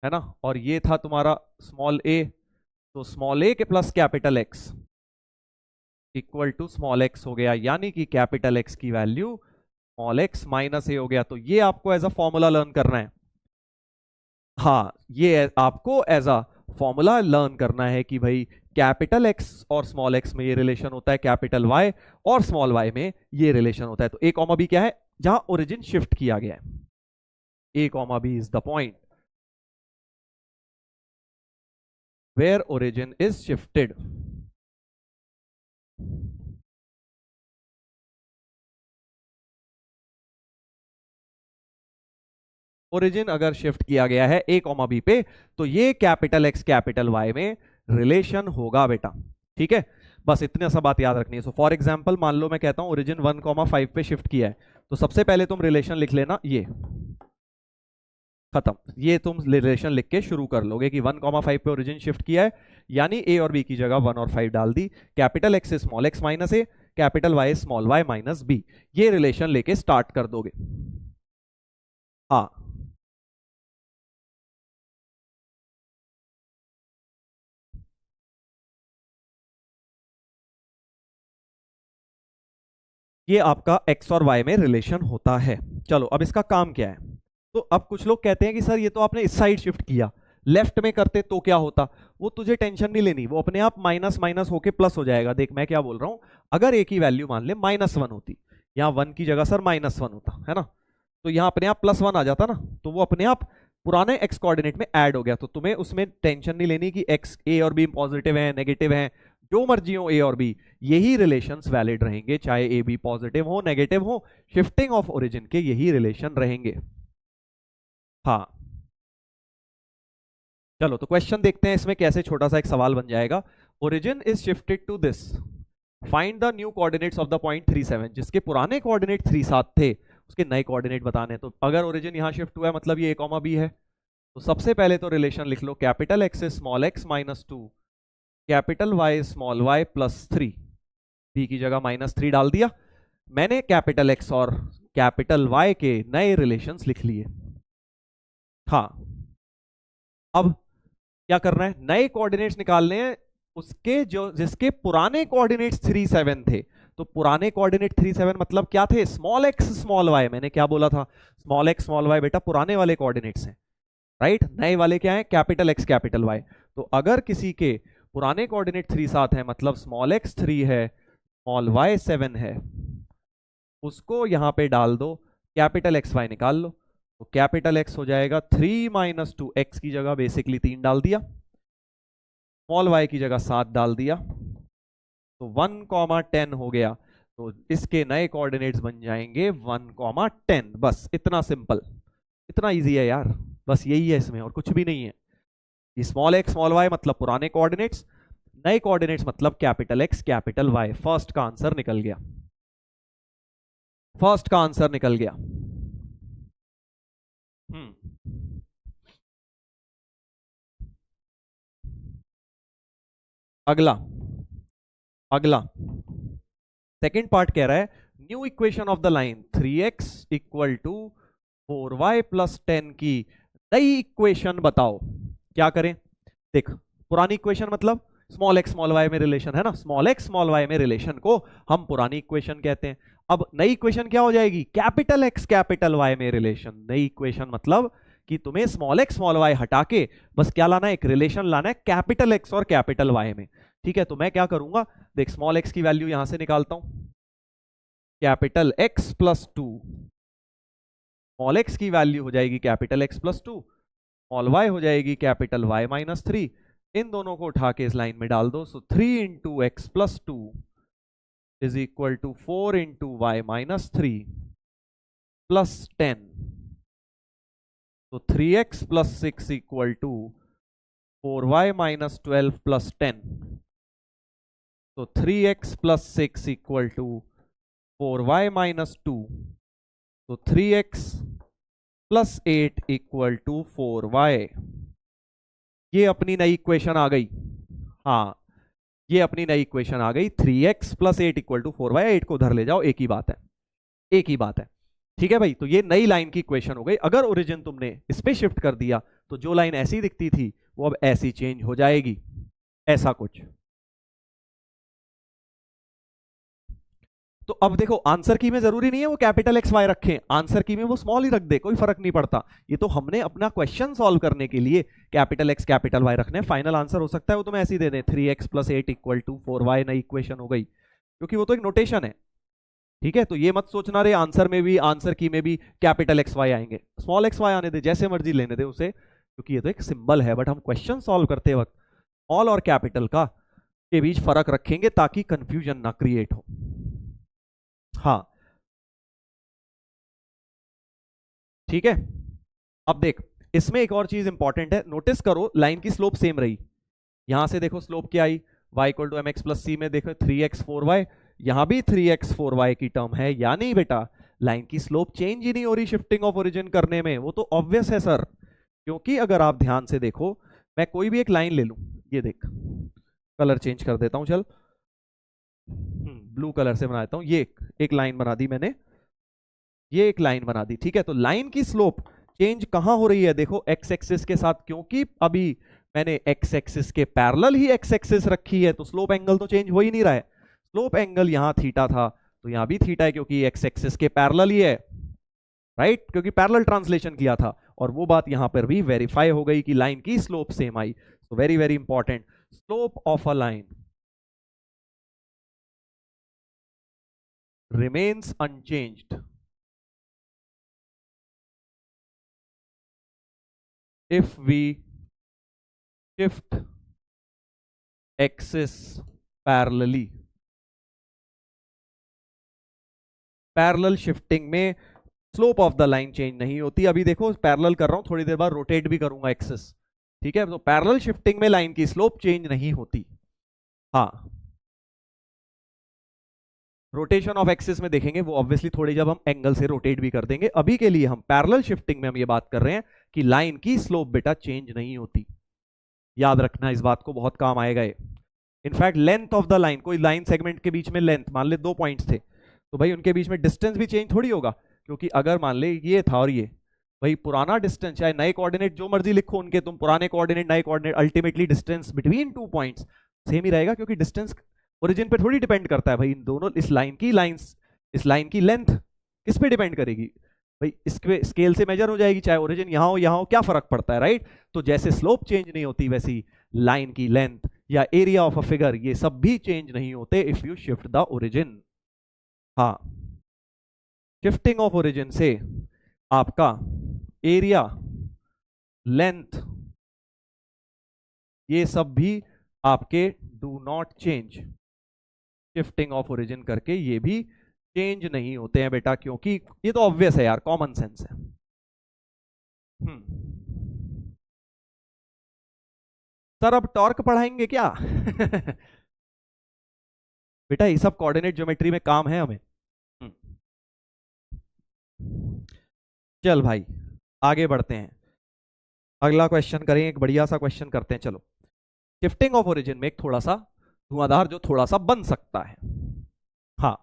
है ना, और ये था तुम्हारा स्मॉल ए। तो स्मॉल ए के plus capital X equal to small X हो गया, यानी कि कैपिटल एक्स की value small x minus A हो गया। तो ये आपको एज अ फॉर्मूला लर्न करना है, हाँ, ये आपको एज अ फॉर्मूला लर्न करना है कि भाई कैपिटल एक्स और स्मॉल एक्स में ये रिलेशन होता है, कैपिटल वाई और स्मॉल वाई में ये रिलेशन होता है। तो ए कॉमा बी क्या है, जहां ओरिजिन शिफ्ट किया गया है, a comma b is the point where origin is shifted. Origin अगर शिफ्ट किया गया है ए कॉमा बी पे, तो ये कैपिटल एक्स कैपिटल वाई में रिलेशन होगा बेटा। ठीक है, बस इतनी सा बात याद रखनी है। सो फॉर एग्जांपल मान लो मैं कहता हूं ओरिजिन 1,5 पे शिफ्ट किया है, तो सबसे पहले तुम रिलेशन लिख लेना, ये खत्म, ये तुम रिलेशन लिख के शुरू कर लोगे कि 1,5 पे ओरिजिन शिफ्ट किया है, यानी ए और बी की जगह 1 और 5 डाल दी, कैपिटल एक्स से small x minus a, capital Y small Y minus b, ये रिलेशन लेके स्टार्ट कर दोगे। हाँ, ये आपका एक्स और वाई में रिलेशन होता है। चलो अब इसका काम क्या है। तो अब कुछ लोग कहते हैं कि सर ये तो आपने इस साइड शिफ्ट किया, लेफ्ट में करते तो क्या होता। वो तुझे टेंशन नहीं लेनी, वो अपने आप माइनस माइनस होके प्लस हो जाएगा। देख मैं क्या बोल रहा हूं, अगर एक ही वैल्यू मान ले -1 होती, यहाँ 1 की जगह सर -1 होता है ना, तो यहाँ अपने आप +1 आ जाता ना, तो वो अपने आप पुराने एक्स कोऑर्डिनेट में ऐड हो गया। तो तुम्हें उसमें टेंशन नहीं लेनी कि एक्स ए और बी पॉजिटिव है नेगेटिव है, जो मर्जी हो ए और बी, यही रिलेशंस वैलिड रहेंगे, चाहे ए बी पॉजिटिव हो नेगेटिव हो, शिफ्टिंग ऑफ ओरिजिन के यही रिलेशन रहेंगे। हाँ चलो तो क्वेश्चन देखते हैं इसमें कैसे छोटा सा एक सवाल बन जाएगा। Origin is shifted to this, find the new coordinates of the point 37। जिसके पुराने कोऑर्डिनेट 37 थे उसके नए कोऑर्डिनेट बताने। तो अगर ओरिजिन यहां शिफ्ट हुआ है मतलब ये a, b है, तो सबसे पहले तो रिलेशन लिख लो, capital X is small x -2, capital Y small y +3, b की जगह -3 डाल दिया। मैंने कैपिटल एक्स और कैपिटल वाई के नए रिलेशंस लिख लिए। हाँ अब क्या करना है, नए कोऑर्डिनेट्स निकालने हैं उसके जो जिसके पुराने कोऑर्डिनेट्स 37 थे। तो पुराने कोऑर्डिनेट 37 मतलब क्या थे, स्मॉल एक्स स्मॉल वाई। मैंने क्या बोला था, स्मॉल एक्स स्मॉल वाई बेटा पुराने वाले कोऑर्डिनेट्स हैं, राइट। नए वाले क्या है, कैपिटल एक्स कैपिटल वाई। तो अगर किसी के पुराने कोऑर्डिनेट 37 है मतलब स्मॉल एक्स 3 है स्मॉल वाई 7 है, उसको यहां पे डाल दो, कैपिटल एक्स वाई निकाल लो। तो कैपिटल एक्स हो जाएगा 3 - 2, एक्स की जगह बेसिकली 3 डाल दिया, स्मॉल वाई की जगह 7 डाल दिया, तो 1, 10 हो गया। तो इसके नए कोऑर्डिनेट्स बन जाएंगे 1, 10। बस इतना सिंपल, इतना इजी है यार, बस यही है इसमें और कुछ भी नहीं है। ये स्मॉल एक्स स्मॉल वाई मतलब पुराने कोऑर्डिनेट्स, नए कोऑर्डिनेट्स मतलब capital X capital Y. First का आंसर निकल गया, फर्स्ट का आंसर निकल गया। अगला अगला सेकेंड पार्ट कह रहा है new equation of the line 3x = 4y + 10 की नई इक्वेशन बताओ। क्या करें, देख पुरानी इक्वेशन मतलब स्मॉल एक्स स्मॉल वाई में रिलेशन है ना, स्मॉल एक्स स्मॉल वाई में रिलेशन को हम पुरानी इक्वेशन कहते हैं। अब नई इक्वेशन क्या हो जाएगी, कैपिटल एक्स कैपिटल वाई में रिलेशन। नई इक्वेशन मतलब कि तुम्हें स्मॉल एक्स स्मॉल वाई हटा के बस क्या लाना है, एक रिलेशन लाना है कैपिटल एक्स और कैपिटल वाई में। ठीक है, तो मैं क्या करूंगा, देख स्मॉल एक्स की वैल्यू यहां से निकालता हूं, कैपिटल एक्स +2, स्मॉल एक्स की वैल्यू हो जाएगी कैपिटल एक्स +2, स्मॉल वाई हो जाएगी कैपिटल वाई -3। इन दोनों को उठा के इस लाइन में डाल दो। सो 3 × x + 2 = 4 × y -3 + 10। तो 3x + 6 = 4y -12 + 10। तो 3x + 6 = 4y -2। तो 3x + 8 = 4y। ये अपनी नई इक्वेशन आ गई। हाँ ये अपनी नई इक्वेशन आ गई, 3x + 8 = 4y। 8 को उधर ले जाओ, एक ही बात है, एक ही बात है। ठीक है भाई, तो ये नई लाइन की इक्वेशन हो गई। अगर ओरिजिन तुमने इस पे शिफ्ट कर दिया तो जो लाइन ऐसी दिखती थी वो अब ऐसी चेंज हो जाएगी, ऐसा कुछ। तो अब देखो आंसर की में जरूरी नहीं है वो कैपिटल एक्स वाई रखें, आंसर की में वो स्मॉल ही रख दे, कोई फर्क नहीं पड़ता। ये तो हमने अपना क्वेश्चन सॉल्व करने के लिए कैपिटल एक्स कैपिटल वाई रखने, फाइनल आंसर हो सकता है वो तुम्हें ऐसे ही दे दें, 3x + 8 = 4y। नई इक्वेशन हो गई, क्योंकि वो तो एक नोटेशन है। ठीक है, तो ये मत सोचना रे आंसर में भी आंसर की में भी कैपिटल एक्स वाई आएंगे, स्मॉल एक्स वाई आने दे, जैसे मर्जी लेने दे उसे, क्योंकि ये तो एक सिंबल है। बट हम क्वेश्चन सॉल्व करते वक्त स्मॉल और कैपिटल का के बीच फर्क रखेंगे ताकि कंफ्यूजन ना क्रिएट हो। हाँ ठीक है, अब देख इसमें एक और चीज इंपॉर्टेंट है, नोटिस करो लाइन की स्लोप सेम रही। यहां से देखो स्लोप क्या आई, y = mx + c में देखो 3x 4y, यहां भी 3x 4y की टर्म है, या नहीं बेटा, लाइन की स्लोप चेंज ही नहीं हो रही शिफ्टिंग ऑफ ओरिजिन करने में। वो तो ऑब्वियस है सर, क्योंकि अगर आप ध्यान से देखो, मैं कोई भी एक लाइन ले लूं, ये देख कलर चेंज कर देता हूं, चल ब्लू कलर से बना देता हूं। ये एक लाइन बना दी मैंने, ये एक लाइन बना दी। ठीक है, तो लाइन की स्लोप चेंज कहां हो रही है, देखो एक्स एक्सिस के साथ, क्योंकि अभी मैंने एक्स एक्सिस के पैरेलल ही एक्स एक्सिस रखी है, तो स्लोप एंगल तो चेंज हो ही नहीं रहा है। स्लोप एंगल यहां थीटा था, तो यहां भी थीटा है क्योंकि एक्स एक्सिस के पैरेलल ही है, राइट, क्योंकि पैरेलल ट्रांसलेशन किया था, और वो बात यहां पर भी वेरीफाई हो गई कि लाइन की स्लोप सेम आई। So very very important, slope of a line remains unchanged if we shift axis parallelly। Parallel shifting में slope of the line change नहीं होती। अभी देखो पैरेलल कर रहा हूं, थोड़ी देर बाद रोटेट भी करूंगा एक्सिस, ठीक है। तो पैरेलल शिफ्टिंग में लाइन की स्लोप चेंज नहीं होती। हाँ, रोटेशन ऑफ एक्सिस में देखेंगे वो ऑब्वियसली थोड़ी, जब हम एंगल से रोटेट भी कर देंगे। अभी के लिए हम पैरेलल शिफ्टिंग में हम ये बात कर रहे हैं कि लाइन की स्लोप बेटा चेंज नहीं होती। याद रखना इस बात को, बहुत काम आएगा ये। In fact length of the line, कोई लाइन सेगमेंट के बीच में लेंथ, मान ले 2 पॉइंट्स थे, तो भाई उनके बीच में डिस्टेंस भी चेंज थोड़ी होगा, क्योंकि अगर मान ले ये था और ये, भाई पुराना डिस्टेंस, चाहे नए कोऑर्डिनेट जो मर्जी लिखो उनके, तुम पुराने कोऑर्डिनेट नए coordinate, ultimately distance between 2 points same ही रहेगा, क्योंकि डिस्टेंस ओरिजिन पे थोड़ी डिपेंड करता है भाई। इन दोनों, इस लाइन की लेंथ किस पे डिपेंड करेगी भाई? इसके स्केल से मेजर हो जाएगी, चाहे ओरिजिन यहां हो, क्या फर्क पड़ता है, राइट। तो जैसे स्लोप चेंज नहीं होती, वैसी लाइन की लेंथ या एरिया ऑफ अ फिगर, ये सब भी चेंज नहीं होते if you shift the origin. हाँ, शिफ्टिंग ऑफ ओरिजिन से आपका एरिया, लेंथ, ये सब भी आपके do not change. Shifting of origin करके ये भी चेंज नहीं होते हैं बेटा, क्योंकि ये तो ऑब्वियस है यार, कॉमन सेंस है। सर अब टॉर्क पढ़ाएंगे क्या? बेटा ये सब कोऑर्डिनेट ज्योमेट्री में काम है हमें। चल भाई आगे बढ़ते हैं, अगला क्वेश्चन करें, एक बढ़िया सा क्वेश्चन करते हैं। चलो, शिफ्टिंग ऑफ ओरिजिन में एक थोड़ा सा धुआंधार जो थोड़ा सा बन सकता है। हाँ,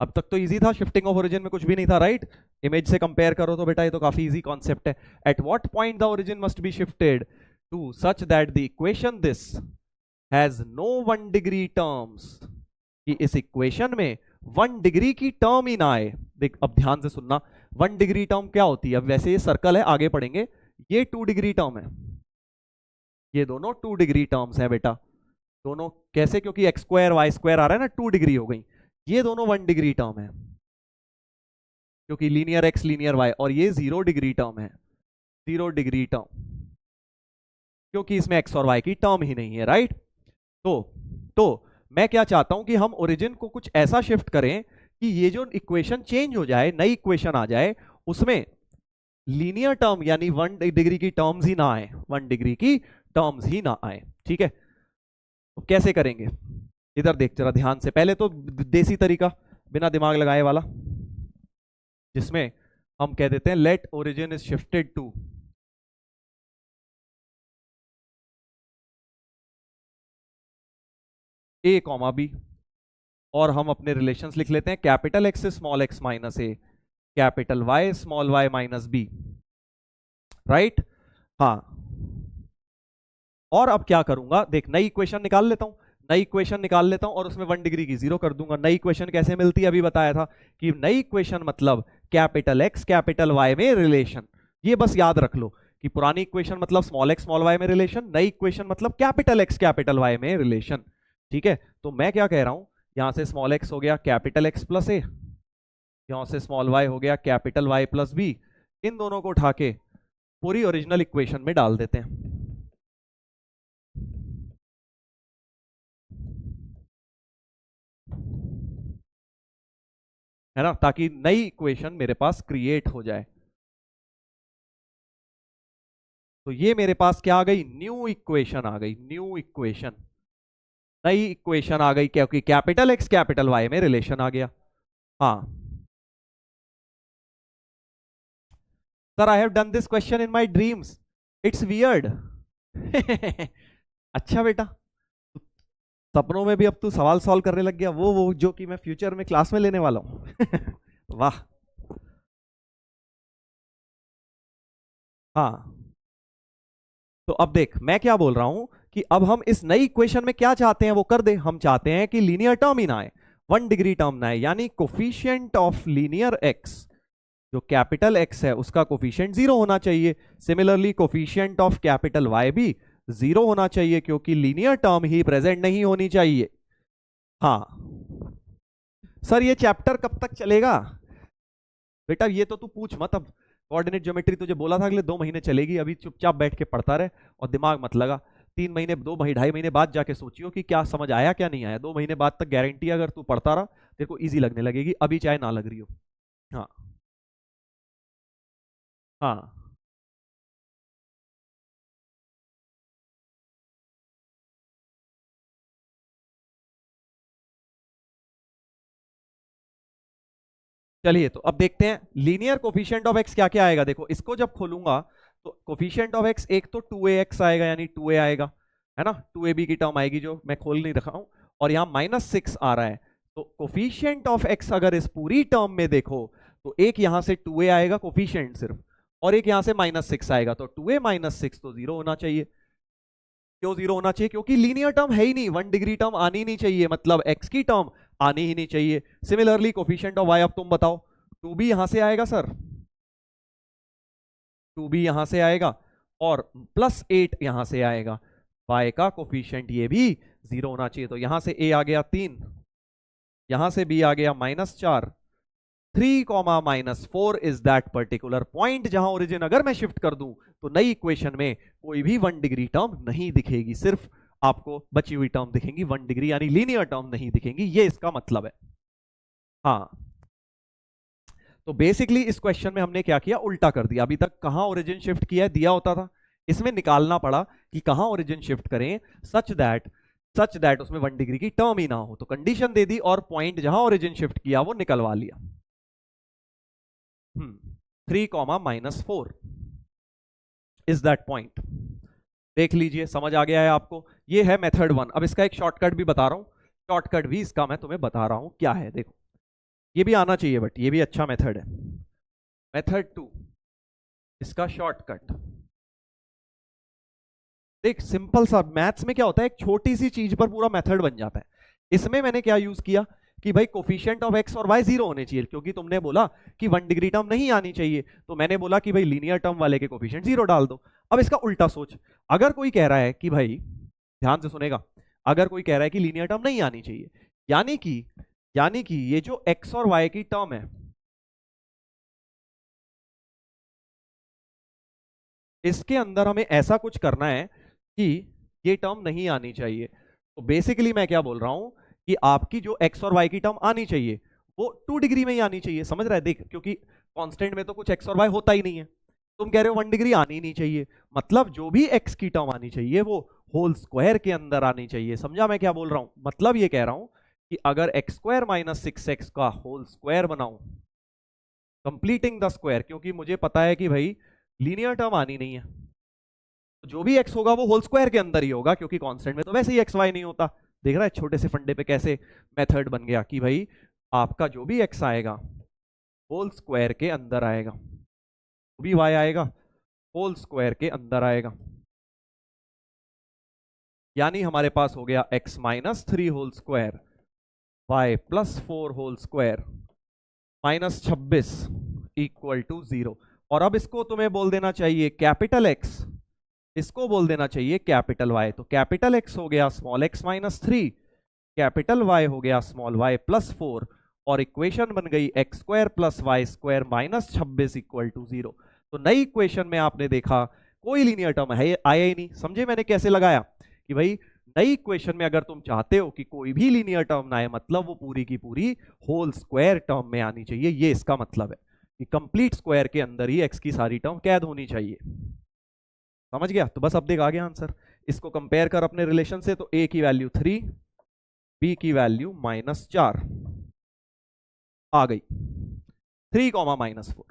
अब तक तो इजी था, शिफ्टिंग ऑफ ओरिजिन में कुछ भी नहीं था, राइट। इमेज से कंपेयर करो तो बेटा ये तो काफी इजी कॉन्सेप्ट है। At what point the origin must be shifted to such that the equation this has no 1 degree terms, कि इस इक्वेशन में 1 डिग्री की टर्म ही ना आए। देख अब ध्यान से सुनना, 1 डिग्री टर्म क्या होती है? अब वैसे ये सर्कल है, आगे पढ़ेंगे, ये 2 डिग्री टर्म है, ये दोनों 2 डिग्री टर्म्स है बेटा। दोनों कैसे? क्योंकि एक्स स्क्वायर वाई स्क्वायर आ रहा है ना, 2 डिग्री हो गई। ये दोनों 1 डिग्री टर्म है, क्योंकि लीनियर एक्स लीनियर वाई, और ये 0 डिग्री टर्म है, 0 डिग्री टर्म, क्योंकि इसमें एक्स और वाई की टर्म ही नहीं है, राइट। तो मैं क्या चाहता हूं कि हम ओरिजिन को कुछ ऐसा शिफ्ट करें कि ये जो इक्वेशन चेंज हो जाए, नई इक्वेशन आ जाए, उसमें लीनियर टर्म यानी 1 डिग्री की टर्म्स ही ना आए, 1 डिग्री की टर्म्स ही ना आए, ठीक है। तो कैसे करेंगे? इधर देख जरा ध्यान से, पहले तो देसी तरीका बिना दिमाग लगाए वाला, जिसमें हम कह देते हैं let origin is shifted to a comma b, और हम अपने रिलेशंस लिख लेते हैं, capital X small x minus a, capital Y small Y minus b, right. हाँ, और अब क्या करूंगा, देख नई इक्वेशन निकाल लेता हूं, नई इक्वेशन निकाल लेता हूं और उसमें 1 डिग्री की 0 कर दूंगा। नई इक्वेशन कैसे मिलती है अभी बताया था, कि नई इक्वेशन मतलब कैपिटल एक्स कैपिटल वाई में रिलेशन। ये बस याद रख लो कि पुरानी इक्वेशन मतलब स्मॉल एक्स स्मॉल वाई में रिलेशन, नई इक्वेशन मतलब कैपिटल एक्स कैपिटल वाई में रिलेशन, ठीक है। तो मैं क्या कह रहा हूं, यहां से स्मॉल एक्स हो गया कैपिटल एक्स प्लस ए, यहां से स्मॉल वाई हो गया कैपिटल वाई प्लस बी, इन दोनों को उठा के पूरी ओरिजिनल इक्वेशन में डाल देते हैं, है ना, ताकि नई इक्वेशन मेरे पास क्रिएट हो जाए। तो ये मेरे पास क्या आ गई, न्यू इक्वेशन आ गई, न्यू इक्वेशन, नई इक्वेशन आ गई, क्योंकि कैपिटल एक्स कैपिटल वाई में रिलेशन आ गया। हाँ sir, I have done this question in my dreams, it's weird. अच्छा बेटा, सपनों में भी अब तू सवाल सॉल्व करने लग गया, वो जो कि मैं फ्यूचर में क्लास में लेने वाला हूं। वाह। हाँ, तो अब देख मैं क्या बोल रहा हूं कि अब हम इस नई इक्वेशन में क्या चाहते हैं वो कर दे। हम चाहते हैं कि लीनियर टर्म ही ना आए, 1 डिग्री टर्म ना आए, यानी कोफिशिएंट ऑफ लीनियर एक्स, जो कैपिटल एक्स है उसका कोफिशिएंट 0 होना चाहिए। Similarly coefficient of capital Y भी 0 होना चाहिए, क्योंकि लीनियर टर्म ही प्रेजेंट नहीं होनी चाहिए। हाँ सर ये चैप्टर कब तक चलेगा? बेटा ये तो तू पूछ मत, अब कोऑर्डिनेट ज्योमेट्री तुझे बोला था अगले 2 महीने चलेगी, अभी चुपचाप बैठ के पढ़ता रहे और दिमाग मत लगा। 3 महीने 2-2.5 महीने बाद जाके सोचियो कि क्या समझ आया क्या नहीं आया। 2 महीने बाद तक गारंटी अगर तू पढ़ता रहा तेरे को इजी लगने लगेगी, अभी चाहे ना लग रही हो। हाँ हाँ चलिए तो अब देखते हैं लीनियर कोफिशिएंट ऑफ एक्स क्या क्या आएगा। देखो इसको जब खोलूंगा तो कोफिशिएंट ऑफ एक्स एक तो 2ax आएगा, यानी 2a आएगा, है ना, 2ab की टर्म आएगी जो मैं खोल नहीं रखा हूं, और यहाँ -6 आ रहा है। तो कोफिशिएंट ऑफ एक्स अगर इस पूरी टर्म में देखो तो एक यहां से 2a आएगा कोफिशिएंट सिर्फ, और एक यहां से -6 आएगा, तो 2a -6 तो 0 होना चाहिए। क्यों 0 होना चाहिए? क्योंकि लीनियर टर्म है ही नहीं, 1 डिग्री टर्म आनी नहीं चाहिए, मतलब एक्स की टर्म आनी ही नहीं चाहिए। सिमिलरली कोफिशिएंट ऑफ वाई, अब तुम बताओ, 2b यहां से आएगा सर, 2b यहां से आएगा और +8 यहां से आएगा, y का कोफिशिएंट ये भी 0 होना चाहिए। तो यहां से a आ गया 3, यहां से b आ गया -4, 3, -4 इज दैट पर्टिकुलर पॉइंट जहां ओरिजिन अगर मैं शिफ्ट कर दूं तो नई इक्वेशन में कोई भी 1 डिग्री टर्म नहीं दिखेगी, सिर्फ आपको बची हुई टर्म दिखेंगी 1 डिग्री, यानी लीनियर टर्म नहीं दिखेंगी, ये इसका मतलब है। हाँ तो बेसिकली इस क्वेश्चन में हमने क्या किया, उल्टा कर दिया। अभी तक कहां ओरिजिन शिफ्ट किया है दिया होता था, इसमें निकालना पड़ा कि कहां ओरिजिन शिफ्ट करें सच दैट उसमें 1 डिग्री की टर्म ही ना हो। तो कंडीशन दे दी और पॉइंट जहां ओरिजिन शिफ्ट किया वो निकलवा लिया। 3, -4 इज दैट पॉइंट। देख लीजिए समझ आ गया है आपको, ये है मेथड 1। अब इसका एक शॉर्टकट भी बता रहा हूं, शॉर्टकट भी इसका मैं तुम्हें बता रहा हूं क्या है। देखो ये भी आना चाहिए, बट ये भी अच्छा मेथड है। मेथड 2, इसका शॉर्टकट देख, सिंपल सा। मैथ्स में क्या होता है, एक छोटी सी चीज पर पूरा मेथड बन जाता है। इसमें मैंने क्या यूज किया कि भाई कोफिशिएंट ऑफ एक्स और वाई 0 होने चाहिए, क्योंकि तुमने बोला कि 1 डिग्री टर्म नहीं आनी चाहिए, तो मैंने बोला कि भाई लीनियर टर्म वाले के कोफिशिएंट 0 डाल दो। अब इसका उल्टा सोच, अगर कोई कह रहा है कि भाई, ध्यान से सुनेगा, अगर कोई कह रहा है कि लीनियर टर्म नहीं आनी चाहिए, यानी कि ये जो एक्स और वाई की टर्म है इसके अंदर हमें ऐसा कुछ करना है कि ये टर्म नहीं आनी चाहिए। तो बेसिकली मैं क्या बोल रहा हूं कि आपकी जो एक्स और वाई की टर्म आनी चाहिए वो 2 डिग्री में ही आनी चाहिए, समझ रहा है? देख, क्योंकि कांस्टेंट में तो कुछ एक्स और वाई होता ही नहीं है, तुम कह रहे हो 1 डिग्री आनी ही नहीं चाहिए, मतलब जो भी एक्स की टर्म आनी चाहिए वो होल स्क्वायर के अंदर आनी चाहिए। समझा मैं क्या बोल रहा हूं? मतलब ये कह रहा हूं कि अगर x² - 6x का होल स्क्वायर बनाऊं, कंप्लीटिंग द स्क्वायर, क्योंकि मुझे पता है कि भाई लीनियर टर्म आनी नहीं है, तो जो भी x होगा वो होल स्क्वायर के अंदर ही होगा, क्योंकि कांस्टेंट में तो वैसे ही xy नहीं होता। देख रहा है छोटे से फंडे पे कैसे मेथड बन गया कि भाई आपका जो भी x आएगा होल स्क्वायर के अंदर आएगा, जो भी y आएगा होल स्क्वायर के अंदर आएगा। यानी हमारे पास हो गया x - 3 whole square, y +4 whole square, -26 = 0। और अब इसको तुम्हें बोल देना चाहिए कैपिटल X, इसको बोल देना चाहिए कैपिटल Y। तो कैपिटल X हो गया स्मॉल x -3, कैपिटल Y हो गया स्मॉल y +4, और इक्वेशन बन गई x² + y² -26 = 0। तो नई इक्वेशन में आपने देखा कोई लीनियर टर्म है आया ही नहीं। समझे मैंने कैसे लगाया कि भाई नई इक्वेशन में अगर तुम चाहते हो कि कोई भी लीनियर टर्म ना आए, मतलब वो पूरी की पूरी होल स्क्वायर टर्म में आनी चाहिए, ये इसका मतलब है कि कंप्लीट स्क्वायर के अंदर ही x की सारी टर्म कैद होनी चाहिए। समझ गया? तो बस अब देख आ गया आंसर। इसको कंपेयर कर अपने रिलेशन से, तो a की वैल्यू 3, b की वैल्यू -4 आ गई, 3, -4।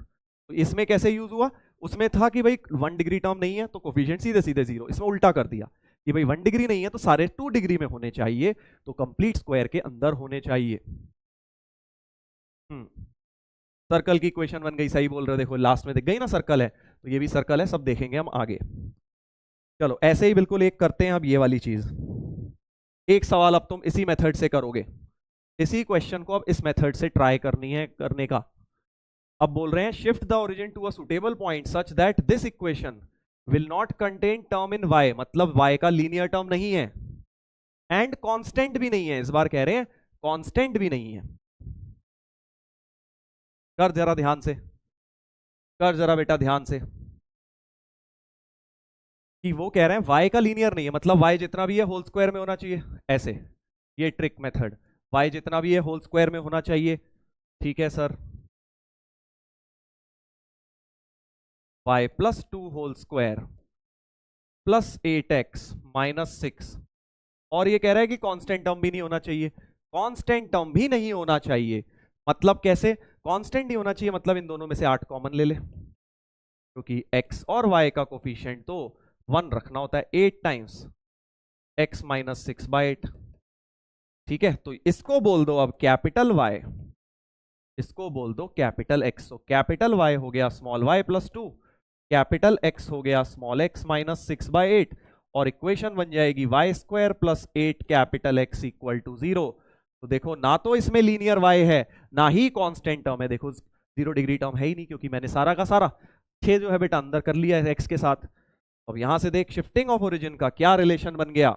तो इसमें कैसे यूज हुआ? उसमें था कि भाई 1 डिग्री टर्म नहीं है तो कोफिशिएंट सीधे सीधे 0, इसमें उल्टा कर दिया कि भाई 1 डिग्री नहीं है तो सारे 2 डिग्री में होने चाहिए, तो कंप्लीट स्क्वायर के अंदर होने चाहिए। सर्कल की इक्वेशन बन गई, सही बोल रहे हो। देखो लास्ट में दिख गई ना सर्कल है, तो ये भी सर्कल है, सब देखेंगे हम आगे। चलो ऐसे ही बिल्कुल एक करते हैं अब ये वाली चीज। एक सवाल अब तुम इसी मेथड से करोगे, इसी क्वेश्चन को अब इस मेथड से ट्राई करनी है करने का। अब बोल रहे हैं shift the origin to a suitable point such that this equation will not contain term in y, मतलब y का लीनियर टर्म नहीं है एंड कांस्टेंट भी नहीं है, इस बार कह रहे हैं कांस्टेंट भी नहीं है। कर जरा ध्यान से, कर जरा बेटा ध्यान से, कि वो कह रहे हैं y का लीनियर नहीं है, मतलब y जितना भी है होल स्क्वायर में होना चाहिए, ऐसे ये ट्रिक मेथड, y जितना भी है होल स्क्वायर में होना चाहिए। ठीक है sir, y plus 2 whole square plus 8x minus 6, और ये कह रहा है कि कांस्टेंट टर्म भी नहीं होना चाहिए। कांस्टेंट टर्म भी नहीं होना चाहिए मतलब कैसे? कांस्टेंट नहीं होना चाहिए मतलब इन दोनों में से 8 कॉमन ले ले, क्योंकि x और y का कोफिशिएंट तो 1 रखना होता है, 8 टाइम्स x माइनस 6/8। ठीक है, तो इसको बोल दो अब कैपिटल Y, इसको बोल दो कैपिटल X। तो कैपिटल Y हो गया small y plus 2, capital X हो गया स्मॉल x माइनस 6/8, और इक्वेशन बन जाएगी y square plus 8 capital X equal to 0। तो देखो ना तो इसमें लीनियर y है ना ही कांस्टेंट टर्म है, देखो 0 डिग्री टर्म है ही नहीं, क्योंकि मैंने सारा का सारा 6 जो है बेटा अंदर कर लिया है x के साथ। अब यहां से देख शिफ्टिंग ऑफ ओरिजिन का क्या रिलेशन बन गया,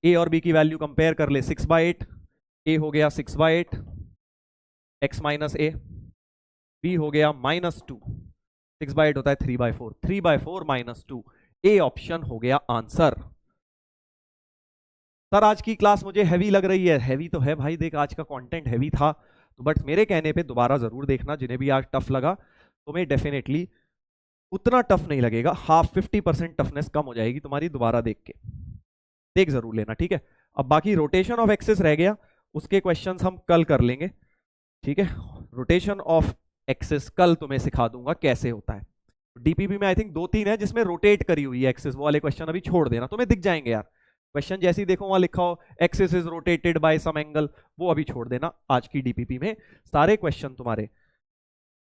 a और b की वैल्यू कंपेयर कर ले, 6/8, a हो गया 6/8 x माइनस a, b हो गया माइनस 2, 6/8 होता है 3/4, 3/4 माइनस 2, ए ऑप्शन हो गया आंसर। सर आज की क्लास मुझे हैवी लग रही है, हैवी तो है भाई, देख आज का कंटेंट हैवी था, तो बट मेरे कहने पे दोबारा जरूर देखना, जिन्हें भी आज टफ लगा तुम्हें डेफिनेटली उतना टफ नहीं लगेगा, हाफ 50% टफनेस कम हो जाएगी तुम्हारी दोबारा देख के, देख जरूर लेना। ठीक है, अब बाकी रोटेशन ऑफ एक्सिस रह गया, उसके क्वेश्चंस हम कल कर लेंगे। ठीक है, रोटेशन ऑफ एक्सिस कल तुम्हें सिखा दूंगा कैसे होता है। डीपीपी में आई थिंक 2-3 है जिसमें रोटेट करी हुई है एक्सिस, वो वाले क्वेश्चन अभी छोड़ देना, तुम्हें दिख जाएंगे यार क्वेश्चन, जैसे ही देखो वहां लिखा हो axis is rotated by some angle, वो अभी छोड़ देना। आज की डीपीपी में सारे क्वेश्चन तुम्हारे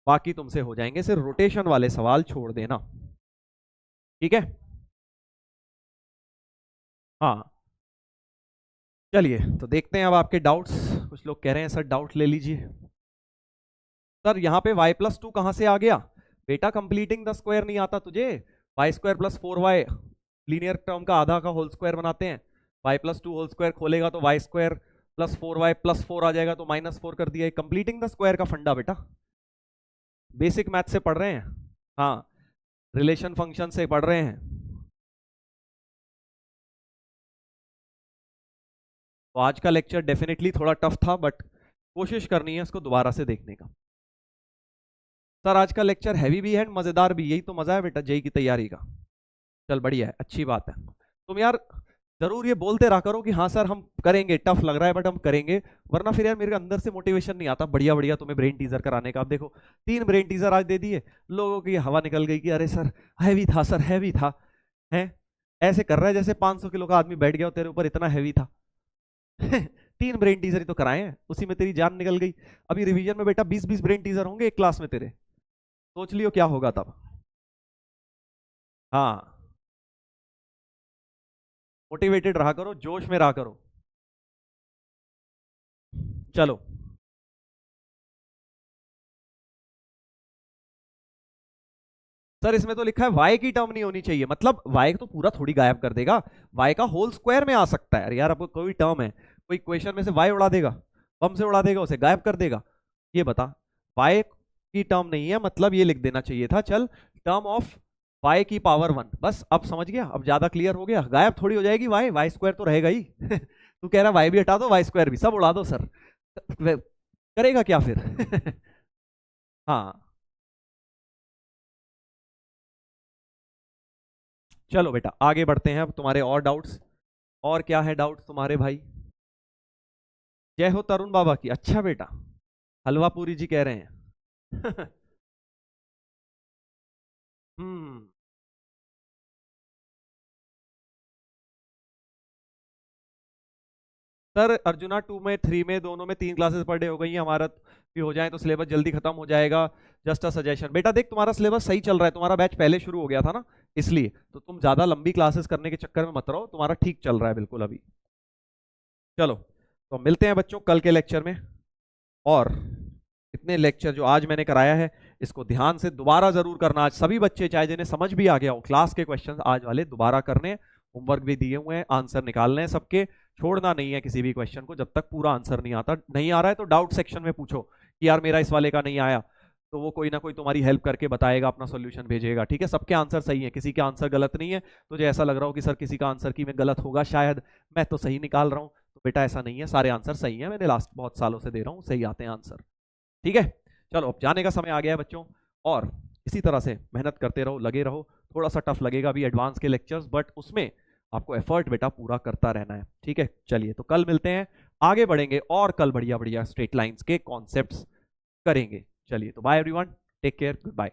बाकी तुमसे हो जाएंगे, सिर्फ रोटेशन वाले सवाल छोड़ देना। ठीक है, हाँ चलिए तो देखते हैं अब आपके डाउट्स। कुछ लोग कह रहे हैं सर डाउट ले लीजिए। सर यहाँ पे y प्लस 2 कहां से आ गया बेटा? कंप्लीटिंग द स्क्वायर नहीं आता तुझे? y square plus 4y linear term का आधा का होल स्क्वायर बनाते हैं, y प्लस 2 होल स्क्वायर खोलेगा तो y square plus 4y plus 4 आ जाएगा, तो माइनस 4 कर दिया। कंप्लीटिंग द स्क्वायर का फंडा बेटा, बेसिक मैथ से पढ़ रहे हैं, हाँ रिलेशन फंक्शन से पढ़ रहे हैं। तो आज का लेक्चर डेफिनेटली थोड़ा टफ था, बट कोशिश करनी है इसको दोबारा से देखने का। सर आज का लेक्चर हैवी भी है मजेदार भी, यही तो मजा है बेटा जेई की तैयारी का। चल बढ़िया है, अच्छी बात है। तुम यार जरूर ये बोलते रहा करो कि हाँ सर हम करेंगे, टफ लग रहा है बट हम करेंगे, वरना फिर यार मेरे अंदर से मोटिवेशन नहीं आता बढ़िया बढ़िया तुम्हें ब्रेन टीजर कराने का। अब देखो 3 ब्रेन टीजर आज दे दिए, लोगों की हवा निकल गई कि अरे सर हैवी था, सर हैवी था, है ऐसे कर रहा है जैसे 500 किलो का आदमी बैठ गया तेरे ऊपर, इतना हैवी था। 3 ब्रेन टीजर ही तो कराए हैं, उसी में तेरी जान निकल गई। अभी रिवीजन में बेटा 20-20 ब्रेन टीजर होंगे एक क्लास में तेरे, सोच लियो क्या होगा तब। हाँ मोटिवेटेड रहा करो, जोश में रहा करो। चलो सर इसमें तो लिखा है y की टर्म नहीं होनी चाहिए, मतलब y तो पूरा थोड़ी गायब कर देगा, y का होल स्क्वायर में आ सकता है। यार अब कोई टर्म है, कोई इक्वेशन में से y उड़ा देगा, बम से उड़ा देगा, उसे गायब कर देगा, ये बता। y की टर्म नहीं है मतलब ये लिख देना चाहिए था, चल टर्म ऑफ y की पावर 1, बस अब समझ गया, अब ज्यादा क्लियर हो गया। गायब थोड़ी हो जाएगी y स्क्वायर तो रहेगा ही। तू कह रहा y भी हटा दो y स्क्वायर भी, सब उड़ा दो सर, करेगा क्या फिर? हाँ चलो बेटा आगे बढ़ते हैं, अब तुम्हारे और डाउट्स, और क्या है डाउट्स तुम्हारे भाई? जय हो तरुण बाबा की, अच्छा बेटा हलवा पूरी जी कह रहे हैं। हम्म सर अर्जुना 2 में 3 में दोनों में 3 क्लासेस पर डे हो गई हैं, हमारा भी हो जाए तो सिलेबस जल्दी खत्म हो जाएगा। जस्ट अ सजेशन बेटा, देख तुम्हारा सिलेबस सही चल रहा है, तुम्हारा बैच पहले शुरू हो गया था ना, इसलिए तो तुम ज्यादा लंबी क्लासेस करने के चक्कर में मत रहो, तुम्हारा ठीक चल रहा है बिल्कुल अभी। चलो तो मिलते हैं बच्चों कल के लेक्चर में। और इतने लेक्चर जो आज मैंने कराया है इसको ध्यान से दोबारा जरूर करना। आज सभी बच्चे चाहे जिन्हें समझ भी आ गया हो, क्लास के क्वेश्चंस आज वाले दोबारा करने, होमवर्क भी दिए हुए हैं, आंसर निकालने हैं सबके, छोड़ना नहीं है किसी भी क्वेश्चन को जब तक पूरा आंसर नहीं आता। नहीं आ रहा है तो डाउट सेक्शन में पूछो कि यार मेरा इस वाले का नहीं आया, तो वो कोई ना कोई तुम्हारी हेल्प करके बताएगा, अपना सोल्यूशन भेजेगा। ठीक है, सबके आंसर सही है, किसी का आंसर गलत नहीं है। तुझे ऐसा लग रहा हो कि सर किसी का आंसर की में गलत होगा शायद, मैं तो सही निकाल रहा हूँ, तो बेटा ऐसा नहीं है, सारे आंसर सही है, मैंने लास्ट बहुत सालों से दे रहा हूँ, सही आते हैं आंसर। ठीक है, चलो अब जाने का समय आ गया है बच्चों, और इसी तरह से मेहनत करते रहो, लगे रहो। थोड़ा सा टफ लगेगा अभी एडवांस के लेक्चर्स, बट उसमें आपको एफर्ट बेटा पूरा करता रहना है। ठीक है, चलिए तो कल मिलते हैं, आगे बढ़ेंगे और कल बढ़िया बढ़िया स्ट्रेट लाइंस के कॉन्सेप्ट्स करेंगे। चलिए तो bye everyone, take care, good bye.